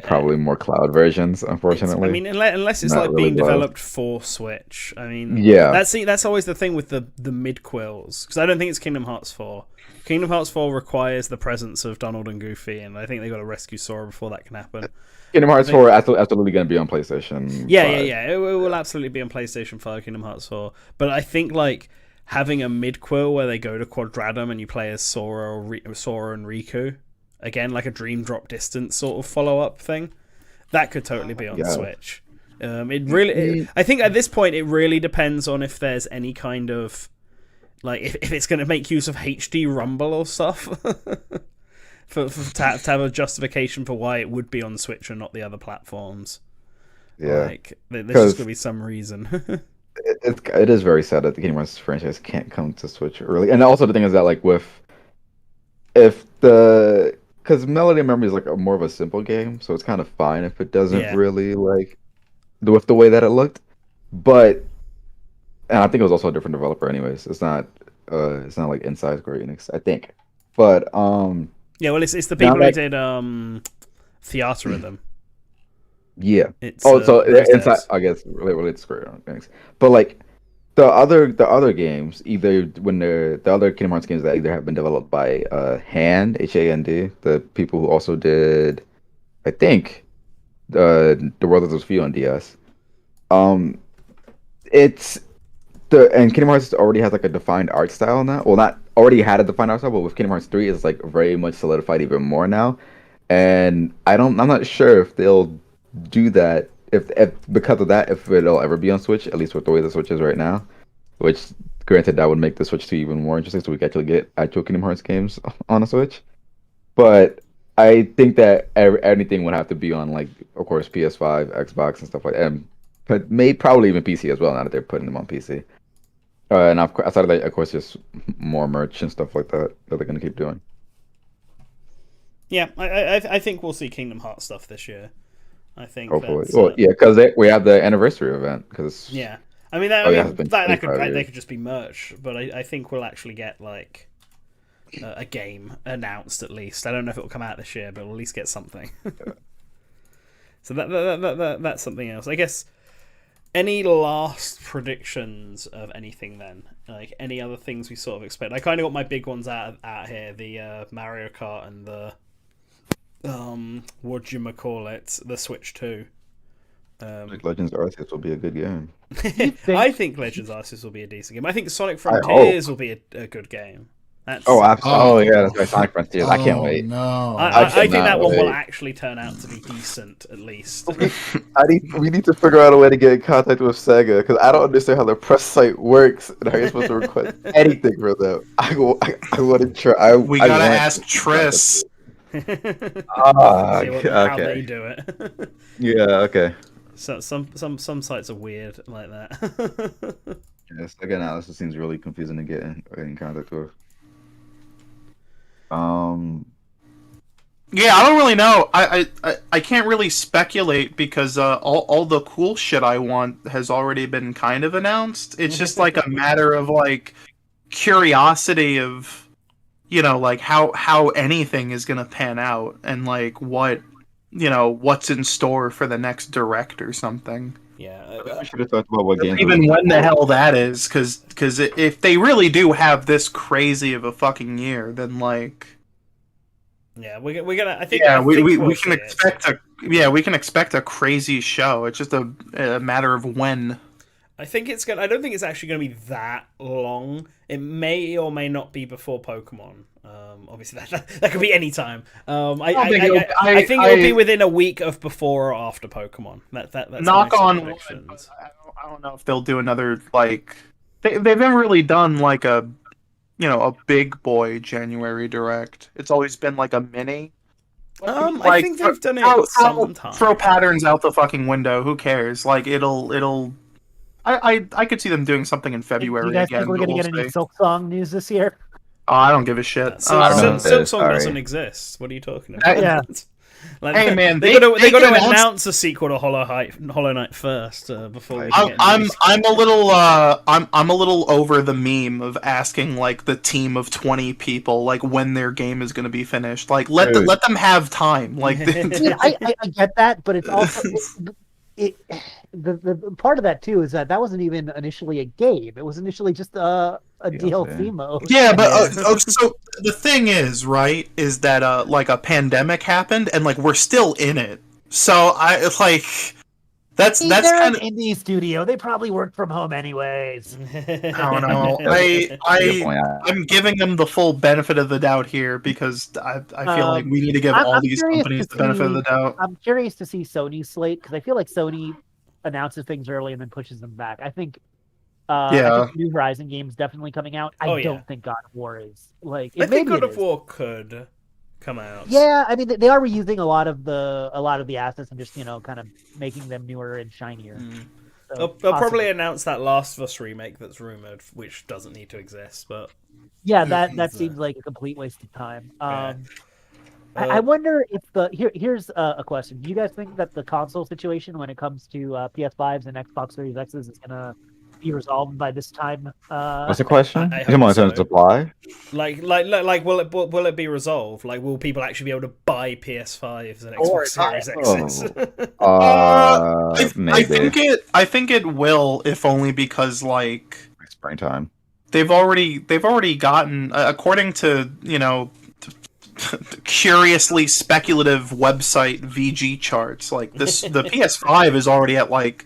S4: probably more cloud versions, unfortunately.
S1: I mean, unless it's
S4: Not
S1: like
S4: really
S1: being
S4: well.
S1: developed for Switch. I mean,
S4: Yeah.
S1: that's always the thing with the midquels, because I don't think it's Kingdom Hearts 4. Kingdom Hearts 4 requires the presence of Donald and Goofy, and I think they got to rescue Sora before that can happen.
S4: Kingdom Hearts 4 absolutely going to be on PlayStation 5.
S1: Yeah. It will absolutely be on PlayStation 5, Kingdom Hearts 4. But I think like having a midquel where they go to Quadratum and you play as Sora and Riku, again like a Dream Drop Distance sort of follow up thing, that could totally be on Switch. I think at this point it really depends on if there's any kind of like if it's going to make use of HD Rumble or stuff to have a justification for why it would be on Switch and not the other platforms.
S4: Yeah,
S1: like there's just going to be some reason.
S4: It is very sad that the Kingdom Hearts franchise can't come to Switch early. And also the thing is that like because Melody of Memory is like more of a simple game, so it's kind of fine if it doesn't really like with the way that it looked. But and I think it was also a different developer anyways. It's not like Inside Square Enix, I think. But
S1: yeah, well it's the people who did Theater Rhythm.
S4: Yeah.
S1: It's,
S4: so inside, I guess, related to Square Enix. But like the other games, either when the other Kingdom Hearts games that either have been developed by Hand, Hand, the people who also did, I think, the World of Sophia on DS. It's and Kingdom Hearts already has like a defined art style now. Well, not already had a defined art style, but with Kingdom Hearts 3, it's like very much solidified even more now. And I'm not sure if they'll do that if because of that, if it'll ever be on Switch, at least with the way the Switch is right now. Which, granted, that would make the Switch 2 even more interesting, so we can actually get actual Kingdom Hearts games on a Switch. But I think that anything would have to be on, like, of course, PS5, Xbox, and stuff like that. But probably even PC as well, now that they're putting them on PC. And outside of that, of course, just more merch and stuff like that they're going to keep doing.
S1: Yeah, I think we'll see Kingdom Hearts stuff this year. I think.
S4: Hopefully, well, yeah, because we have the anniversary event.
S1: Yeah, I mean that could just be merch, but I think we'll actually get like a game announced at least. I don't know if it will come out this year, but we'll at least get something. So that's something else, I guess. Any last predictions of anything then? Like any other things we sort of expect? I kind of got my big ones out here: the Mario Kart and the what do you call it? The Switch 2.
S4: Legends Arceus will be a good game.
S1: I think Legends Arceus will be a decent game. I think Sonic Frontiers will be a good game.
S4: Absolutely. Oh yeah, that's right. Sonic Frontiers. I can't wait.
S5: No,
S1: I think that one will actually turn out to be decent, at least.
S6: We need to figure out a way to get in contact with Sega, because I don't understand how the press site works and how you're supposed to request anything from them. I want to try.
S2: We gotta ask Triss.
S1: How they do it.
S4: Yeah. Okay.
S1: So some sites are weird like that.
S4: Yes. Again, Alice seems really confusing to get in contact with.
S2: Yeah, I don't really know. I can't really speculate because all the cool shit I want has already been kind of announced. It's just like a matter of like curiosity of, you know, like how anything is gonna pan out and like what's in store for the next direct or something.
S1: Yeah,
S4: I should have thought about what games.
S2: Even when the hell that is, because if they really do have this crazy of a fucking year, then like.
S1: Yeah, we're gonna. I think.
S2: Yeah,
S1: we
S2: can expect we can expect a crazy show. It's just a matter of when.
S1: I think it's gonna. I don't think it's actually gonna be that long. It may or may not be before Pokemon. Obviously that could be any time. I think it'll be within a week of before or after Pokemon. That's
S2: knock on wood. I don't know if they'll do another like. They've never really done like a big boy January direct. It's always been like a mini.
S1: Like, I think they've done it sometimes.
S2: Throw patterns out the fucking window. Who cares? Like it'll. I could see them doing something in February again.
S3: You guys think we're gonna get any Silk Song news this year?
S2: Oh, I don't give a shit.
S1: Silk Song doesn't exist. What are you talking about?
S3: Yeah.
S2: Like, hey man,
S1: they got to announce a sequel to Hollow Knight first before we get
S2: I'm a little over the meme of asking like the team of 20 people like when their game is going to be finished. Like let them have time. Like
S3: I get that, but it's also the part of that too is that wasn't even initially a game. It was initially just a DLC mode.
S2: Yeah, but so the thing is, right, is that like a pandemic happened and like we're still in it. So That's
S3: They're
S2: kind
S3: an indie studio. They probably work from home anyways.
S2: I don't know.
S4: Good point.
S2: I'm giving them the full benefit of the doubt here because I feel like we need to give all
S3: I'm
S2: these
S3: curious
S2: companies
S3: to
S2: the benefit of
S3: see-
S2: the doubt.
S3: I'm curious to see Sony's slate because I feel like Sony announces things early and then pushes them back. I think the new Horizon game's definitely coming out. I don't think God of War is. Like,
S1: I think
S3: maybe
S1: God of War could come out.
S3: Yeah, I mean they are reusing a lot of the assets and just kind of making them newer and shinier. So
S1: They'll probably announce that Last of Us remake that's rumored, which doesn't need to exist. But
S3: yeah, that seems like a complete waste of time. I wonder if here's a question. Do you guys think that the console situation when it comes to PS5s and Xbox Series X's is gonna be resolved by this time?
S4: What's the question?
S1: I
S4: Come on,
S1: hope so.
S4: supply.
S1: Like, will it be resolved? Like, will people actually be able to buy PS5s and
S3: Or
S1: Xbox Series X's?
S4: Maybe
S2: I think it will, if only because like
S4: springtime.
S2: they've already gotten according to curiously speculative website VG charts, like the PS5 is already at like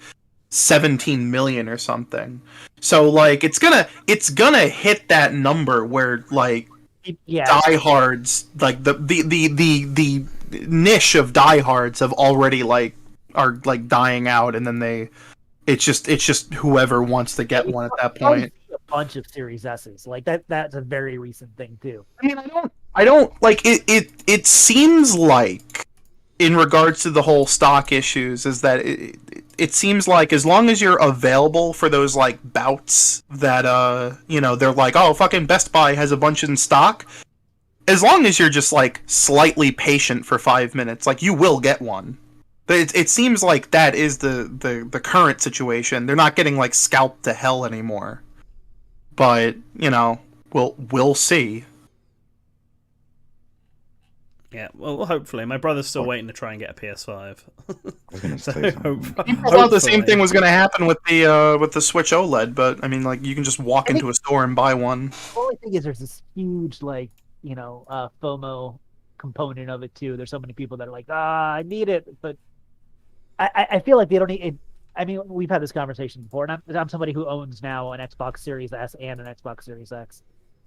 S2: 17 million or something. So like it's gonna hit that number where like diehards, like the niche of diehards have already are dying out, and then it's just whoever wants to get one at that point.
S3: A bunch of Series S's like that's a very recent thing too.
S2: I mean, I don't like it. It seems like, in regards to the whole stock issues, is that it seems like as long as you're available for those like bouts that they're like, oh, fucking Best Buy has a bunch in stock. As long as you're just like slightly patient for 5 minutes, like you will get one. It seems like that is the current situation. They're not getting like scalped to hell anymore. But we'll see.
S1: Yeah, well, hopefully. My brother's still waiting to try and get a PS5.
S2: I thought the same thing was going to happen with the Switch OLED, but I mean, like, you can just walk into a store and buy one.
S3: The only thing is, there's this huge FOMO component of it too. There's so many people that are like, I need it, but I feel like they don't need it. I mean, we've had this conversation before, and I'm somebody who owns now an Xbox Series S and an Xbox Series X.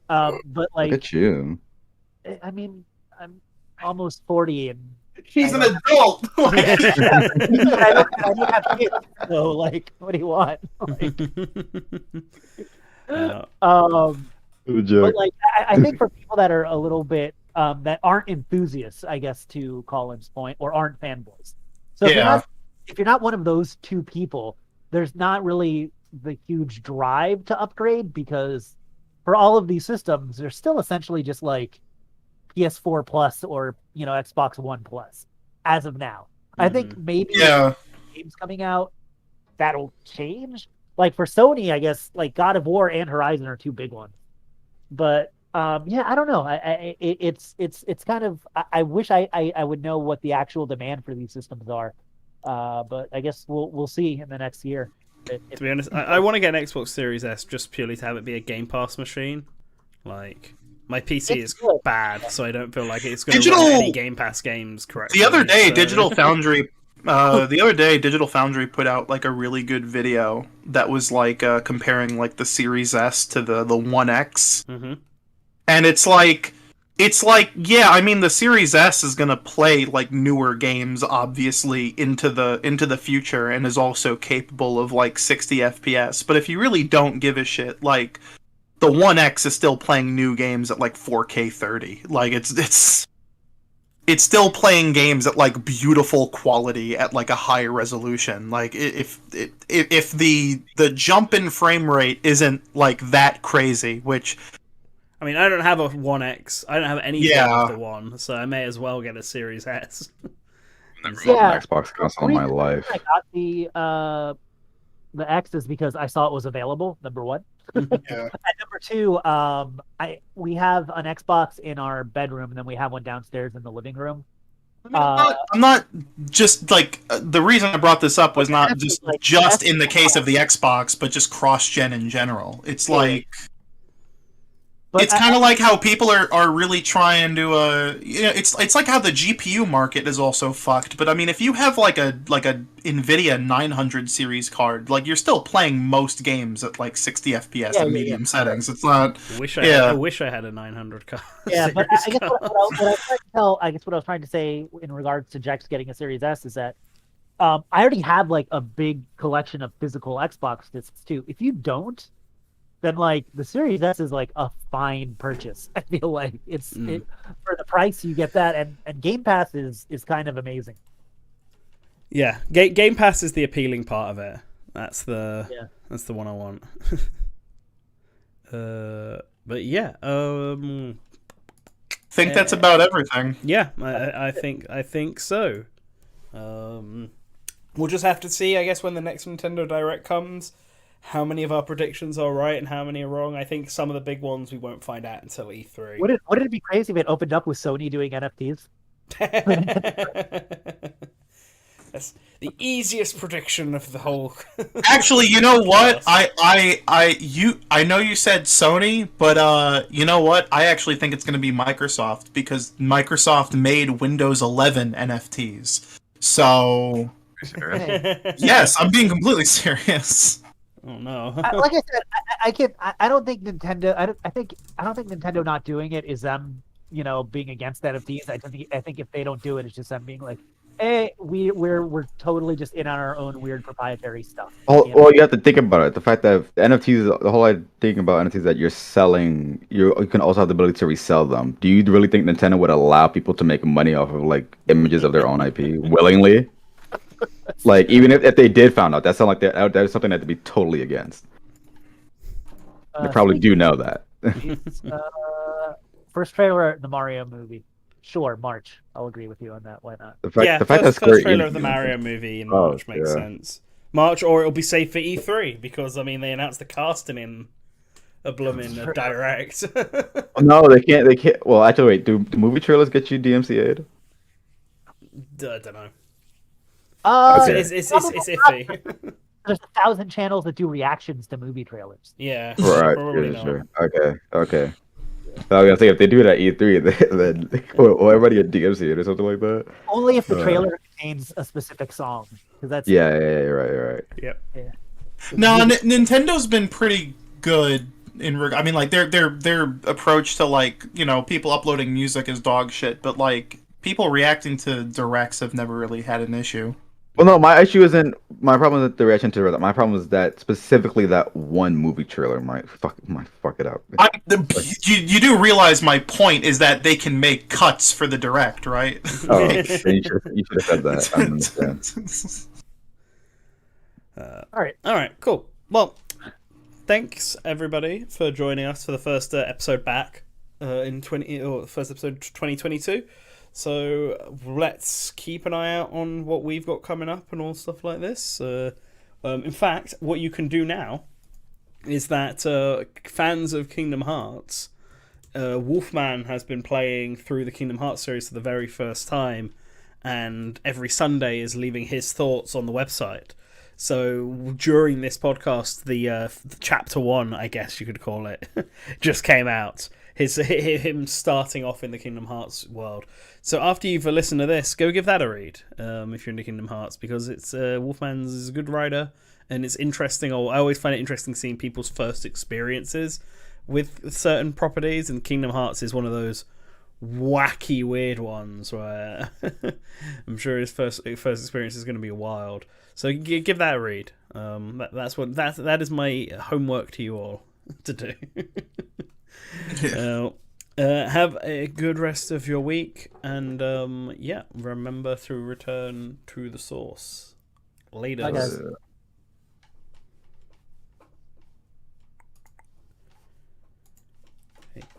S3: But like,
S4: look at you.
S3: I mean, I'm almost 40, and
S2: he's an adult.
S3: I don't have kids, so like, what do you want? But like, I think for people that are a little bit that aren't enthusiasts, I guess, to Colin's point, or aren't fanboys. So if you're not one of those two people, there's not really the huge drive to upgrade, because for all of these systems, they're still essentially just like PS4 Plus or Xbox One Plus as of now. I think maybe games coming out that'll change. Like for Sony, I guess like God of War and Horizon are two big ones. But I don't know. It's kind of. I wish I would know what the actual demand for these systems are. But I guess we'll see in the next year.
S1: To be honest, I want to get an Xbox Series S just purely to have it be a Game Pass machine. Like, my PC is bad, so I don't feel like it's going to run any Game Pass games correctly.
S2: The other day, Digital Foundry put out like a really good video that was like comparing like the Series S to the One X, and it's like, yeah, I mean, the Series S is gonna play like newer games, obviously, into the future, and is also capable of like 60 FPS. But if you really don't give a shit, like, the One X is still playing new games at like 4K 30. Like, it's still playing games at like beautiful quality at like a high resolution. Like, if the jump in frame rate isn't like that crazy, which,
S1: I mean, I don't have a One X. I don't have anything with the One, so I may as well get a Series S.
S4: Never bought an Xbox console in my life.
S3: I got the X is because I saw it was available. Number one. And number two, we have an Xbox in our bedroom, and then we have one downstairs in the living room.
S2: I'm not just like the reason I brought this up was not just in the case of the Xbox, but just cross-gen in general. It's like,
S3: But
S2: It's kind of like how people are really trying to it's like how the GPU market is also fucked. But I mean, if you have like a Nvidia 900 series card, like you're still playing most games at like 60 FPS at medium settings. It's not.
S1: I wish I had a 900 card.
S3: Yeah, but I guess
S1: card.
S3: what I was trying to tell, I guess what I was trying to say in regards to Jax getting a Series S is that I already have like a big collection of physical Xbox discs too. If you don't, then like the Series S is like a fine purchase. I feel like for the price you get that, and Game Pass is kind of amazing.
S1: Yeah, Game Pass is the appealing part of it. That's the one I want. But yeah,
S2: think that's about everything.
S1: Yeah, I think so. We'll just have to see, I guess, when the next Nintendo Direct comes, how many of our predictions are right and how many are wrong. I think some of the big ones we won't find out until E3.
S3: Wouldn't it be crazy if it opened up with Sony doing NFTs?
S1: That's the easiest prediction of the whole.
S2: Actually, you know what? I know you said Sony, but you know what? I actually think it's going to be Microsoft because Microsoft made Windows 11 NFTs. So, yes, I'm being completely serious.
S1: Oh no!
S3: Like I said, I don't think Nintendo. I don't think Nintendo not doing it is them, being against NFTs. I think if they don't do it, it's just them being like, hey, we're totally just in on our own weird proprietary stuff.
S4: Well, you have to think about it. The fact that the NFTs, the whole thing about NFTs is that you're selling, you can also have the ability to resell them. Do you really think Nintendo would allow people to make money off of like images of their own IP willingly? Like, even if they did found out, that sounds like that is something that to be totally against. They probably do know that.
S3: First trailer of the Mario movie. Sure, March. I'll agree with you on that. Why not?
S4: The fact
S1: first trailer of the Mario movie in March makes sense. March, or it'll be safe for E3 because I mean they announced the casting in a blooming direct.
S4: No, they can't. They can't. Well, actually, wait. Do movie trailers get you DMCA'd?
S1: I don't know. It's iffy.
S3: There's 1,000 channels that do reactions to movie trailers.
S1: Yeah,
S4: right.
S1: Probably not.
S4: Sure. Okay. I was gonna say if they do it at E3, then will everybody get DMCA'd or something like that?
S3: Only if the trailer contains a specific song, because that's
S4: right.
S1: Yep.
S3: Yeah.
S2: No, Nintendo's been pretty good I mean, like their approach to like people uploading music is dog shit, but like people reacting to directs have never really had an issue.
S4: Well, no, my issue isn't my problem with the reaction to that. My problem is that specifically that one movie trailer might fuck it up.
S2: You do realize my point is that they can make cuts for the direct, right?
S4: Oh, you should have said that. I understand.
S3: All
S1: right, cool. Well, thanks everybody for joining us for the first episode back first episode 2022. So let's keep an eye out on what we've got coming up and all stuff like this. In fact, what you can do now is that fans of Kingdom Hearts, Wolfman has been playing through the Kingdom Hearts series for the very first time, and every Sunday is leaving his thoughts on the website. So during this podcast, the chapter 1, I guess you could call it, just came out. Him starting off in the Kingdom Hearts world. So after you've listened to this, go give that a read if you're into Kingdom Hearts, because it's Wolfman's is a good writer and it's interesting. I always find it interesting seeing people's first experiences with certain properties, and Kingdom Hearts is one of those wacky, weird ones where I'm sure his first experience is going to be wild. So give that a read. That is my homework to you all to do. Have a good rest of your week, and remember to return to the source. Later.